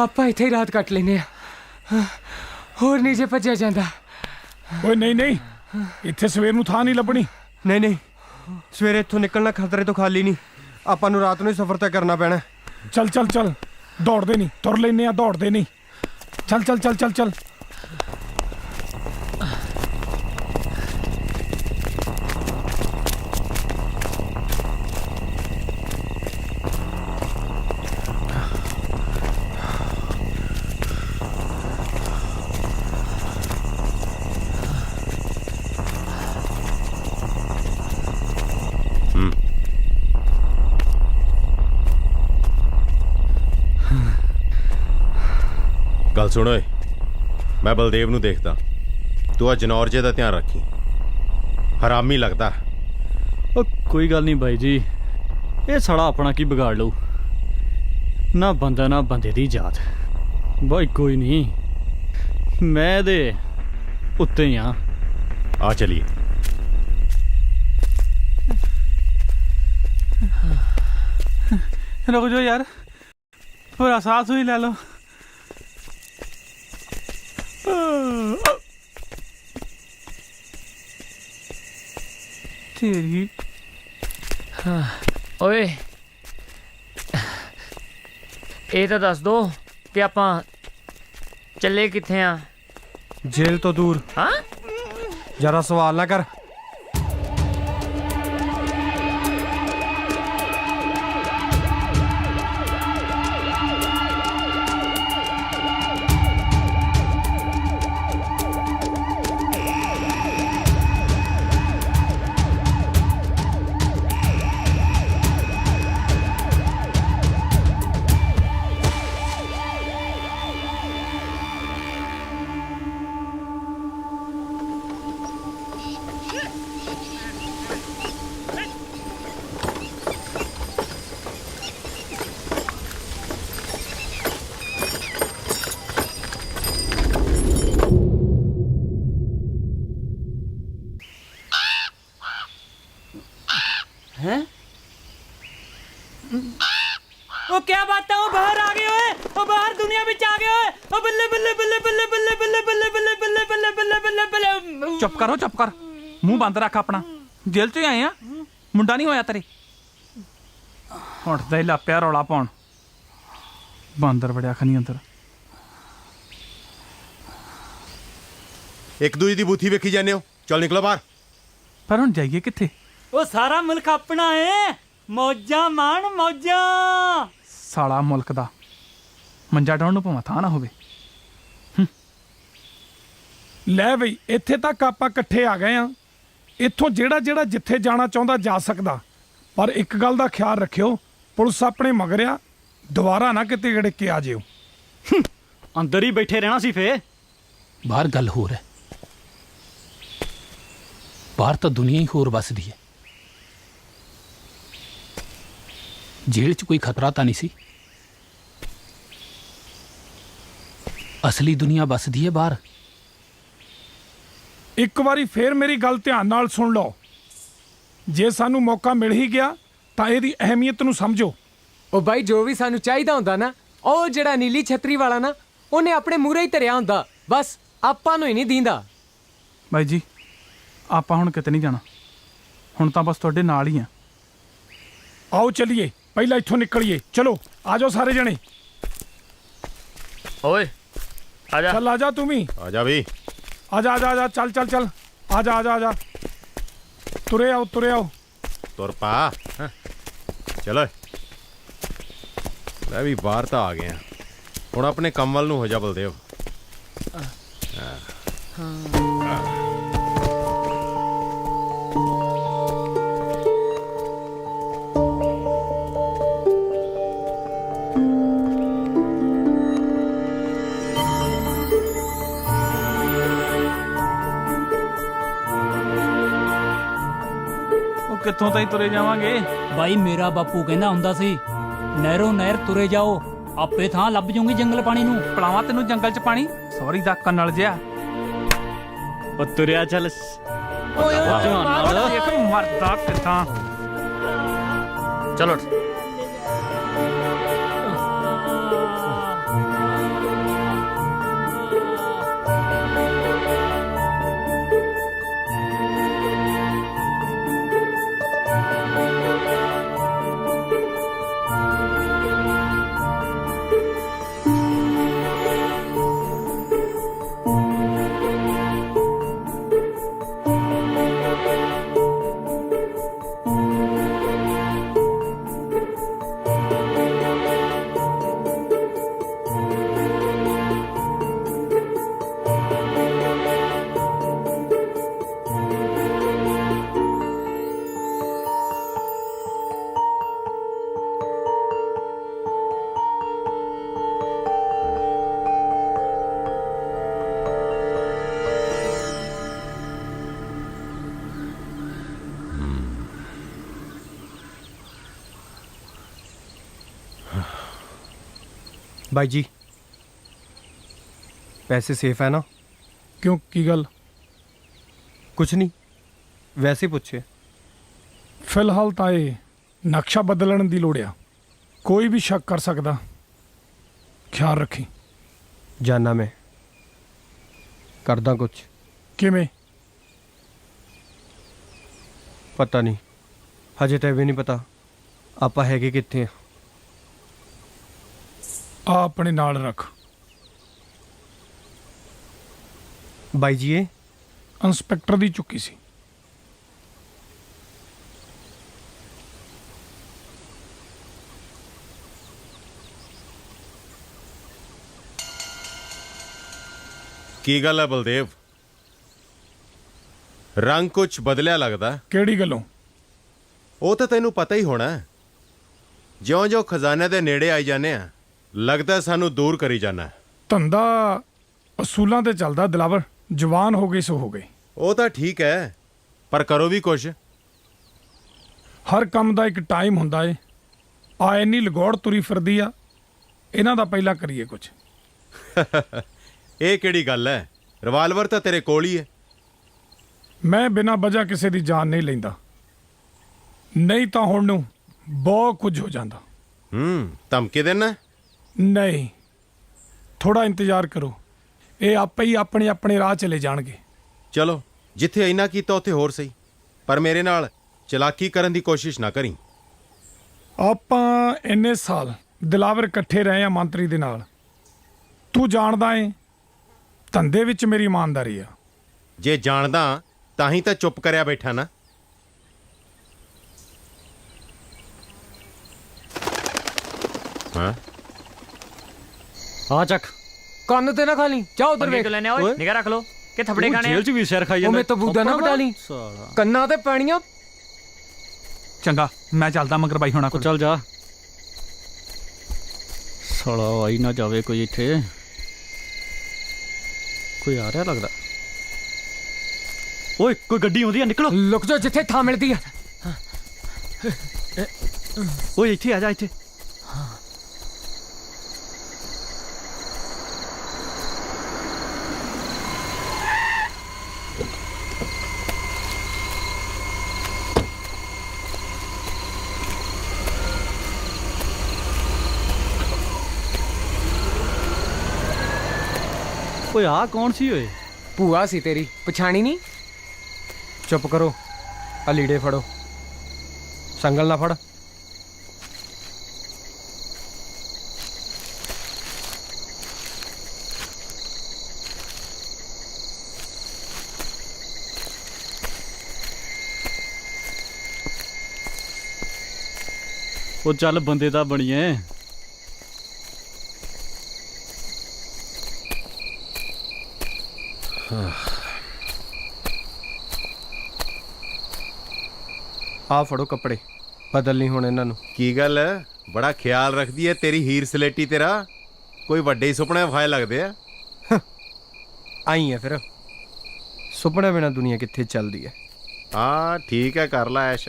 ਆਪਾਂ ਇੱਥੇ ਹੀ ਰਾਤ ਕੱਟ ਲੈਨੇ ਆ, ਹੋਰ ਨਹੀਂ ਜੇ ਭੱਜਿਆ ਜਾਂਦਾ। ਓਏ ਨਹੀਂ ਨਹੀਂ, ਇੱਥੇ ਸਵੇਰ ਨੂੰ ਥਾਂ ਨਹੀਂ ਲੱਭਣੀ। ਨਹੀਂ ਨਹੀਂ, ਸਵੇਰੇ ਇੱਥੋਂ ਨਿਕਲਣਾ ਖਤਰੇ ਤੋਂ ਖਾਲੀ ਨਹੀਂ, ਆਪਾਂ ਨੂੰ ਰਾਤ ਨੂੰ ਹੀ ਸਫ਼ਰ ਤੈਅ ਕਰਨਾ ਪੈਣਾ। ਚੱਲ ਚੱਲ ਚੱਲ, ਦੌੜਦੇ ਨਹੀਂ, ਤੁਰ ਲੈਨੇ ਆ, ਦੌੜਦੇ ਨਹੀਂ। ਚੱਲ ਚੱਲ ਚੱਲ ਚੱਲ ਚੱਲ। ਗੱਲ ਸੁਣ ਓਏ, ਮੈਂ ਬਲਦੇਵ ਨੂੰ ਦੇਖਦਾ, ਤੂੰ ਆ ਜਨੌਰ ਜੇ ਦਾ ਧਿਆਨ ਰੱਖੀ, ਹਰਾਮੀ ਲੱਗਦਾ। ਉਹ ਕੋਈ ਗੱਲ ਨਹੀਂ ਬਾਈ ਜੀ, ਇਹ ਸਾਲਾ ਆਪਣਾ ਕੀ ਵਿਗਾੜ ਲਊ, ਨਾ ਬੰਦਾ ਨਾ ਬੰਦੇ ਦੀ ਜਾਤ। ਬਾਈ ਕੋਈ ਨਹੀਂ, ਮੈਂ ਇਹਦੇ ਉੱਤੇ ਹੀ ਆ, आ चलिए। रुक जाओ यार, पूरा सांस ही ले लो। तेरी ਓਏ ਇਹ ਤਾਂ ਦੱਸ ਦੋ ਕਿ ਆਪਾਂ ਚੱਲੇ ਕਿੱਥੇ ਆ? जेल तो दूर। हाँ? जरा सवाल ना कर। हैं? ओ क्या बात है? ओ बाहर आ गए ओए, ओ बाहर दुनिया में आ गए ओए, ओ बल्ले बल्ले बल्ले बल्ले बल्ले बल्ले बल्ले बल्ले बल्ले बल्ले बल्ले बल्ले बल्ले। चुप करो, चुप कर, मुंह बंद रख अपना। जेल चों आए आ, मुंडा नहीं होया तेरे। उठदा ही लापिया रौला पाउण, बांदर बड़िया खनी अंदर। एक दूजे दी बूथी वेखी जाने हो, चल निकलो बाहर। पर हुण जाइए कित्थे? ओ सारा मुल्क अपना है, मौजा मान मौजा। साला मुल्क दा ਮੰਜਾ ਡਾਉਣ ਨੂੰ ਭਾਵੇਂ ਥਾਂ ਨਾ ਹੋਵੇ। ਲੈ ਬਈ ਇੱਥੇ ਤੱਕ ਆਪਾਂ ਇਕੱਠੇ ਆ ਗਏ ਆ। ਇੱਥੋਂ ਜਿਹੜਾ ਜਿਹੜਾ ਜਿੱਥੇ ਜਾਣਾ ਚਾਹੁੰਦਾ ਜਾ ਸਕਦਾ, ਪਰ ਇੱਕ ਗੱਲ ਦਾ ਖਿਆਲ ਰੱਖਿਓ, ਪੁਲਿਸ ਆਪਣੇ ਮਗਰ ਆ, ਦੁਬਾਰਾ ਨਾ ਕਿਤੇ ਗੜਕ ਕੇ ਆ ਜਿਓ। ਅੰਦਰ ਹੀ ਬੈਠੇ ਰਹਿਣਾ ਸੀ ਫੇ। ਬਾਹਰ ਗੱਲ ਹੋਰ ਹੈ, ਬਾਹਰ ਤਾਂ ਦੁਨੀਆ ਹੀ ਹੋਰ ਵੱਸਦੀ ਹੈ। ਜੇਲ੍ਹ 'ਚ ਕੋਈ ਖਤਰਾ ਤਾਂ ਨਹੀਂ ਸੀ, ਅਸਲੀ ਦੁਨੀਆ ਵੱਸਦੀ ਹੈ ਬਾਹਰ। ਇੱਕ ਵਾਰੀ ਫੇਰ ਮੇਰੀ ਗੱਲ ਧਿਆਨ ਨਾਲ ਸੁਣ ਲਓ, ਜੇ ਸਾਨੂੰ ਮੌਕਾ ਮਿਲ ਹੀ ਗਿਆ ਤਾਂ ਇਹਦੀ ਅਹਿਮੀਅਤ ਨੂੰ ਸਮਝੋ। ਉਹ ਬਾਈ ਜੋ ਵੀ ਸਾਨੂੰ ਚਾਹੀਦਾ ਹੁੰਦਾ ਨਾ, ਉਹ ਜਿਹੜਾ ਨੀਲੀ ਛਤਰੀ ਵਾਲਾ ਨਾ, ਉਹਨੇ ਆਪਣੇ ਮੂਹਰੇ ਹੀ ਧਰਿਆ ਹੁੰਦਾ, ਬਸ ਆਪਾਂ ਨੂੰ ਹੀ ਨਹੀਂ ਦੀਂਦਾ। ਬਾਈ ਜੀ ਆਪਾਂ ਹੁਣ ਕਿਤੇ ਨਹੀਂ ਜਾਣਾ, ਹੁਣ ਤਾਂ ਬਸ ਤੁਹਾਡੇ ਨਾਲ ਹੀ ਆ। ਆਓ ਚਲੀਏ, ਪਹਿਲਾਂ ਇੱਥੋਂ ਨਿਕਲੀਏ। ਚਲੋ ਆ ਜਾਓ ਸਾਰੇ ਜਣੇ। ਓਏ ਆ ਜਾ, ਚੱਲ ਆ ਜਾ ਤੂੰ ਵੀ। आ जा भी। ਆ ਜਾ ਆ ਜਾ ਆ ਜਾ, ਚੱਲ ਚੱਲ ਚੱਲ, ਆ ਜਾ ਆ ਜਾ ਆ ਜਾ, ਤੁਰੇ ਆਓ ਤੁਰੇ ਆਓ। तुर पा। हाँ। चलो मैं भी बाहर तो आ गया, हुण अपने काम वाल नूं हो जा बलदेव। ਕਿੱਥੋਂ ਤਾਈਂ ਤੁਰੇ ਜਾਵਾਂਗੇ? ਬਾਈ ਮੇਰਾ ਬਾਪੂ ਕਹਿੰਦਾ ਹੁੰਦਾ ਸੀ, ਨਹਿਰੋਂ ਨਹਿਰ ਤੁਰੇ ਜਾਓ, ਆਪੇ ਥਾਂ ਲੱਭ ਜੂਗੀ ਜੰਗਲ ਪਾਣੀ ਨੂੰ। ਪਲਾਵਾਂ ਤੈਨੂੰ ਜੰਗਲ 'ਚ ਪਾਣੀ? ਸੌਰੀ ਦਾ ਕੰਨਲ ਜਿਆ। ਉਹ ਤੁਰਿਆ ਚੱਲ। ਓਏ ਦੇਖ ਮਰਦਾ ਕਿੱਦਾਂ। ਚਲੋ ਬਾਈ ਜੀ ਪੈਸੇ ਸੇਫ ਹੈ ਨਾ? ਕਿਉਂ, ਕੀ ਗੱਲ? ਕੁਛ ਨਹੀਂ, ਵੈਸੇ ਪੁੱਛਿਆ। ਫਿਲਹਾਲ ਤਾਂ ਇਹ ਨਕਸ਼ਾ ਬਦਲਣ ਦੀ ਲੋੜ ਆ। ਕੋਈ ਵੀ ਸ਼ੱਕ ਕਰ ਸਕਦਾ, ਖਿਆਲ ਰੱਖੀ। ਜਾਨਾ ਮੈਂ ਕਰਦਾ ਕੁਛ। ਕਿਵੇਂ? ਪਤਾ ਨਹੀਂ, ਹਜੇ ਤਾਂ ਇਹ ਵੀ ਨਹੀਂ ਪਤਾ ਆਪਾਂ ਹੈਗੇ ਕਿੱਥੇ ਆ। ਆ ਆਪਣੇ ਨਾਲ ਰੱਖ। ਬਾਈ ਜੀ ਇਹ ਇੰਸਪੈਕਟਰ ਦੀ ਚੁੱਕੀ ਸੀ। ਕੀ ਗੱਲ ਹੈ ਬਲਦੇਵ? ਰੰਗ ਕੁਛ ਬਦਲਿਆ ਲੱਗਦਾ। ਕਿਹੜੀ ਗੱਲੋਂ? ਉਹ ਤਾਂ ਤੈਨੂੰ ਪਤਾ ਹੀ ਹੋਣਾ। ਜਿਉਂ-ਜਿਉਂ ਖਜ਼ਾਨੇ ਦੇ ਨੇੜੇ ਆਈ ਜਾਂਦੇ ਆ, ਲੱਗਦਾ ਸਾਨੂੰ ਦੂਰ ਕਰੀ ਜਾਣਾ। ਧੰਦਾ ਅਸੂਲਾਂ ਤੇ ਚੱਲਦਾ ਦਿਲਾਵਰ। ਜਵਾਨ ਹੋ ਗਏ ਸੋ ਹੋ ਗਏ। ਉਹ ਤਾਂ ਠੀਕ ਹੈ, ਪਰ ਕਰੋ ਵੀ ਕੁਛ। ਹਰ ਕੰਮ ਦਾ ਇੱਕ ਟਾਈਮ ਹੁੰਦਾ ਏ। ਆ ਇੰਨੀ ਲਗੌੜ ਤੁਰੀ ਫਿਰਦੀ ਆ, ਇਹਨਾਂ ਦਾ ਪਹਿਲਾਂ ਕਰੀਏ ਕੁਛ। ਇਹ ਕਿਹੜੀ ਗੱਲ ਹੈ? ਰਿਵਾਲਵਰ ਤਾਂ ਤੇਰੇ ਕੋਲ ਹੀ ਹੈ। ਮੈਂ ਬਿਨਾਂ ਵਜ੍ਹਾ ਕਿਸੇ ਦੀ ਜਾਨ ਨਹੀਂ ਲੈਂਦਾ, ਨਹੀਂ ਤਾਂ ਹੁਣ ਨੂੰ ਬਹੁਤ ਕੁਝ ਹੋ ਜਾਂਦਾ। ਧਮਕੀ ਦੇਣਾ? ਨਹੀਂ, ਥੋੜਾ ਇੰਤਜ਼ਾਰ ਕਰੋ, ਇਹ ਆਪੇ ਹੀ ਆਪਣੇ ਆਪਣੇ ਰਾਹ ਚਲੇ ਜਾਣਗੇ। ਚਲੋ, ਜਿੱਥੇ ਇੰਨਾ ਕੀਤਾ ਉੱਥੇ ਹੋਰ ਸਹੀ, ਪਰ ਮੇਰੇ ਨਾਲ ਚਲਾਕੀ ਕਰਨ ਦੀ ਕੋਸ਼ਿਸ਼ ਨਾ ਕਰੀ। ਆਪਾਂ ਇੰਨੇ ਸਾਲ ਦਿਲਾਵਰ ਇਕੱਠੇ ਰਹੇ ਆ ਮੰਤਰੀ ਦੇ ਨਾਲ। ਤੂੰ ਜਾਣਦਾ ਏ ਧੰਦੇ ਵਿੱਚ ਮੇਰੀ ਇਮਾਨਦਾਰੀ ਆ। ਜੇ ਜਾਣਦਾ ਤਾਂ ਹੀ ਤਾਂ ਚੁੱਪ ਕਰਿਆ ਬੈਠਾ ਨਾ। ਹਾਂ ਆ ਚੱਕ, ਕੰਨ ਤੇ ਨਾ ਖਾ ਲਈ। ਜਾ ਉਧਰ ਵੇਖ ਲੈਨੇ ਓਏ, ਨਿਗਾ ਰੱਖ ਲੋ ਕਿ ਥੱਪੜੇ ਖਾਣੇ। ਜੇਲ੍ਹ 'ਚ ਵੀ ਸਿਰ ਖਾਈ ਜਾਂਦਾ। ਉਹ ਮੈਂ ਤਾਂ ਬੂਦਾ ਨਾ ਬਟਾ ਲਈ, ਕੰਨਾਂ ਤੇ ਪੈਣੀਆਂ। ਚੰਗਾ, ਮੈਂ ਚੱਲਦਾ ਮਗਰ ਬਾਈ ਹੋਣਾ ਕੋਲ। ਚੱਲ ਜਾ। ਸਾਲਾ ਆਈ ਨਾ ਜਾਵੇ ਕੋਈ ਇੱਥੇ। ਕੋਈ ਆ ਰਿਹਾ ਲੱਗਦਾ। ਓਏ ਕੋਈ ਗੱਡੀ ਆਉਂਦੀ ਆ, ਨਿਕਲੋ। ਲੁਕ ਜਾ ਜਿੱਥੇ ਥਾਂ ਮਿਲਦੀ ਆ। ਓਏ ਇੱਥੇ ਆ ਜਾ, ਇੱਥੇ। ਓਏ ਆ ਕੌਣ ਸੀ ਓਏ? ਭੂਆ ਸੀ ਤੇਰੀ, ਪਛਾਣੀ ਨਹੀਂ? ਚੁੱਪ ਕਰੋ, ਆ ਲੀੜੇ ਫੜੋ, ਸੰਗਲ ਨਾ ਫੜ। ਉਹ ਚੱਲ ਬੰਦੇ ਦਾ ਬਣੀਏ। ਆ ਫੜੋ ਕੱਪੜੇ, ਬਦਲ ਨਹੀਂ ਹੁਣ ਇਹਨਾਂ ਨੂੰ। ਕੀ ਗੱਲ ਹੈ? ਬੜਾ ਖਿਆਲ ਰੱਖਦੀ ਹੈ ਤੇਰੀ ਹੀਰ ਸਲੇਟੀ। ਤੇਰਾ ਕੋਈ ਵੱਡੇ ਹੀ ਸੁਪਨੇ ਵਿਖਾਏ ਲੱਗਦੇ ਆ। ਆਈ ਹੈ ਫਿਰ, ਸੁਪਨੇ ਬਿਨਾਂ ਦੁਨੀਆ ਕਿੱਥੇ ਚੱਲਦੀ ਹੈ। ਹਾਂ ਠੀਕ ਹੈ, ਕਰ ਲੈ ਐਸ਼।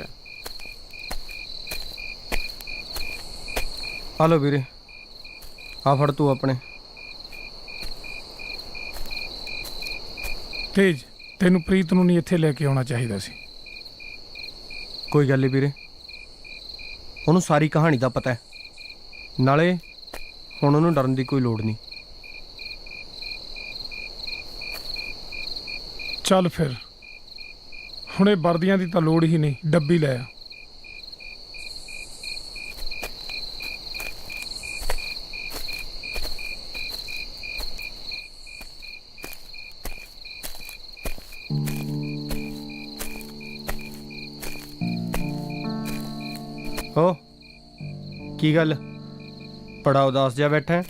ਆ ਲੋ ਵੀਰੇ, ਆ ਫੜ ਤੂੰ ਆਪਣੇ। ਤੇਜ, ਤੈਨੂੰ ਪ੍ਰੀਤ ਨੂੰ ਨਹੀਂ ਇੱਥੇ ਲੈ ਕੇ ਆਉਣਾ ਚਾਹੀਦਾ ਸੀ। ਕੋਈ ਗੱਲ ਨਹੀਂ ਵੀਰੇ, ਉਹਨੂੰ ਸਾਰੀ ਕਹਾਣੀ ਦਾ ਪਤਾ ਹੈ। ਨਾਲੇ ਹੁਣ ਉਹਨੂੰ ਡਰਨ ਦੀ ਕੋਈ ਲੋੜ ਨਹੀਂ। ਚੱਲ ਫਿਰ, ਹੁਣੇ ਵਰਦੀਆਂ ਦੀ ਤਾਂ ਲੋੜ ਹੀ ਨਹੀਂ, ਡੱਬੀ ਲੈ ਆ। ਹੋ ਕੀ ਗੱਲ, ਬੜਾ ਉਦਾਸ ਜਿਹਾ ਬੈਠਾ ਹੈ?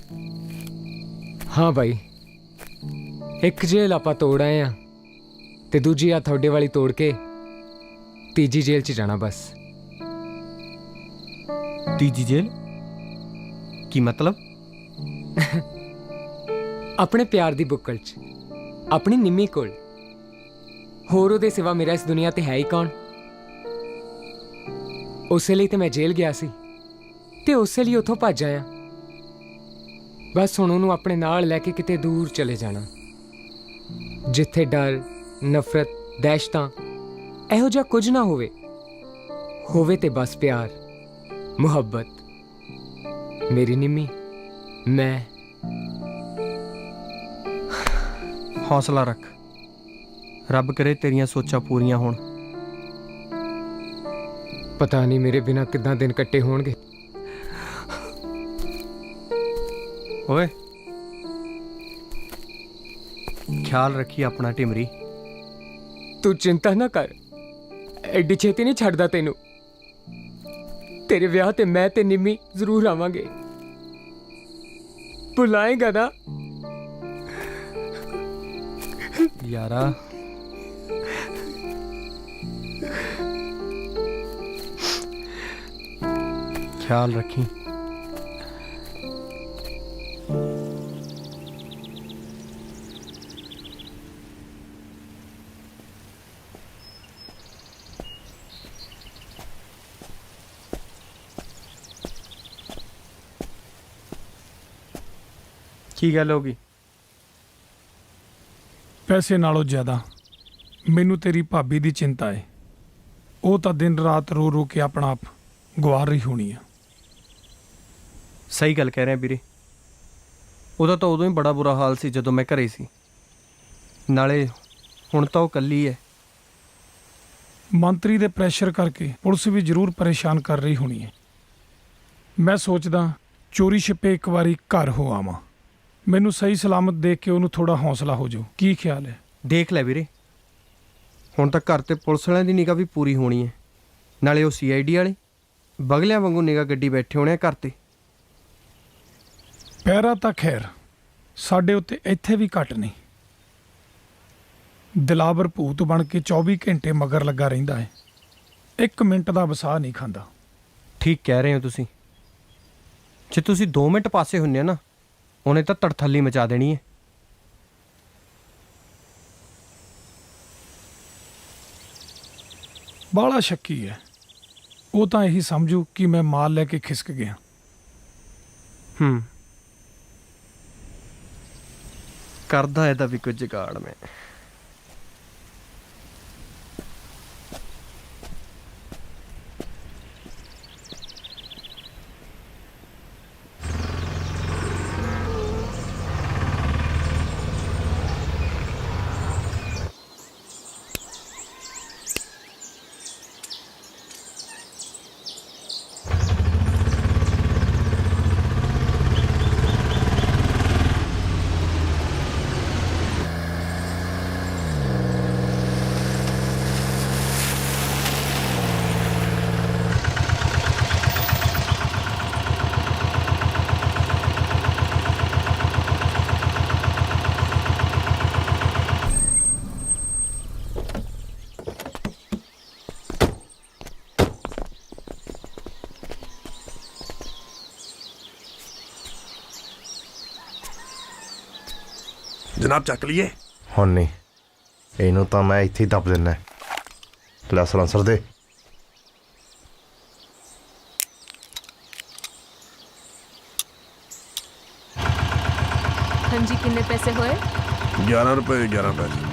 ਹਾਂ ਬਾਈ, ਇੱਕ ਜੇਲ੍ਹ ਆਪਾਂ ਤੋੜ ਆਏ ਆ ਤੇ ਦੂਜੀ ਆ ਤੁਹਾਡੇ ਵਾਲੀ ਤੋੜ ਕੇ ਤੀਜੀ ਜੇਲ੍ਹ 'ਚ ਜਾਣਾ ਬਸ। ਤੀਜੀ ਜੇਲ੍ਹ? ਕੀ ਮਤਲਬ? ਆਪਣੇ ਪਿਆਰ ਦੀ ਬੁੱਕਲ 'ਚ, ਆਪਣੀ ਨਿੰਮੀ ਕੋਲ। ਹੋਰ ਉਹਦੇ ਸਿਵਾ ਮੇਰਾ ਇਸ ਦੁਨੀਆ ਤੇ ਹੈ ਹੀ ਕੌਣ? ਉਸੇ ਲਈ ਤੇ ਮੈਂ ਜੇਲ੍ਹ ਗਿਆ ਸੀ ਤੇ ਉਸੇ ਲਈ ਉੱਥੋਂ ਭੱਜ ਆਇਆ। ਬਸ ਹੁਣ ਉਹਨੂੰ ਆਪਣੇ ਨਾਲ ਲੈ ਕੇ ਕਿਤੇ ਦੂਰ ਚਲੇ ਜਾਣਾ, ਜਿੱਥੇ ਡਰ, ਨਫ਼ਰਤ, ਦਹਿਸ਼ਤਾਂ ਇਹੋ ਜਿਹਾ ਕੁਝ ਨਾ ਹੋਵੇ। ਹੋਵੇ ਤੇ ਬਸ ਪਿਆਰ, ਮੁਹੱਬਤ। ਮੇਰੀ ਨਿੰਮੀ, ਮੈਂ। ਹੌਸਲਾ ਰੱਖ, ਰੱਬ ਕਰੇ ਤੇਰੀਆਂ ਸੋਚਾਂ ਪੂਰੀਆਂ ਹੋਣ। ਪਤਾ ਨਹੀਂ ਮੇਰੇ ਬਿਨਾਂ ਕਿੱਦਾਂ ਦਿਨ ਕੱਟੇ ਹੋਣਗੇ। ਓਏ ਖਿਆਲ ਰੱਖੀ ਆਪਣਾ ਟਿਮਰੀ। ਤੂੰ ਚਿੰਤਾ ਨਾ ਕਰ, ਐਡੀ ਛੇਤੀ ਨਹੀਂ ਛੱਡਦਾ ਤੈਨੂੰ। ਤੇਰੇ ਵਿਆਹ ਤੇ ਮੈਂ ਤੇ ਨਿੰਮੀ ਜ਼ਰੂਰ ਆਵਾਂਗੇ। ਬੁਲਾਏਗਾ ਨਾ ਯਾਰਾ? ਖਿਆਲ ਰੱਖੀ। ਕੀ ਗੱਲ ਹੋ ਗਈ? ਪੈਸੇ ਨਾਲੋਂ ਜ਼ਿਆਦਾ ਮੈਨੂੰ ਤੇਰੀ ਭਾਬੀ ਦੀ ਚਿੰਤਾ ਹੈ। ਉਹ ਤਾਂ ਦਿਨ ਰਾਤ ਰੋ ਰੋ ਕੇ ਆਪਣਾ ਆਪ ਗਵਾ ਰਹੀ ਹੋਣੀ ਆ। ਸਹੀ ਗੱਲ ਕਹਿ ਰਿਹਾ ਵੀਰੇ। ਉਹਦਾ ਤਾਂ ਉਦੋਂ ਹੀ ਬੜਾ ਬੁਰਾ ਹਾਲ ਸੀ ਜਦੋਂ ਮੈਂ ਘਰੇ ਸੀ। ਨਾਲੇ ਹੁਣ ਤਾਂ ਉਹ ਇਕੱਲੀ ਹੈ। ਮੰਤਰੀ ਦੇ ਪ੍ਰੈਸ਼ਰ ਕਰਕੇ ਪੁਲਿਸ ਵੀ ਜ਼ਰੂਰ ਪਰੇਸ਼ਾਨ ਕਰ ਰਹੀ ਹੋਣੀ ਹੈ। ਮੈਂ ਸੋਚਦਾ ਚੋਰੀ ਛਿਪੇ ਇੱਕ ਵਾਰੀ ਘਰ ਹੋ ਆਵਾਂ। ਮੈਨੂੰ ਸਹੀ ਸਲਾਮਤ ਦੇਖ ਕੇ ਉਹਨੂੰ ਥੋੜਾ ਹੌਸਲਾ ਹੋ ਜਾਊ। ਕੀ ਖਿਆਲ ਹੈ? ਦੇਖ ਲੈ ਵੀਰੇ, ਹੁਣ ਤਾਂ ਘਰ ਤੇ ਪੁਲਿਸ ਵਾਲਿਆਂ ਦੀ ਨਿਗਾਹ ਵੀ ਪੂਰੀ ਹੋਣੀ ਹੈ। ਨਾਲੇ ਉਹ CID ਵਾਲੇ ਬਗਲਿਆਂ ਵਾਂਗੂ ਨਿਗਾਹ ਗੱਡੀ ਬੈਠੇ ਹੋਣੇ ਆ ਘਰ ਤੇ। ਪਹਿਰਾ ਤਾਂ ਖੈਰ ਸਾਡੇ ਉੱਤੇ ਇੱਥੇ ਵੀ ਘੱਟ ਨਹੀਂ। ਦਿਲਾਵਰ ਭੂਤ ਬਣ ਕੇ 24 ਘੰਟੇ ਮਗਰ ਲੱਗਾ ਰਹਿੰਦਾ ਹੈ। 1 ਮਿੰਟ ਦਾ ਵਸਾਹ ਨਹੀਂ ਖਾਂਦਾ। ਠੀਕ ਕਹਿ ਰਹੇ ਹੋ ਤੁਸੀਂ। ਜੇ ਤੁਸੀਂ 2 ਮਿੰਟ ਪਾਸੇ ਹੁੰਨੇ ਆ ਨਾ, ਉਹਨੇ ਤਾਂ ਤੜਥੱਲੀ ਮਚਾ ਦੇਣੀ ਹੈ। ਬਾਲਾ ਸ਼ੱਕੀ ਹੈ। ਉਹ ਤਾਂ ਇਹੀ ਸਮਝੂ ਕਿ ਮੈਂ ਮਾਲ ਲੈ ਕੇ ਖਿਸਕ ਗਿਆ। ਕਰਦਾ ਇਹਦਾ ਵੀ ਕੁਝ ਜੁਗਾੜ ਮੈਂ। ਜਨਾਬ ਚੱਕ ਲਈਏ? ਹੁਣ ਨਹੀਂ, ਇਹਨੂੰ ਤਾਂ ਮੈਂ ਇੱਥੇ ਹੀ ਦੱਬ ਦਿੰਨਾ। ਲੈ ਸਲਾਂਸਰ ਦੇ। ਹਾਂਜੀ, ਕਿੰਨੇ ਪੈਸੇ ਹੋਏ? 11 ਰੁਪਏ 11 ਪੈਸੇ।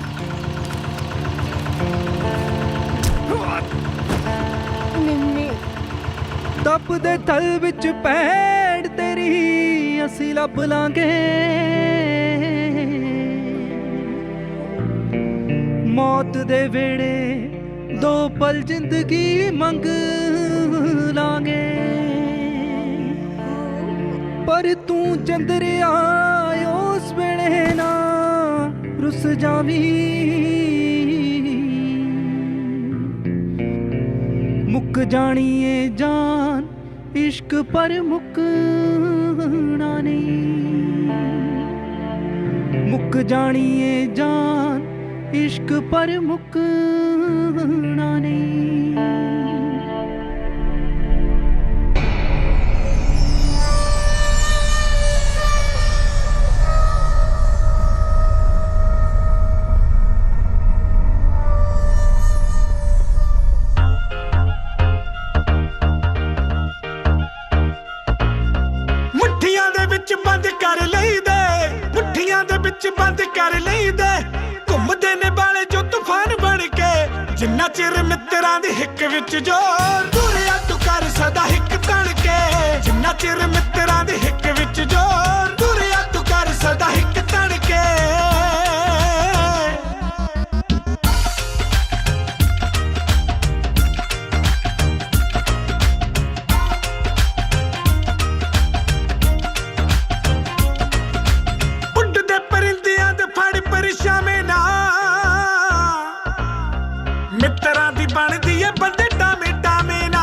ਨਿੰਮੀ ਤਪ ਦੇ ਥਲ ਵਿੱਚ ਪੈੜ ਤੇਰੀ ਅਸੀਂ ਲੱਭ ਲਾਂਗੇ। ਮੌਤ ਦੇ ਵੇੜੇ 2 ਪਲ ਜ਼ਿੰਦਗੀ ਮੰਗ ਲਾਂਗੇ। ਪਰ ਤੂੰ ਚੰਦਰਿਆ ਉਸ ਵੇਲੇ ਨਾ ਰੁੱਸ ਜਾਵੀਂ। ਮੁੱਕ ਜਾਣੀ ਏ ਜਾਨ ਇਸ਼ਕ ਪਰ ਮੁੱਕਣਾ ਨਹੀਂ। ਮੁੱਕ ਜਾਣੀ ਏ ਜਾਨ इश्क पर मुकना नहीं। ਮੁੱਠੀਆਂ ਦੇ ਵਿੱਚ ਬੰਦ ਕਰ ਲਈਦੇ, ਮੁੱਠੀਆਂ ਦੇ ਵਿੱਚ ਬੰਦ ਕਰ ਲਈਦੇ। ਘੁੰਮਦੇ ਨੇ ਬਾਲੇ ਜੋ ਤੂਫਾਨ ਬਣ ਕੇ। ਜਿੰਨਾ ਚਿਰ ਮਿੱਤਰਾਂ ਦੀ ਹਿੱਕ ਵਿੱਚ ਜੋਰ ਦੂਰਿਆ ਤੂੰ ਕਰ ਸਦਾ ਹਿੱਕ ਤਣ ਕੇ ਜਿੰਨਾ ਚਿਰ ਮਿੱਤਰਾਂ ਦੀ ਹਿੱਕ ਵਿੱਚ ਜੋਰ ਦੂਰਿਆ ਤੂੰ ਕਰ ਸਦਾ ਹਿੱਕ ਤਣ ਕੇ ਉੱਡਦੇ ਪਰਿੰਦਿਆਂ ਦੇ ਫੜ ਪਰਛਾਵੇਂ ਨਾ ਮਿੱਤਰਾਂ ਦੀ ਬਣਦੀ ਏ ਬੰਦੇ ਟਾਵੇਂ ਟਾਵੇਂ ਨਾ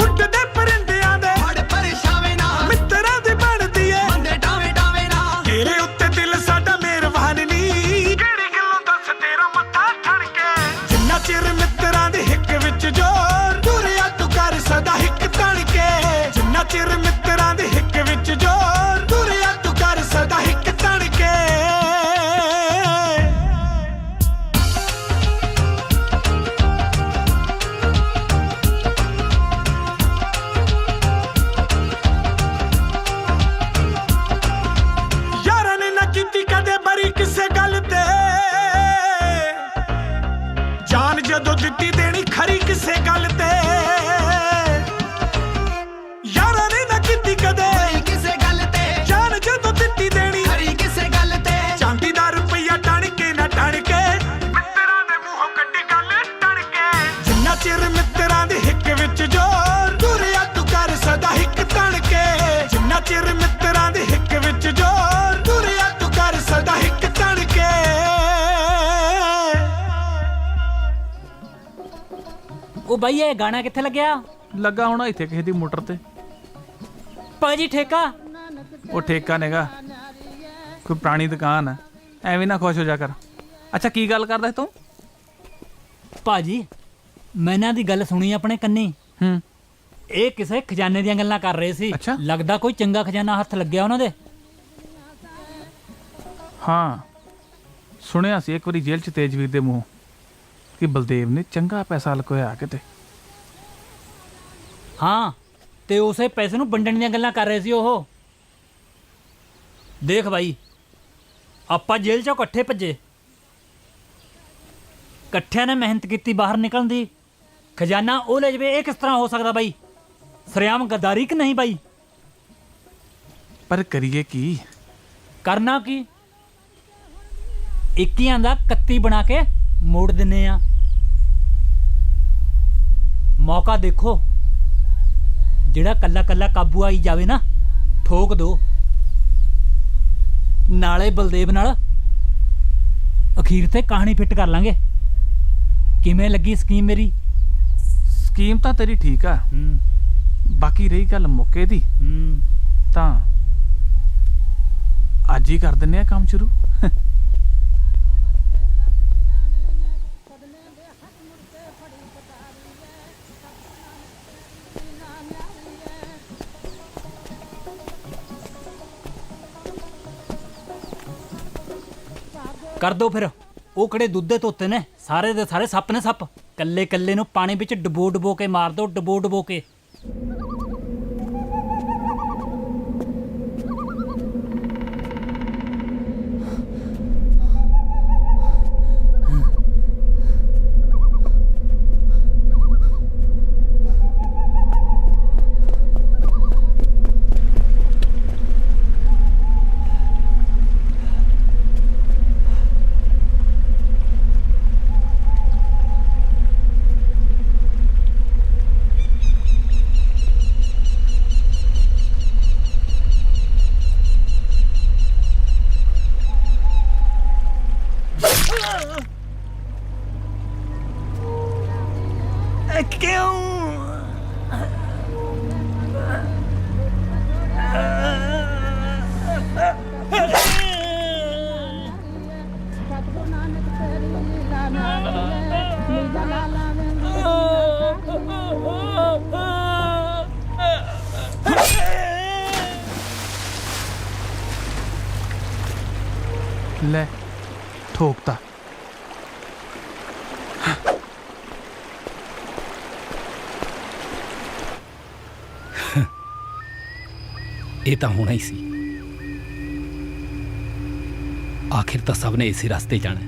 ਉੱਡਦੇ ਪਰਿੰਦਿਆਂ ਦੇ ਫੜ ਪਰਛਾਵੇਂ ਨਾ ਮਿੱਤਰਾਂ ਦੀ ਬਣਦੀ ਏ ਬੰਦੇ ਟਾਵੇਂ ਟਾਵੇਂ ਨਾ ਤੇਰੇ ਉੱਤੇ ਦਿਲ ਸਾਡਾ ਮਿਹਰਬਾਨ ਨੀ ਕਿਹੜੀ ਗੱਲੋਂ ਦੱਸ ਤੇਰਾ ਮੱਥਾ ਠਣ ਕੇ ਜਿੰਨਾ ਚਿਰ ਮਿੱਤਰਾਂ ਦੀ ਹਿੱਕ ਵਿੱਚ ਜੋਰ ਦੂਰਿਆ ਤੂੰ ਕਰ ਸਦਾ ਹਿੱਕ ਤਣ ਕੇ ਜਿੰਨਾ ਚਿਰ ਮਿੱਤਰਾਂ ਦੀ ਹਿੱਕ ਵਿੱਚ ਜੋਰ ਦੂਰਿਆ ਤੂੰ ਕਰ ਸਦਾ ਹਿੱਕ ਤਣ ਕੇ ਯਾਰਾਂ ਨੇ ਨਾ ਕੀਤੀ ਕਦੇ ਬਰੀ ਕਿਸੇ ਗੱਲ ਤੇ ਜਾਨ ਜਦੋਂ ਦਿੱਤੀ ਦੇਣੀ ਖਰੀ ਕਿਸੇ ਗੱਲ ਤੇ ਯਾਰਾਂ ਨੇ ਨਾ ਕੀਤੀ ਕਦੇ ਕਿਸੇ ਗੱਲ ਤੇ ਜਾਨ ਜਦੋਂ ਦਿੱਤੀ ਦੇਣੀ ਖਰੀ ਕਿਸੇ ਗੱਲ ਤੇ ਚਾਂਦੀ ਦਾ ਰੁਪਈਆ ਟਣ ਕੇ ਨਾ ਟਣ ਕੇ ਮਿੱਤਰਾਂ ਦੇ ਮੂੰਹੋਂ ਕੱਢੀ ਗੱਲ ਟਣ ਕੇ ਜਿੰਨਾ ਚਿਰ ਮਿੱਤਰਾਂ ਦੀ ਹਿੱਕ ਵਿੱਚ ਜੋਰ ਦੂਰਿਆ ਤੂੰ ਕਰ ਸਦਾ ਹਿੱਕ ਤਣ ਕੇ ਜਿੰਨਾ ਚਿਰ ਮਿੱਤਰਾਂ ਦੀ ਹਿੱਕ ਵਿੱਚ ਜੋਰ ਦੂਰਿਆ ਤੂੰ ਕਰ ਸਦਾ ਹਿੱਕ ਤਣ ਕੇ ਉਹ ਬਾਈ ਇਹ ਗਾਣਾ ਕਿੱਥੇ ਲੱਗਿਆ ਲੱਗਾ ਹੋਣਾ ਇੱਥੇ ਕਿਸੇ ਦੀ ਮੋਟਰ ਤੇ ਭਾਜੀ ਠੇਕਾ ਉਹ ਠੇਕਾ ਨੇਗਾ ਕੋਈ ਪੁਰਾਣੀ ਦੁਕਾਨ ਹੈ ਐਵੇਂ ਨਾ ਖੁਸ਼ ਹੋ ਜਾ ਕਰ ਅੱਛਾ ਕੀ ਗੱਲ ਕਰਦਾ ਸੀ ਤੂੰ ਭਾਜੀ ਮੈਂ ਇਹਨਾਂ ਦੀ ਗੱਲ ਸੁਣੀ ਆਪਣੇ ਕੰਨੀ ਇਹ ਕਿਸੇ ਖਜ਼ਾਨੇ ਦੀਆਂ ਗੱਲਾਂ ਕਰ ਰਹੇ ਸੀ ਲੱਗਦਾ ਕੋਈ ਚੰਗਾ ਖਜ਼ਾਨਾ ਹੱਥ ਲੱਗਿਆ ਉਹਨਾਂ ਦੇ ਹਾਂ ਸੁਣਿਆ ਸੀ ਇੱਕ ਵਾਰੀ ਜੇਲ੍ਹ 'ਚ ਤੇਜਵੀਰ ਦੇ ਮੂੰਹੋਂ ਕਿ ਬਲਦੇਵ ਨੇ ਚੰਗਾ ਪੈਸਾ ਲੁਕੋਇਆ ਕਿਤੇ ਹਾਂ ਤੇ ਉਸੇ ਪੈਸੇ ਨੂੰ ਵੰਡਣ ਦੀਆਂ ਗੱਲਾਂ ਕਰ ਰਹੇ ਸੀ ਉਹ ਦੇਖ ਬਾਈ ਆਪਾਂ ਜੇਲ੍ਹ 'ਚੋਂ ਇਕੱਠੇ ਭੱਜੇ ਇਕੱਠਿਆਂ ਨੇ ਮਿਹਨਤ ਕੀਤੀ ਬਾਹਰ ਨਿਕਲਣ ਦੀ ਖਜ਼ਾਨਾ ਉਹ ਲੈ ਜਵੇ ਇਹ ਕਿਸ ਤਰ੍ਹਾਂ ਹੋ ਸਕਦਾ ਬਾਈ ਸਰਿਆਮ ਗੱਦਾਰੀ ਕਿ ਨਹੀਂ ਬਾਈ ਪਰ ਕਰੀਏ ਕੀ ਕਰਨਾ ਕੀ ਇੱਕੀਆਂ ਦਾ 31 ਬਣਾ ਕੇ ਮੋੜ ਦਿੰਨੇ ਆ ਮੌਕਾ ਦੇਖੋ ਜਿਹੜਾ ਕੱਲਾ ਕੱਲਾ ਕਾਬੂ ਆਈ ਜਾਵੇ ਨਾ ਠੋਕ ਦੋ ਨਾਲੇ ਬਲਦੇਵ ਨਾਲ ਅਖੀਰ ਤੇ ਕਹਾਣੀ ਫਿੱਟ ਕਰ ਲਾਂਗੇ ਕਿਵੇਂ ਲੱਗੀ ਸਕੀਮ ਮੇਰੀ ਸਕੀਮ ਤਾਂ ਤੇਰੀ ਠੀਕ ਆ ਬਾਕੀ ਰਹੀ ਗੱਲ ਮੌਕੇ ਦੀ ਤਾਂ ਅੱਜ ਹੀ ਕਰ ਦਿੰਨੇ ਆ ਕੰਮ ਸ਼ੁਰੂ ਕਰ ਦੋ ਫਿਰ ਉਹ ਕਿਹੜੇ ਦੁੱਧ ਦੇ ਧੋਤੇ ਨੇ ਸਾਰੇ ਦੇ ਸਾਰੇ ਸੱਪ ਨੇ ਸੱਪ ਕੱਲੇ ਕੱਲੇ ਨੂੰ ਪਾਣੀ ਵਿੱਚ ਡਬੋ ਡਬੋ ਕੇ ਮਾਰ ਦੋ ਡਬੋ ਡਬੋ ਕੇ ਲੈ ਠੋਕਤਾ ਇਹ ਤਾਂ ਹੋਣਾ ਹੀ ਸੀ ਆਖਿਰ ਤਾਂ ਸਭ ਨੇ ਇਸੇ ਰਸਤੇ ਜਾਣਾ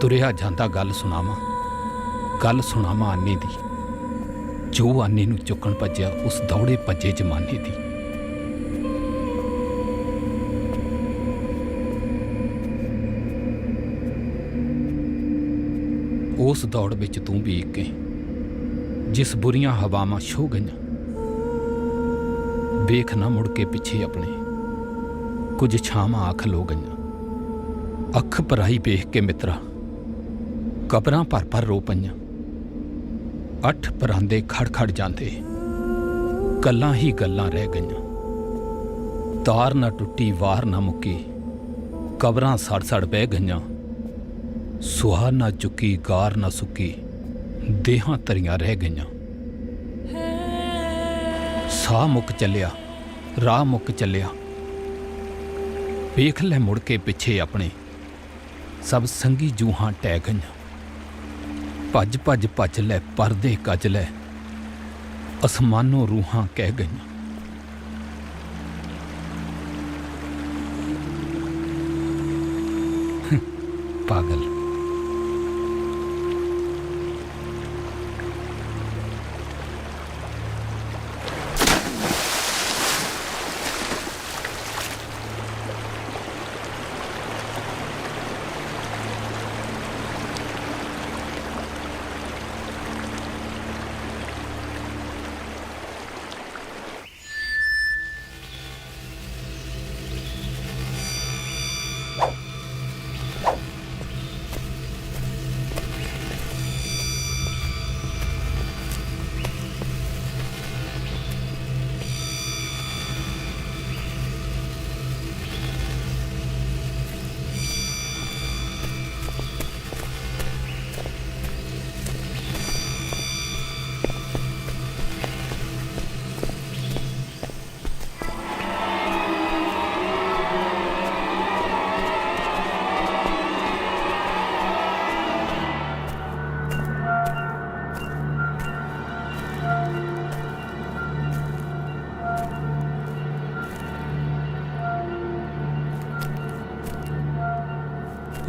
ਤੁਰਿਆ ਜਾਂਦਾ ਗੱਲ ਸੁਣਾਵਾਂ, ਗੱਲ ਸੁਣਾਵਾਂ ਆਨੇ ਦੀ, ਜੋ ਆਨੇ ਨੂੰ ਚੁੱਕਣ ਭੱਜਿਆ ਉਸ ਦੌੜੇ ਭੱਜੇ ਜ਼ਮਾਨੇ ਦੀ। ਉਸ ਦੌੜ ਵਿੱਚ ਤੂੰ ਵੀ ਇੱਕ ਹੈ, ਜਿਸ ਬੁਰੀਆਂ ਹਵਾਵਾਂ ਛੋ ਗਈਆਂ। ਵੇਖ ਨਾ ਮੁੜ ਕੇ ਪਿੱਛੇ ਆਪਣੇ, ਕੁਝ ਛਾਵਾਂ ਅੱਖ ਲੋ ਗਈਆਂ। ਅੱਖ ਭਰਾਈ ਵੇਖ ਕੇ ਮਿੱਤਰਾ, ਕਬਰਾਂ ਭਰ ਭਰ ਰੋ ਪਈਆਂ। 8 ਪਰਾਂਦੇ ਖੜ ਖੜ ਜਾਂਦੇ, ਗੱਲਾਂ ਹੀ ਗੱਲਾਂ ਰਹਿ ਗਈਆਂ। ਤਾਰ ਨਾ ਟੁੱਟੀ, ਵਾਰ ਨਾ ਮੁੱਕੀ, ਕਬਰਾਂ ਸੜ ਸੜ ਬਹਿ ਗਈਆਂ। ਸੁਹਾਰ ਨਾ ਚੁੱਕੀ, ਗਾਰ ਨਾ ਸੁੱਕੀ, ਦੇਹਾਂ ਤਰੀਆਂ ਰਹਿ ਗਈਆਂ। ਸਾਹ ਮੁੱਕ ਚੱਲਿਆ, ਰਾਹ ਮੁੱਕ ਚੱਲਿਆ। ਵੇਖ ਲੈ ਮੁੜ ਕੇ ਪਿੱਛੇ ਆਪਣੇ, ਸਭ ਸੰਗੀ ਜੂਹਾਂ ਟਹਿ ਗਈਆਂ। ਭੱਜ ਭੱਜ ਭੱਜ ਲੈ, ਪਰਦੇ ਕੱਜ ਲੈ, ਅਸਮਾਨੋਂ ਰੂਹਾਂ ਕਹਿ ਗਈਆਂ। ਪਾਗਲ।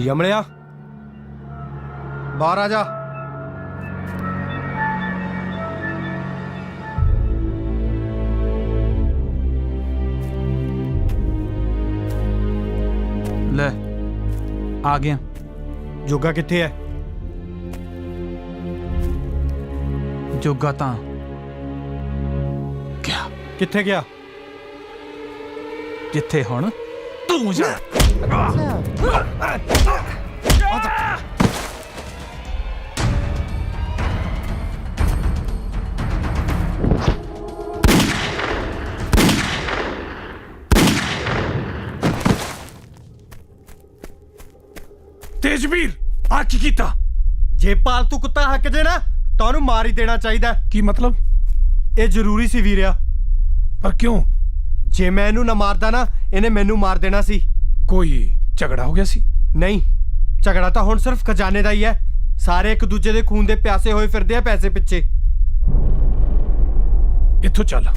ਯਮਲਿਆ, ਬਾਹਰ ਆ ਜਾ। ਲੈ ਆ ਗਿਆ। ਜੋਗਾ ਕਿੱਥੇ ਹੈ? ਜੋਗਾ ਤਾਂ ਗਿਆ। ਕਿੱਥੇ ਗਿਆ? ਜਿੱਥੇ ਹੁਣ ਤੂੰ ਜਾ। ਤੇਜਵੀਰ, ਆ ਕੀ ਕੀਤਾ? ਜੇ ਪਾਲਤੂ ਕੁੱਤਾ ਹੱਕ ਜੇ ਨਾ ਤਾਂ ਉਹਨੂੰ ਮਾਰ ਹੀ ਦੇਣਾ ਚਾਹੀਦਾ। ਕੀ ਮਤਲਬ? ਇਹ ਜ਼ਰੂਰੀ ਸੀ ਵੀਰਿਆ। ਪਰ ਕਿਉਂ? ਜੇ ਮੈਂ ਇਹਨੂੰ ਨਾ ਮਾਰਦਾ ਨਾ, ਇਹਨੇ ਮੈਨੂੰ ਮਾਰ ਦੇਣਾ ਸੀ। ਕੋਈ ਝਗੜਾ ਹੋ ਗਿਆ ਸੀ? ਨਹੀਂ, ਝਗੜਾ ਤਾਂ ਹੁਣ ਸਿਰਫ ਖਜ਼ਾਨੇ ਦਾ ਹੀ ਹੈ। ਸਾਰੇ ਇੱਕ ਦੂਜੇ ਦੇ ਖੂਨ ਦੇ ਪਿਆਸੇ ਹੋਏ ਫਿਰਦੇ ਆ ਪੈਸੇ ਪਿੱਛੇ। ਇੱਥੋਂ ਚੱਲ।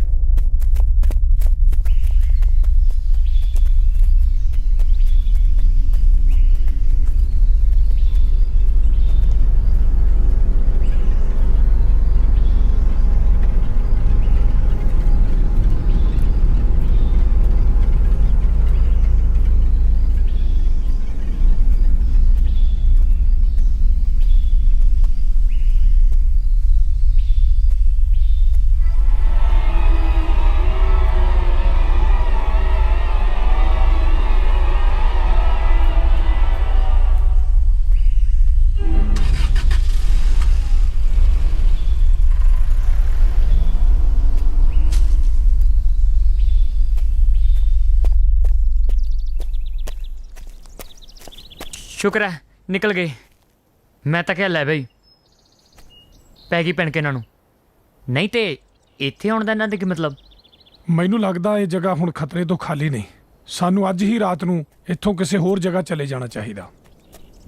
ਸ਼ੁਕਰ ਹੈ ਨਿਕਲ ਗਏ। ਮੈਂ ਤਾਂ ਕਿਹਾ ਲੈ ਬਈ ਪੈ ਗਈ ਪਿੰਡ ਕੇ ਇਹਨਾਂ ਨੂੰ, ਨਹੀਂ ਤੇ ਇੱਥੇ ਆਉਣ ਦਾ ਇਹਨਾਂ ਦਾ ਕੀ ਮਤਲਬ? ਮੈਨੂੰ ਲੱਗਦਾ ਇਹ ਜਗ੍ਹਾ ਹੁਣ ਖਤਰੇ ਤੋਂ ਖਾਲੀ ਨਹੀਂ। ਸਾਨੂੰ ਅੱਜ ਹੀ ਰਾਤ ਨੂੰ ਇੱਥੋਂ ਕਿਸੇ ਹੋਰ ਜਗ੍ਹਾ ਚਲੇ ਜਾਣਾ ਚਾਹੀਦਾ।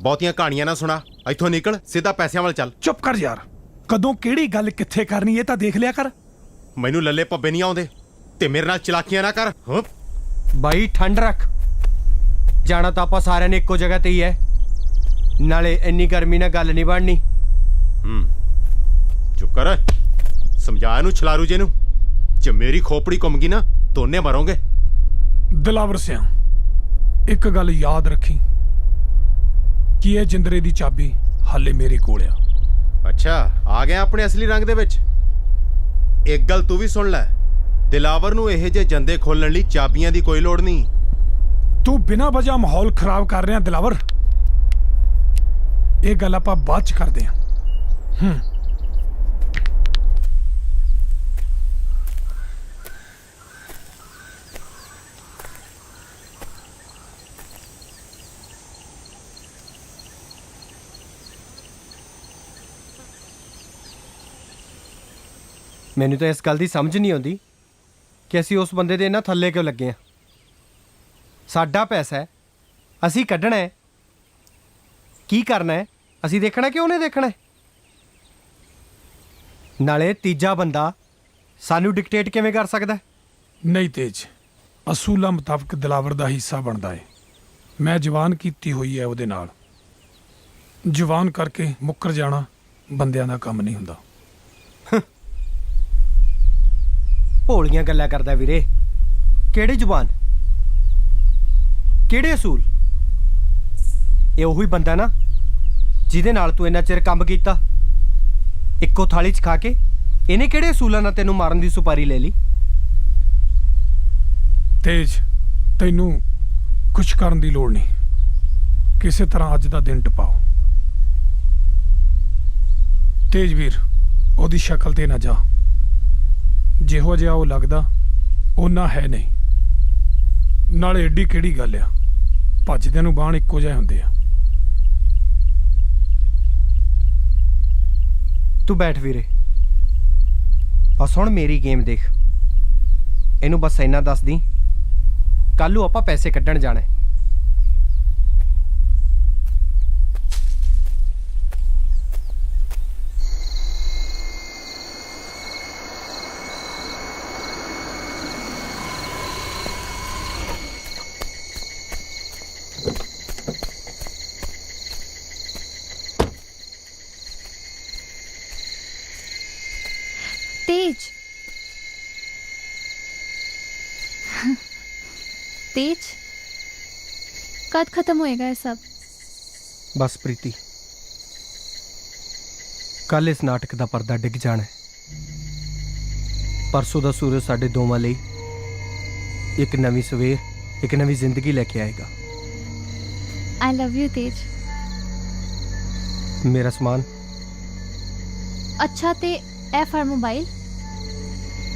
ਬਹੁਤੀਆਂ ਕਹਾਣੀਆਂ ਨਾ ਸੁਣਾ, ਇੱਥੋਂ ਨਿਕਲ, ਸਿੱਧਾ ਪੈਸਿਆਂ ਵੱਲ ਚੱਲ। ਚੁੱਪ ਕਰ ਯਾਰ, ਕਦੋਂ ਕਿਹੜੀ ਗੱਲ ਕਿੱਥੇ ਕਰਨੀ ਇਹ ਤਾਂ ਦੇਖ ਲਿਆ ਕਰ। ਮੈਨੂੰ ਲੱਲੇ ਪੱਬੇ ਨਹੀਂ ਆਉਂਦੇ ਤੇ ਮੇਰੇ ਨਾਲ ਚਲਾਕੀਆਂ ਨਾ ਕਰ। ਬਾਈ ਠੰਡ ਰੱਖ, ਜਾਣਾ ਤਾਂ ਆਪਾਂ ਸਾਰਿਆਂ ਨੇ ਇੱਕੋ ਜਗ੍ਹਾ ਤੇ ਹੀ ਹੈ। ਨਾਲੇ ਇੰਨੀ ਗਰਮੀ ਨਾਲ ਗੱਲ ਨਹੀਂ ਬਣਨੀ। ਚੁੱਪ ਕਰ, ਸਮਝਾ ਇਹਨੂੰ ਛਲਾਰੂ ਜੇ ਨੂੰ। ਜੇ ਮੇਰੀ ਖੋਪੜੀ ਘੁੰਮ ਗਈ ਨਾ ਦੋਨੇ ਮਰੋਗੇ। ਦਿਲਾਵਰ ਸਿਆਂ, ਇੱਕ ਗੱਲ ਯਾਦ ਰੱਖੀ ਕਿ ਇਹ ਜਿੰਦਰੇ ਦੀ ਚਾਬੀ ਹਾਲੇ ਮੇਰੇ ਕੋਲ ਆ। ਅੱਛਾ, ਆ ਗਿਆ ਆਪਣੇ ਅਸਲੀ ਰੰਗ ਦੇ ਵਿੱਚ। ਇੱਕ ਗੱਲ ਤੂੰ ਵੀ ਸੁਣ ਲੈ, ਦਿਲਾਵਰ ਨੂੰ ਇਹ ਜੇ ਜੰਦੇ ਖੋਲਣ ਲਈ ਚਾਬੀਆਂ ਦੀ ਕੋਈ ਲੋੜ ਨਹੀਂ। ਤੂੰ ਬਿਨਾਂ ਵਜ੍ਹਾ ਮਾਹੌਲ ਖਰਾਬ ਕਰ ਰਿਹਾ ਦਿਲਾਵਰ। ਇਹ ਗੱਲ ਆਪਾਂ ਬਾਅਦ ਚ ਕਰਦੇ ਹਾਂ। ਮੈਨੂੰ ਤਾਂ ਇਸ ਗੱਲ ਦੀ ਸਮਝ ਨਹੀਂ ਆਉਂਦੀ ਕਿ ਅਸੀਂ ਉਸ ਬੰਦੇ ਦੇ ਇਹਨਾਂ ਥੱਲੇ ਕਿਉਂ ਲੱਗੇ ਆ। ਸਾਡਾ ਪੈਸਾ ਹੈ, ਅਸੀਂ ਕੱਢਣਾ ਹੈ। ਕੀ ਕਰਨਾ ਹੈ ਅਸੀਂ ਦੇਖਣਾ ਕਿ ਉਹਨੇ ਦੇਖਣਾ ਹੈ? ਨਾਲੇ ਤੀਜਾ ਬੰਦਾ ਸਾਨੂੰ ਡਿਕਟੇਟ ਕਿਵੇਂ ਕਰ ਸਕਦਾ? ਨਹੀਂ ਤੇਜ, ਅਸੂਲਾਂ ਮੁਤਾਬਕ ਦਿਲਾਵਰ ਦਾ ਹਿੱਸਾ ਬਣਦਾ ਹੈ। ਮੈਂ ਜਵਾਨ ਕੀਤੀ ਹੋਈ ਹੈ ਉਹਦੇ ਨਾਲ। ਜਵਾਨ ਕਰਕੇ ਮੁੱਕਰ ਜਾਣਾ ਬੰਦਿਆਂ ਦਾ ਕੰਮ ਨਹੀਂ ਹੁੰਦਾ। ਭੋਲੀਆਂ ਗੱਲਾਂ ਕਰਦਾ ਵੀਰੇ। ਕਿਹੜੇ ਜ਼ੁਬਾਨ, ਕਿਹੜੇ ਅਸੂਲ? ਇਹ ਉਹੀ ਬੰਦਾ ਨਾ ਜਿਹਦੇ ਨਾਲ ਤੂੰ ਇੰਨਾ ਚਿਰ ਕੰਮ ਕੀਤਾ। ਇੱਕੋ ਥਾਲੀ 'ਚ ਖਾ ਕੇ ਇਹਨੇ ਕਿਹੜੇ ਅਸੂਲਾਂ ਨਾਲ ਤੈਨੂੰ ਮਾਰਨ ਦੀ ਸੁਪਾਰੀ ਲੈ ਲਈ? ਤੇਜ, ਤੈਨੂੰ ਕੁਝ ਕਰਨ ਦੀ ਲੋੜ ਨਹੀਂ। ਕਿਸੇ ਤਰ੍ਹਾਂ ਅੱਜ ਦਾ ਦਿਨ ਟਪਾਓ। ਤੇਜ ਵੀਰ, ਉਹਦੀ ਸ਼ਕਲ ਤੇ ਨਾ ਜਾ। ਜਿਹੋ ਜਿਹਾ ਉਹ ਲੱਗਦਾ ਉਹਨਾਂ ਹੈ ਨਹੀਂ। ਨਾਲੇ ਏਡੀ ਕਿਹੜੀ ਗੱਲ ਆ, ਭੱਜਦਿਆਂ ਨੂੰ ਬਾਣ ਇੱਕੋ ਜਿਹੇ ਹੁੰਦੇ ਆ। ਤੂੰ ਬੈਠ ਵੀਰੇ, ਬਸ ਹੁਣ ਮੇਰੀ ਗੇਮ ਦੇਖ। ਇਹਨੂੰ ਬਸ ਇੰਨਾ ਦੱਸ ਦੀ, ਕੱਲ ਨੂੰ ਆਪਾਂ ਪੈਸੇ ਕੱਢਣ ਜਾਣਾ। तेज, तेज, कद खत्म होएगा ये सब? ਬਸ ਪ੍ਰੀਤੀ, ਕੱਲ ਇਸ ਨਾਟਕ ਦਾ ਪਰਦਾ ਡਿੱਗ ਜਾਣਾ ਹੈ। ਪਰਸੋਂ ਦਾ ਸੂਰਜ ਸਾਡੇ ਦੋਵਾਂ ਲਈ ਇੱਕ ਨਵੀਂ ਸਵੇਰ, ਇੱਕ ਨਵੀਂ ਜ਼ਿੰਦਗੀ ਲੈ ਕੇ ਆਏਗਾ। I love you तेज। ਮੇਰਾ ਸਮਾਨ अच्छा ते ए फर मोबाइल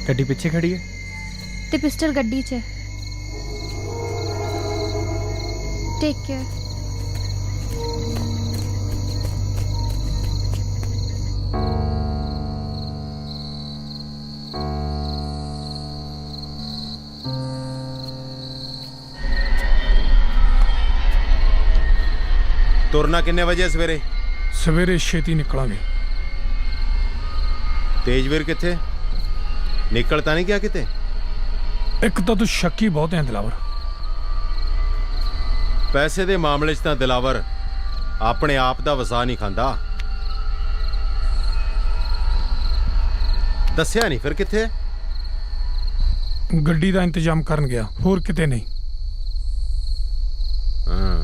ਗੱਡੀ ਪਿੱਛੇ ਖੜੀ ਹੈ ते पिस्टल गड्डी च। Take care. ਤੁਰਨਾ ਕਿੰਨੇ ਵਜੇ ਸਵੇਰੇ? ਸਵੇਰੇ ਛੇਤੀ ਨਿਕਲਾਂਗੇ। ਤੇਜਵੀਰ ਕਿੱਥੇ? ਨਿਕਲ ਤਾਂ ਨਹੀਂ ਗਿਆ ਕਿਤੇ? ਇੱਕ ਤਾਂ ਤੂੰ ਸ਼ੱਕੀ ਬਹੁਤ ਹੈ ਦਿਲਾਵਰ। ਪੈਸੇ ਦੇ ਮਾਮਲੇ 'ਚ ਤਾਂ ਦਿਲਾਵਰ ਆਪਣੇ ਆਪ ਦਾ ਵਸਾ ਨਹੀਂ ਖਾਂਦਾ। ਦੱਸਿਆ ਨਹੀਂ ਫਿਰ ਕਿੱਥੇ? ਗੱਡੀ ਦਾ ਇੰਤਜ਼ਾਮ ਕਰਨ ਗਿਆ, ਹੋਰ ਕਿਤੇ ਨਹੀਂ। ਹਾਂ,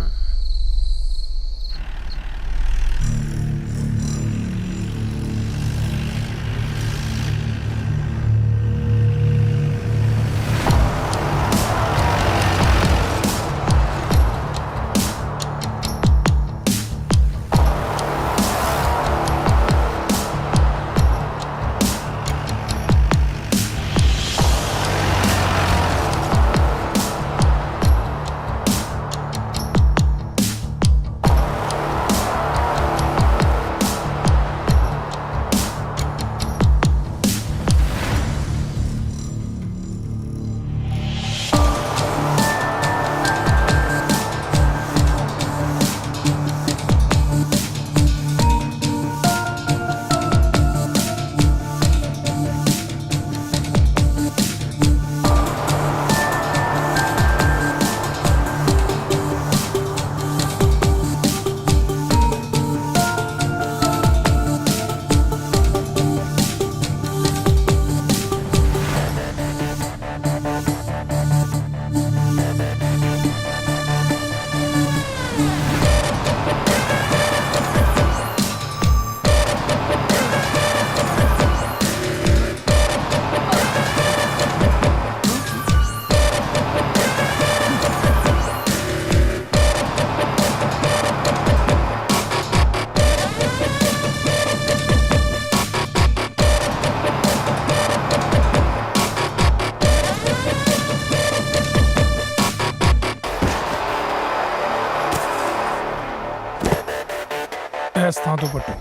ਇਸ ਥਾਂ ਤੋਂ ਪੱਟੋ।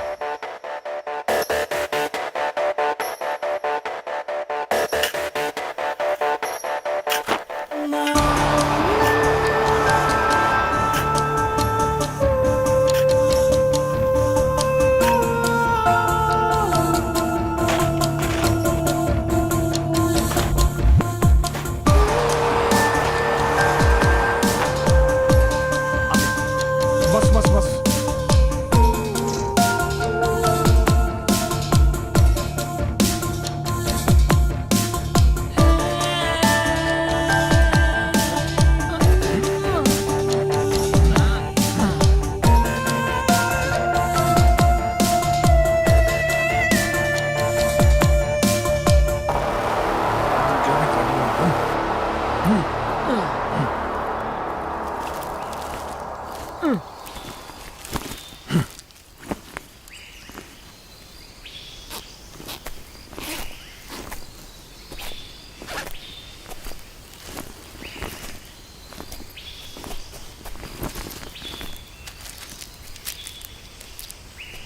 ਬਸ ਬਸ ਬਸ।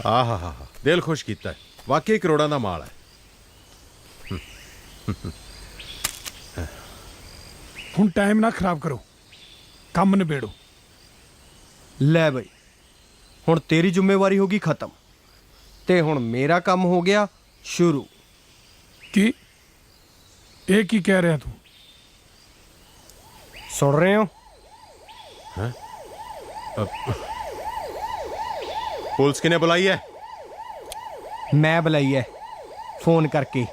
ਆਹਾ ਦਿਲ ਖੁਸ਼ ਕੀਤਾ। ਵਾਕਈ ਕਰੋੜਾਂ ਦਾ ਮਾਲ ਹੈ। ਹੁਣ ਟਾਈਮ ਨਾ ਖਰਾਬ ਕਰੋ, ਕੰਮ ਨਿਬੇੜੋ। ਲੈ ਬਈ, ਹੁਣ ਤੇਰੀ ਜ਼ਿੰਮੇਵਾਰੀ ਹੋ ਗਈ ਖਤਮ ਤੇ ਹੁਣ ਮੇਰਾ ਕੰਮ ਹੋ ਗਿਆ ਸ਼ੁਰੂ। ਕੀ ਇਹ ਕੀ ਕਹਿ ਰਿਹਾ ਤੂੰ? ਸੁਣ ਰਹੇ ਹੋ? ਪੁਲਿਸ ਕਿਨੇ ਬੁਲਾਈ ਹੈ? ਮੈਂ ਬੁਲਾਈ ਹੈ ਫੋਨ ਕਰਕੇ।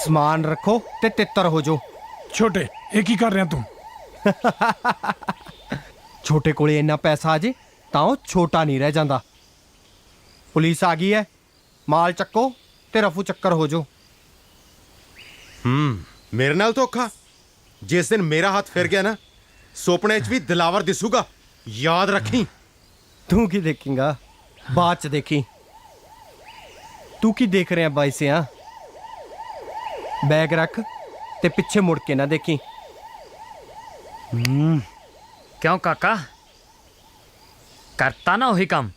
ਸਮਾਨ ਰੱਖੋ ਤੇ ਤਿੱਤਰ ਹੋ ਜਾਓ। ਛੋਟੇ, ਇਹ ਕੀ ਕਰ ਰਿਹਾ ਤੂੰ? ਛੋਟੇ ਕੋਲੇ ਇੰਨਾ ਪੈਸਾ ਆ ਜੇ ਤਾਂ ਉਹ ਛੋਟਾ ਨਹੀਂ ਰਹਿ ਜਾਂਦਾ। ਪੁਲਿਸ ਆ ਗਈ ਹੈ, ਮਾਲ ਚੱਕੋ ਤੇ ਰਫੂ ਚੱਕਰ ਹੋ ਜਾਓ। ਮੇਰੇ ਨਾਲ ਧੋਖਾ? ਜਿਸ ਦਿਨ ਮੇਰਾ ਹੱਥ ਫਿਰ ਗਿਆ ਨਾ, ਸੁਪਨੇ 'ਚ ਵੀ ਦਿਲਾਵਰ ਦਿਸੂਗਾ, ਯਾਦ ਰੱਖੀ। ਤੂੰ ਕੀ ਦੇਖੇਂਗਾ? ਬਾਅਦ ਚ ਦੇਖੀ। ਤੂੰ ਕੀ ਦੇਖ ਰਿਹਾ ਬਾਈ ਸਿਆ? ਬੈਗ ਰੱਖ ਤੇ ਪਿੱਛੇ ਮੁੜ ਕੇ ਨਾ ਦੇਖੀ। ਕਿਉਂ ਕਾਕਾ, ਕਰਤਾ ਨਾ ਉਹੀ ਕੰਮ?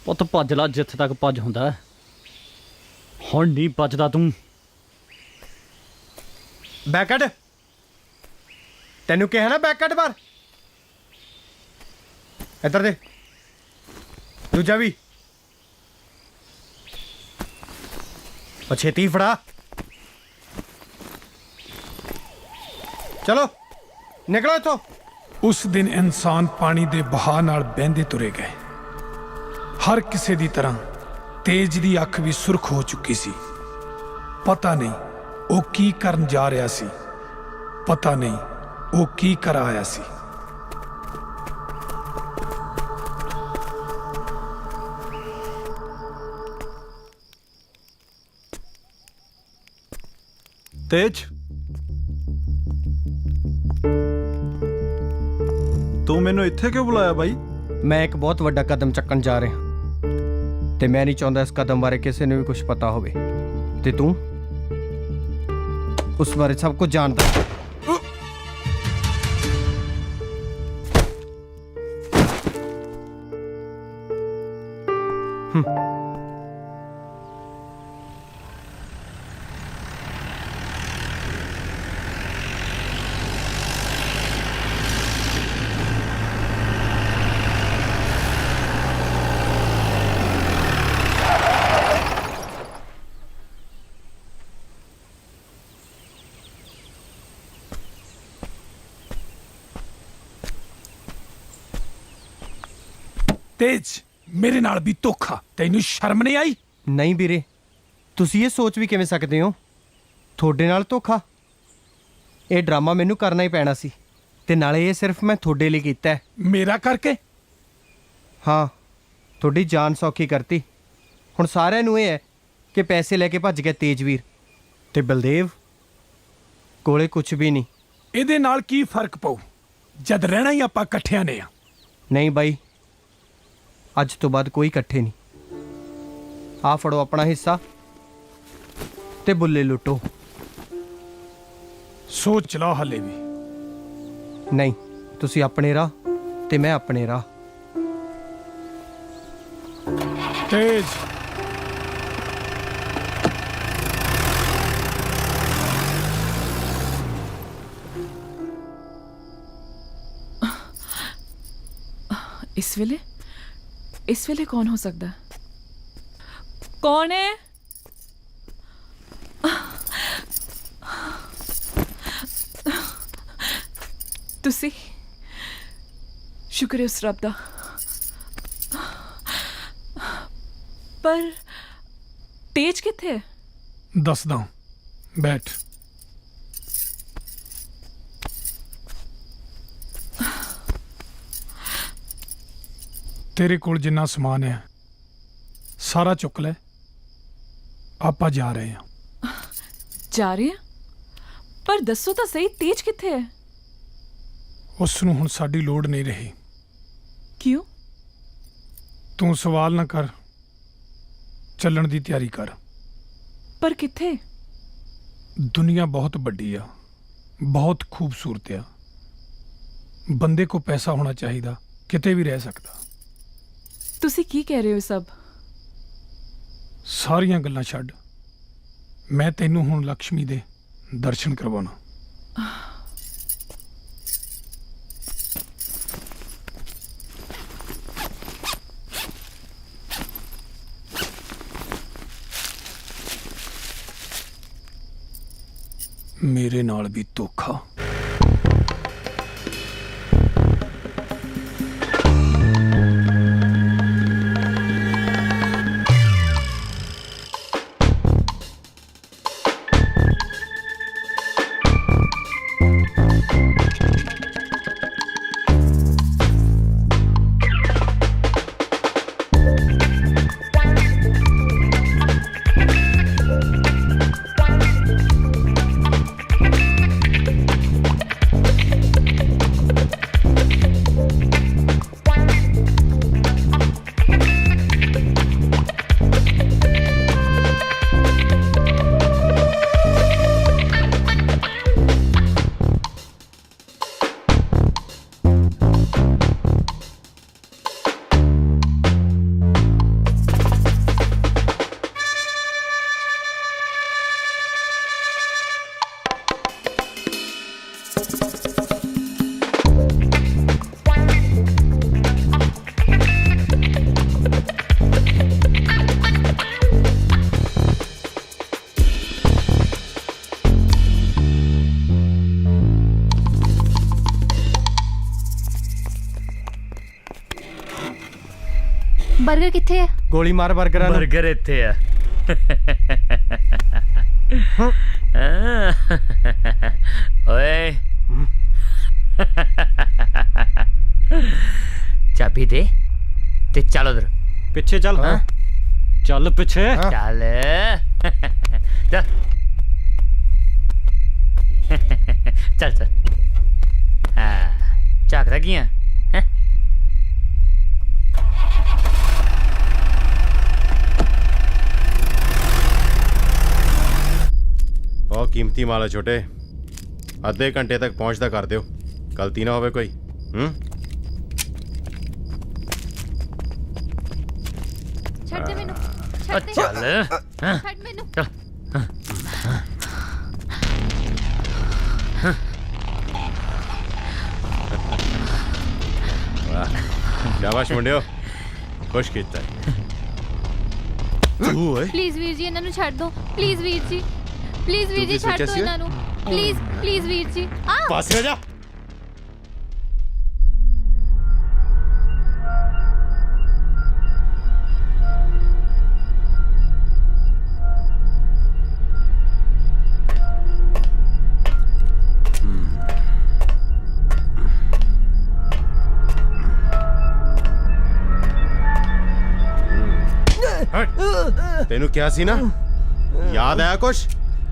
ਪੁੱਤ ਭੱਜ ਲਾ ਜਿੱਥੇ ਤੱਕ ਭੱਜ ਹੁੰਦਾ ਹੈ। ਹੁਣ ਨਹੀਂ ਬਚਦਾ ਤੂੰ। ਬੈਕਟ, ਤੈਨੂੰ ਕਿਹਾ ਨਾ ਬੈਕਟ ਬਾਹਰ। ਇੱਧਰ ਦੇ, ਦੂਜਾ ਵੀ। ਛੇਤੀ ਫੜਾ। ਚਲੋ ਨਿਕਲੋ ਇੱਥੋਂ। ਉਸ ਦਿਨ ਇਨਸਾਨ ਪਾਣੀ ਦੇ ਬਹਾਅ ਨਾਲ ਬਹਿੰਦੇ ਤੁਰੇ ਗਏ। ਹਰ ਕਿਸੇ ਦੀ ਤਰ੍ਹਾਂ ਤੇਜ ਦੀ ਅੱਖ ਵੀ ਸੁਰਖ ਹੋ ਚੁੱਕੀ ਸੀ। ਪਤਾ ਨਹੀਂ ਉਹ ਕੀ ਕਰਨ ਜਾ ਰਿਹਾ ਸੀ, ਪਤਾ ਨਹੀਂ ਉਹ ਕੀ ਕਰ ਆਇਆ ਸੀ। ਤੇਜ, ਤੂੰ ਮੈਨੂੰ ਇੱਥੇ ਕਿਉਂ ਬੁਲਾਇਆ ਬਾਈ? ਮੈਂ ਇੱਕ ਬਹੁਤ ਵੱਡਾ ਕਦਮ ਚੱਕਣ ਜਾ ਰਿਹਾ ਤੇ ਮੈਂ ਨਹੀਂ ਚਾਹੁੰਦਾ ਇਸ ਕਦਮ ਬਾਰੇ ਕਿਸੇ ਨੂੰ ਵੀ ਕੁਝ ਪਤਾ ਹੋਵੇ ਤੇ ਤੂੰ ਉਸ ਬਾਰੇ ਸਭ ਕੁਝ ਜਾਣਦਾ। ਤੇਜ, ਮੇਰੇ ਨਾਲ ਵੀ ਧੋਖਾ। ਤੈਨੂੰ ਸ਼ਰਮ ਨਹੀਂ ਆਈ? ਨਹੀਂ ਵੀਰੇ, ਤੁਸੀਂ ਇਹ ਸੋਚ ਵੀ ਕਿਵੇਂ ਸਕਦੇ ਹੋ? ਤੁਹਾਡੇ ਨਾਲ ਧੋਖਾ? ਇਹ ਡਰਾਮਾ ਮੈਨੂੰ ਕਰਨਾ ਹੀ ਪੈਣਾ ਸੀ ਤੇ ਨਾਲੇ ਇਹ ਸਿਰਫ ਮੈਂ ਤੁਹਾਡੇ ਲਈ ਕੀਤਾ ਹੈ। ਮੇਰਾ ਕਰਕੇ? ਹਾਂ, ਤੁਹਾਡੀ ਜਾਨ ਸੌਖੀ ਕਰਤੀ। ਹੁਣ ਸਾਰਿਆਂ ਨੂੰ ਇਹ ਹੈ ਕਿ ਪੈਸੇ ਲੈ ਕੇ ਭੱਜ ਗਿਆ ਤੇਜਵੀਰ ਤੇ ਬਲਦੇਵ ਕੋਲੇ ਕੁਝ ਵੀ ਨਹੀਂ। ਇਹਦੇ ਨਾਲ ਕੀ ਫਰਕ ਪਊ ਜਦ ਰਹਿਣਾ ਹੀ ਆਪਾਂ ਇਕੱਠਿਆਂ ਨੇ ਆ। ਨਹੀਂ ਬਾਈ, ਅੱਜ ਤੋਂ ਬਾਅਦ ਕੋਈ ਇਕੱਠੇ ਨਹੀਂ। ਆ ਫੜੋ ਆਪਣਾ ਹਿੱਸਾ ਤੇ ਬੁੱਲੇ ਲੁੱਟੋ। ਸੋਚ ਲਾ ਹਲੇ ਵੀ। ਨਹੀਂ, ਤੁਸੀਂ ਆਪਣੇ ਰਾਹ ਤੇ ਮੈਂ ਆਪਣੇ ਰਾਹ। ਤੇਜ ਇਸ ਵੇਲੇ ਕੌਣ ਹੋ ਸਕਦਾ? ਕੌਣ ਹੈ? ਤੁਸੀਂ? ਸ਼ੁਕਰ ਹੈ ਉਸ ਰੱਬ ਦਾ। ਪਰ ਤੇਜ ਕਿੱਥੇ ਹੈ? ਦੱਸਦਾ, ਬੈਠ। ਤੇਰੇ ਕੋਲ ਜਿੰਨਾ ਸਮਾਨ ਹੈ ਸਾਰਾ ਚੁੱਕ ਲੈ, ਆਪਾਂ ਜਾ ਰਹੇ ਹਾਂ। ਜਾ ਰਹੇ ਆ? ਪਰ ਦੱਸੋ ਤਾਂ ਸਹੀ, ਤੇਜ ਕਿੱਥੇ ਹੈ? ਉਸ ਨੂੰ ਹੁਣ ਸਾਡੀ ਲੋੜ ਨਹੀਂ ਰਹੀ। ਕਿਉਂ? ਤੂੰ ਸਵਾਲ ਨਾ ਕਰ, ਚੱਲਣ ਦੀ ਤਿਆਰੀ ਕਰ। ਪਰ ਕਿੱਥੇ? ਦੁਨੀਆ ਬਹੁਤ ਵੱਡੀ ਆ, ਬਹੁਤ ਖੂਬਸੂਰਤ ਆ। ਬੰਦੇ ਕੋ ਪੈਸਾ ਹੋਣਾ ਚਾਹੀਦਾ, ਕਿਤੇ ਵੀ ਰਹਿ ਸਕਦਾ। ਤੁਸੀਂ ਕੀ ਕਹਿ ਰਹੇ ਹੋ ਸਭ? ਸਾਰੀਆਂ ਗੱਲਾਂ ਛੱਡ, ਮੈਂ ਤੈਨੂੰ ਹੁਣ ਲక్ష్ਮੀ ਦੇ ਦਰਸ਼ਨ ਕਰਵਾਉਣਾ। ਮੇਰੇ ਨਾਲ ਵੀ ਧੋਖਾ। 버ਗਰ ਕਿੱਥੇ ਹੈ? ਗੋਲੀ ਮਾਰ 버ਗਰਾਂ ਨੂੰ। 버ਗਰ ਇੱਥੇ ਆ। ਓਏ ਚਾਬੀ ਦੇ ਤੇ ਚੱਲ ਉਧਰ ਪਿੱਛੇ ਚੱਲ। ਚੱਲ ਪਿੱਛੇ ਚੱਲ। ਚੱਲ ਚੱਲ। ਹਾਂ ਝਾਕਦਾ ਕੀ ਆ? ਬਹੁਤ ਕੀਮਤੀ ਮਾਲ ਹੈ ਛੋਟੇ, ਅੱਧੇ ਘੰਟੇ ਤੱਕ ਪਹੁੰਚਦਾ ਕਰ ਦਿਓ, ਗਲਤੀ ਨਾ ਹੋਵੇ ਕੋਈ। ਛੱਡ ਦੇ ਮੈਨੂੰ, ਛੱਡ ਦੇ। ਚੱਲ ਛੱਡ ਮੈਨੂੰ। ਚੱਲ। ਸ਼ਾਬਾਸ਼ ਮੁੰਡਿਓ, ਖੁਸ਼ ਕੀਤਾ। ਤੂੰ ਓਏ ਪਲੀਜ਼ ਵੀਰ ਜੀ ਇਹਨਾਂ ਨੂੰ ਛੱਡ ਦਿਓ। ਪਲੀਜ਼ ਵੀਰ ਜੀ, ਪਲੀਜ਼ ਵੀਰ ਜੀ ਛੱਡ ਦਿਓ ਇਹਨਾਂ ਨੂੰ। ਪਲੀਜ਼ ਪਲੀਜ਼ ਵੀਰ ਜੀ। ਪਾਸੇ ਹੋ ਜਾ। ਤੈਨੂੰ ਕਿਹਾ ਸੀ ਨਾ, ਯਾਦ ਆਇਆ ਕੁਛ?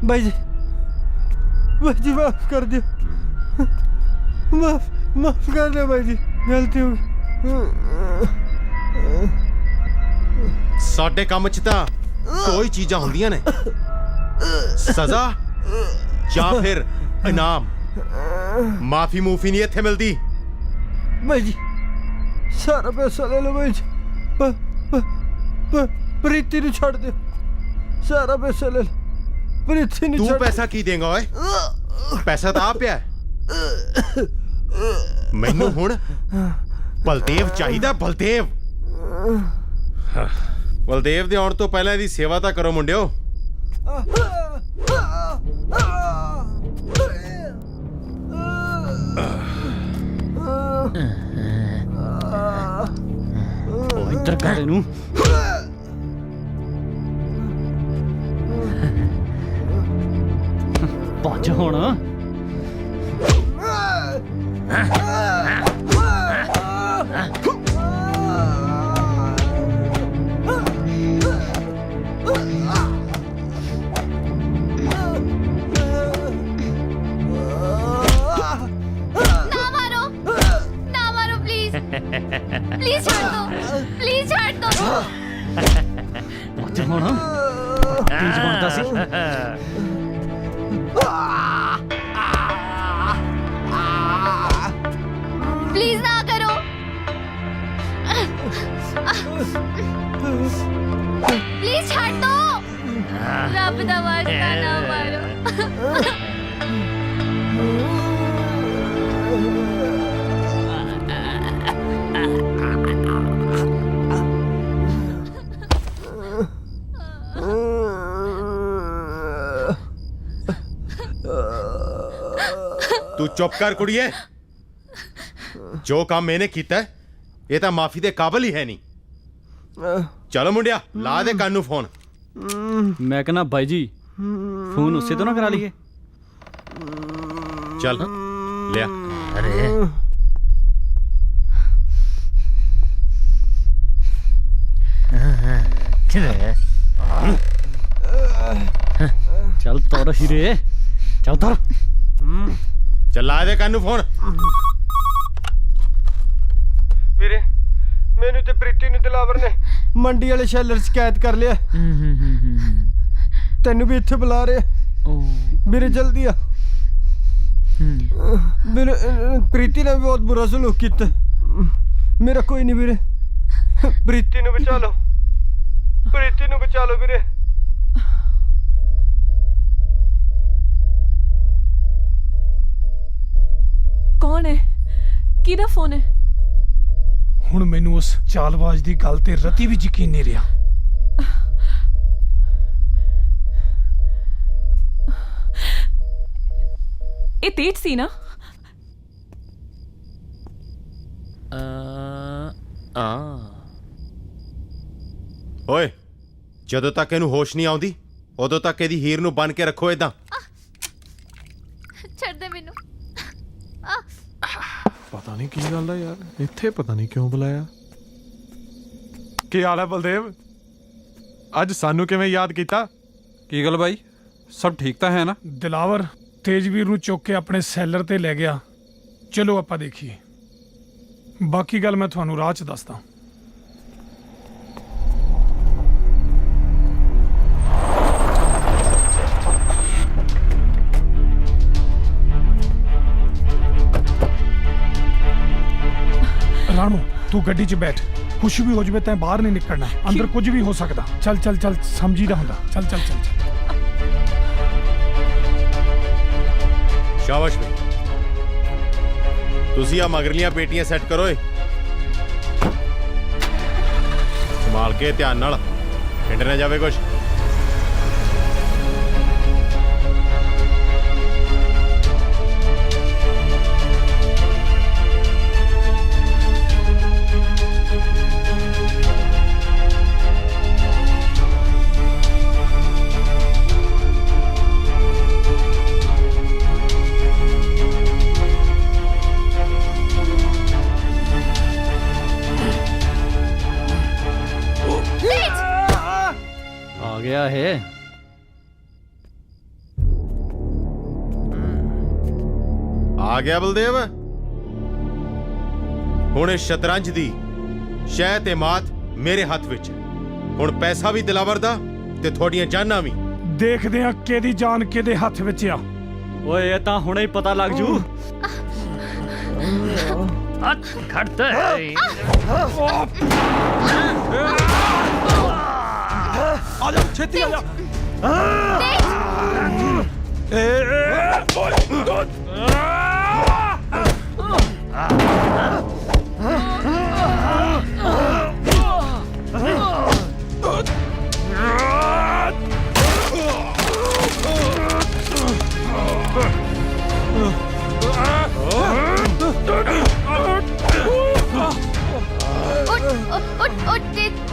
भाई जी माफ कर दियो, माफ कर दो भाई जी, गलती हो गई। ਸਾਡੇ ਕੰਮ 'ਚ ਤਾਂ ਦੋ ਹੀ ਚੀਜ਼ਾਂ ਹੁੰਦੀਆਂ ਨੇ, ਸਜ਼ਾ ਜਾਂ ਫਿਰ ਇਨਾਮ। ਮਾਫੀ ਮੂਫੀ ਨਹੀਂ ਇੱਥੇ ਮਿਲਦੀ। भाई जी सारा पैसा ले लो भाई जी, ਪ੍ਰੀਤੀ ਨੂੰ ਛੱਡ ਦਿਓ ਸਾਰਾ ਪੈਸਾ ਲੈ ਲਓ ਪ੍ਰੀਤੀ ਨੂੰ ਤੂੰ ਛੱਡ ਪੈਸਾ ਕੀ ਦੇਂਗਾ ਓਏ ਪੈਸਾ ਤਾਂ ਆ ਪਿਆ ਹੈ। ਮੈਨੂੰ ਹੁਣ ਬਲਦੇਵ ਚਾਹੀਦਾ ਬਲਦੇਵ ਬਲਦੇਵ ਦੇ ਆਉਣ ਤੋਂ ਪਹਿਲਾਂ ਇਹਦੀ ਸੇਵਾ ਤਾਂ ਕਰੋ ਮੁੰਡਿਓ ਉਹ ਇੱਧਰ ਕਰ ਇਹਨੂੰ ਭੱਜ ਹੁਣ प्लीज छोड़ दो प्लीज छोड़ दो भੱਜ ਹੁਣ ਤੇਜ ਬਣਦਾ ਸੀ प्लीज ना करो प्लीज छोड़ दो रब दा वास्ता ना मारो ਤੂੰ ਚੁੱਪ ਕਰ ਕੁੜੀਏ ਜੋ ਕੰਮ ਮੈਨੇ ਕੀਤਾ ਇਹ ਤਾਂ ਮਾਫੀ ਦੇ ਕਾਬਿਲ ਹੀ ਹੈ ਨਹੀਂ ਚਲੋ ਮੁੰਡਿਆ ਲਾ ਦੇ ਕੰਨ ਨੂੰ ਫੋਨ ਮੈਂ ਕਹਿੰਦਾ ਬਾਈ ਜੀ ਫੋਨ ਉਸੇ ਤੋਂ ਨਾ ਕਰਾ ਲਈਏ ਚੱਲ ਲਿਆ ਅਰੇ ਕਿਵੇਂ ਚੱਲ ਤੁਰ ਹੀਰੇ ਚੱਲ ਤੁਰ ਚੱਲ ਲਾ ਦੇ ਕੰਨ ਨੂੰ ਫੋਨ ਵੀਰੇ ਮੈਨੂੰ ਤੇ ਪ੍ਰੀਤੀ ਨੂੰ ਦਿਲਾਵਰ ਨੇ ਮੰਡੀ ਵਾਲੇ ਸ਼ੈਲਰ ਸ਼ਿਕਾਇਤ ਕਰ ਲਿਆ ਤੈਨੂੰ ਵੀ ਇੱਥੇ ਬੁਲਾ ਰਿਹਾ ਵੀਰੇ ਜਲਦੀ ਆ ਵੀਰੇ ਪ੍ਰੀਤੀ ਨੇ ਵੀ ਬਹੁਤ ਬੁਰਾ ਸਲੂਕ ਕੀਤਾ ਮੇਰਾ ਕੋਈ ਨਹੀਂ ਵੀਰੇ ਪ੍ਰੀਤੀ ਨੂੰ ਬਚਾ ਲਓ ਪ੍ਰੀਤੀ ਨੂੰ ਬਚਾ ਲਓ ਵੀਰੇ ਕੌਣ ਹੈ ਕਿਹਦਾ ਫੋਨ ਹੈ ਹੁਣ ਮੈਨੂੰ ਉਸ ਚਾਲਬਾਜ਼ ਦੀ ਗੱਲ ਤੇ ਰਤੀ ਵੀ ਯਕੀਨ ਨਹੀਂ ਰਿਹਾ ਇਹ ਤੇਜ ਸੀ ਨਾ ਓਏ ਜਦੋਂ ਤੱਕ ਇਹਨੂੰ ਹੋਸ਼ ਨਹੀਂ ਆਉਂਦੀ ਉਦੋਂ ਤੱਕ ਇਹਦੀ ਹੀਰ ਨੂੰ ਬੰਨ ਕੇ ਰੱਖੋ ਏਦਾਂ ਛੱਡ ਦੇ ਮੈਨੂੰ ਪਤਾ ਨਹੀਂ ਕੀ ਗੱਲ ਆ ਯਾਰ ਇੱਥੇ ਪਤਾ ਨਹੀਂ ਕਿਉਂ ਬੁਲਾਇਆ ਕੀ ਹਾਲ ਹੈ ਬਲਦੇਵ ਅੱਜ ਸਾਨੂੰ ਕਿਵੇਂ ਯਾਦ ਕੀਤਾ ਕੀ ਗੱਲ ਬਾਈ ਸਭ ਠੀਕ ਤਾਂ ਹੈ ਨਾ ਦਿਲਾਵਰ ਤੇਜਵੀਰ ਨੂੰ ਚੁੱਕ ਕੇ ਆਪਣੇ ਸੈਲਰ ਤੇ ਲੈ ਗਿਆ ਚਲੋ ਆਪਾਂ ਦੇਖੀਏ ਬਾਕੀ ਗੱਲ ਮੈਂ ਤੁਹਾਨੂੰ ਰਾਹ 'ਚ ਦੱਸਦਾ ਰਾਣੂ ਤੂੰ ਗੱਡੀ 'ਚ ਬੈਠ ਕੁਛ ਵੀ ਹੋ ਜਾਵੇ ਤੈਂ ਬਾਹਰ ਨਹੀਂ ਨਿਕਲਣਾ ਅੰਦਰ ਕੁਝ ਵੀ ਹੋ ਸਕਦਾ ਚੱਲ ਚੱਲ ਚੱਲ ਸਮਝੀਦਾ ਹੁੰਦਾ ਚੱਲ ਚੱਲ ਚੱਲ ਸ਼ਾਬਾਸ਼ ਬਈ ਤੁਸੀਂ ਆ ਮਗਰਲੀਆਂ ਪੇਟੀਆਂ ਸੈੱਟ ਕਰੋ ਏ ਸੰਭਾਲ ਕੇ ਧਿਆਨ ਨਾਲ ਹਿੰਡ ਨਾ ਜਾਵੇ ਕੁਛ ਆ ਗਿਆ ਇਹ ਆ ਗਿਆ ਬਲਦੇਵ ਹੁਣ ਇਸ ਸ਼ਤਰੰਜ ਦੀ ਸ਼ਹਿ ਤੇ ਮਾਤ ਮੇਰੇ ਹੱਥ ਵਿੱਚ ਹੁਣ ਪੈਸਾ ਵੀ ਦਿਲਾਵਰ ਦਾ ਤੇ ਤੁਹਾਡੀਆਂ ਜਾਨਾਂ ਵੀ ਦੇਖਦੇ ਆ ਕਿਹਦੀ ਜਾਨ ਕਿਹਦੇ ਹੱਥ ਵਿੱਚ ਆ ਓਏ ਇਹ ਤਾਂ ਹੁਣੇ ਹੀ ਪਤਾ ਲੱਗ ਜੂ ਖੜਤਾ ਆ ਜਾ ਛੇਤੀ ਆ ਜਾ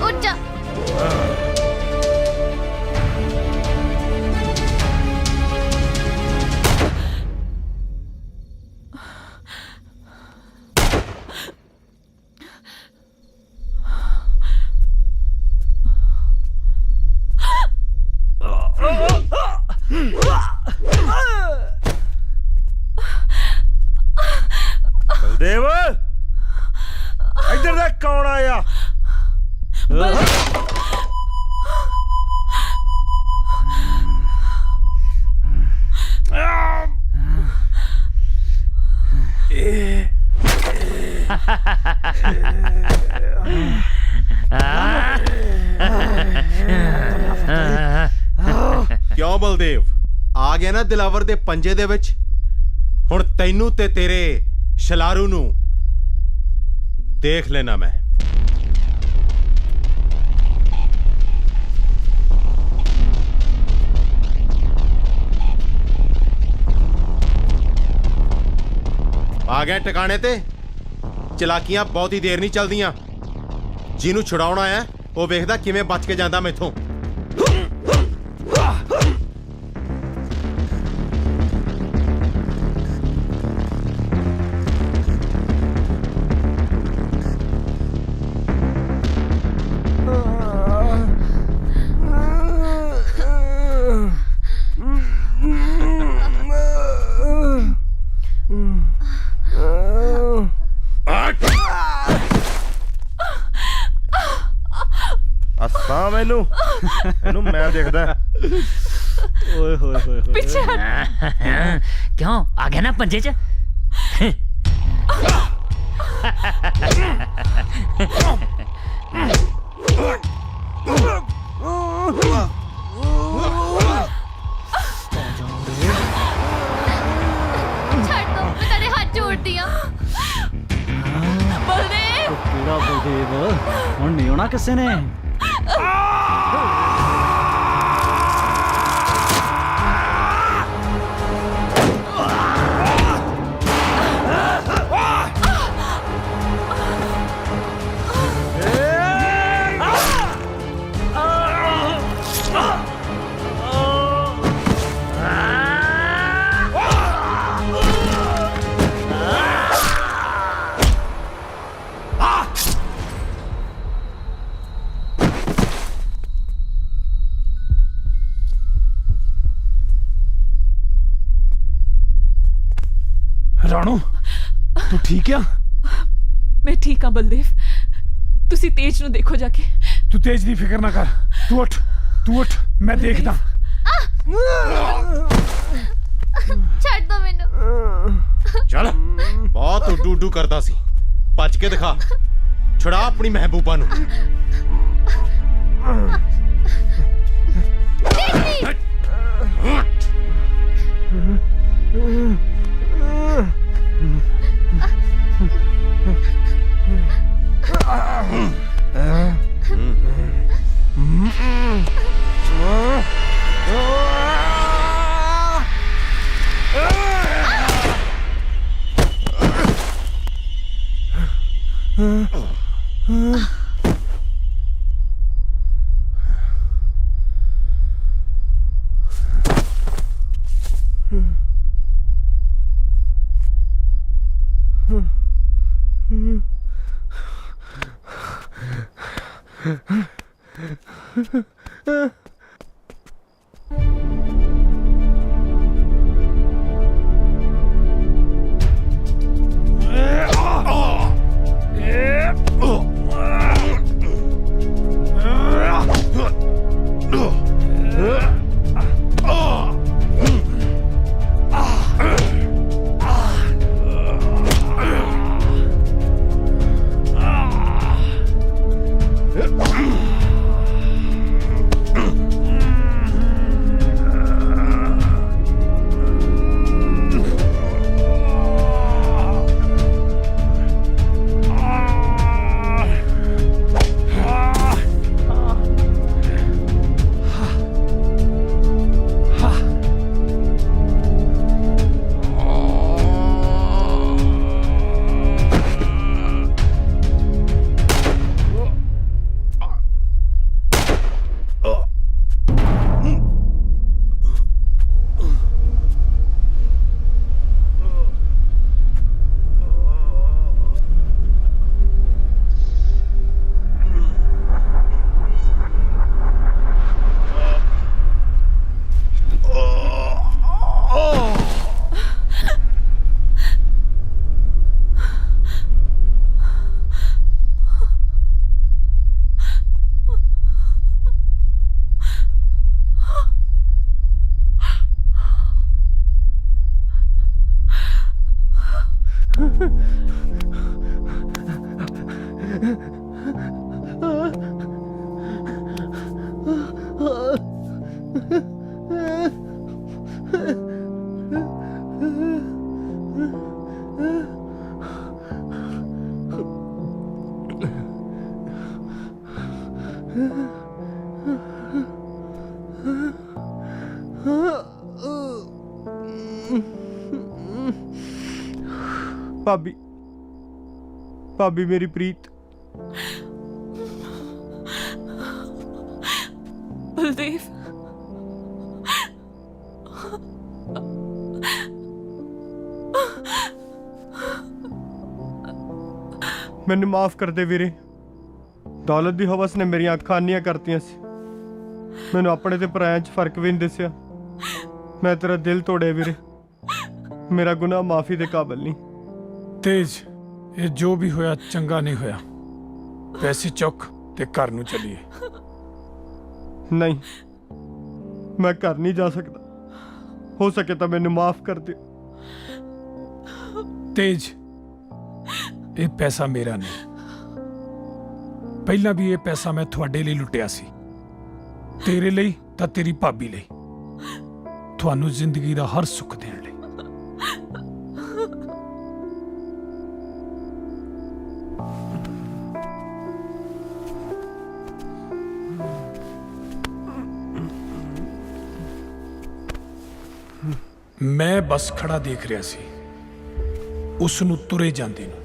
ਉੱਠ ਜਾ ਬਲਦੇਵ ਇੱਧਰ ਦੇਖ ਕੌਣ ਆਇਆ ਕਿਉਂ ਬਲਦੇਵ ਆ ਗਿਆ ਨਾ ਦਿਲਾਵਰ ਦੇ ਪੰਜੇ ਦੇ ਵਿੱਚ ਹੁਣ ਤੈਨੂੰ ਤੇ ਤੇਰੇ ਸ਼ਲਾਰੂ ਨੂੰ ਦੇਖ ਲੈਣਾ ਮੈਂ ਆ ਗਏ ਟਿਕਾਣੇ ਤੇ ਚਲਾਕੀਆਂ ਬਹੁਤੀ ਦੇਰ ਨਹੀਂ ਚੱਲਦੀਆਂ ਜਿਹਨੂੰ ਛੁਡਾਉਣਾ ਹੈ ਉਹ ਵੇਖਦਾ ਕਿਵੇਂ ਬਚ ਕੇ ਜਾਂਦਾ ਮੈਥੋਂ ਅਸਾਂ ਮੈਨੂੰ ਇਹਨੂੰ ਮੈਂ ਦੇਖਦਾ ਓਏ ਹੋਏ ਹੋਏ ਪਿੱਛੇ ਕਿਉਂ ਆ ਗਿਆ ਨਾ ਪੰਜੇ ਚ ਛੱਡ ਦੋ ਮੈਂ ਤੇਰੇ ਹੱਥ ਜੋੜਦੀ ਆ ਬਲਦੇਵ ਕਿਹੜਾ ਬਲਦੇਵ ਹੁਣ ਨਹੀਂ ਆਉਣਾ ਕਿਸੇ ਨੇ ਰਾਣੋ ਤੂੰ ਠੀਕ ਆ ਮੈਂ ਠੀਕ ਹਾਂ ਬਲਦੇਵ ਤੁਸੀਂ ਤੇਜ ਨੂੰ ਦੇਖੋ ਜਾ ਕੇ ਤੂੰ ਤੇਜ ਦੀ ਫਿਕਰ ਨਾ ਕਰ ਤੂੰ ਉੱਠ ਮੈਂ ਦੇਖਦਾ ਛੱਡ ਦੋ ਮੈਨੂੰ ਚੱਲ ਬਹੁਤ ਉੱਡੂ ਕਰਦਾ ਸੀ ਭੱਜ ਕੇ ਦਿਖਾ ਛੁਡਾ ਆਪਣੀ ਮਹਿਬੂਬਾ ਨੂੰ ਭਾਬੀ ਭਾਬੀ ਮੇਰੀ ਪ੍ਰੀਤ ਬਲਦੇਵ ਮੈਨੂੰ ਮਾਫ ਕਰ ਦੇ ਵੀਰੇ। ਦੌਲਤ ਦੀ ਹਵਸ ਨੇ ਮੇਰੀਆਂ ਅੱਖਾਂ ਅੰਨੀਆਂ ਕਰਤੀਆਂ ਸੀ। ਮੈਨੂੰ ਆਪਣੇ ਤੇ ਪਰਾਇਆਂ 'ਚ ਫਰਕ ਵੀ ਨਹੀਂ ਦਿਸਿਆ। ਮੈਂ ਤੇਰਾ ਦਿਲ ਤੋੜਿਆ ਵੀਰੇ। ਮੇਰਾ ਗੁਨਾਹ ਮਾਫੀ ਦੇ ਕਾਬਿਲ ਨਹੀਂ। ਤੇਜ, ਇਹ ਜੋ ਵੀ ਹੋਇਆ ਚੰਗਾ ਨਹੀਂ ਹੋਇਆ। ਪੈਸੇ ਚੁੱਕ ਤੇ ਘਰ ਨੂੰ ਚੱਲੀਏ। ਨਹੀਂ, ਮੈਂ ਘਰ ਨਹੀਂ ਜਾ ਸਕਦਾ। ਹੋ ਸਕੇ ਤਾਂ ਮੈਨੂੰ ਮਾਫ ਕਰ ਦਿਓ। ਤੇਜ, ਇਹ ਪੈਸਾ ਮੇਰਾ ਨਹੀਂ। ਪਹਿਲਾਂ ਵੀ ਇਹ ਪੈਸਾ ਮੈਂ ਤੁਹਾਡੇ ਲਈ ਲੁੱਟਿਆ ਸੀ। ਤੇਰੇ ਲਈ ਤਾਂ ਤੇਰੀ ਭਾਬੀ ਲਈ, ਤੁਹਾਨੂੰ ਜ਼ਿੰਦਗੀ ਦਾ ਹਰ ਸੁੱਖ ਦੇਣ ਲਈ। ਮੈਂ ਬਸ ਖੜਾ ਦੇਖ ਰਿਹਾ ਸੀ ਉਸ ਨੂੰ ਤੁਰੇ ਜਾਂਦੇ ਨੂੰ।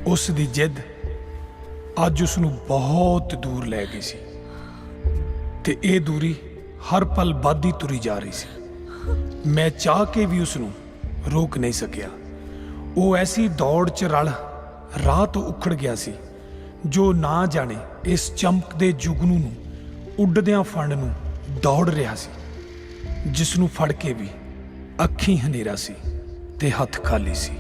ਉਸ ਦੀ ਜਿੱਦ ਅੱਜ ਉਸ ਨੂੰ ਬਹੁਤ ਦੂਰ ਲੈ ਗਈ ਸੀ ਤੇ ਇਹ ਦੂਰੀ ਹਰ ਪਲ ਵੱਧਦੀ ਤੁਰੀ ਜਾ ਰਹੀ ਸੀ। ਮੈਂ ਚਾਹ ਕੇ ਵੀ ਉਸ ਨੂੰ ਰੋਕ ਨਹੀਂ ਸਕਿਆ। ਉਹ ਐਸੀ ਦੌੜ 'ਚ ਰਲ ਰਾਹ ਤੋਂ ਉਖੜ ਗਿਆ ਸੀ ਜੋ ਨਾ ਜਾਣੇ ਇਸ ਚਮਕਦੇ ਜੁਗਨੂ ਨੂੰ ਉੱਡਦਿਆਂ ਫੜਨ ਨੂੰ ਦੌੜ ਰਿਹਾ ਸੀ, ਜਿਸ ਨੂੰ ਫੜ ਕੇ ਵੀ ਅੱਖੀਂ ਹਨੇਰਾ ਸੀ ਤੇ ਹੱਥ ਖਾਲੀ ਸੀ।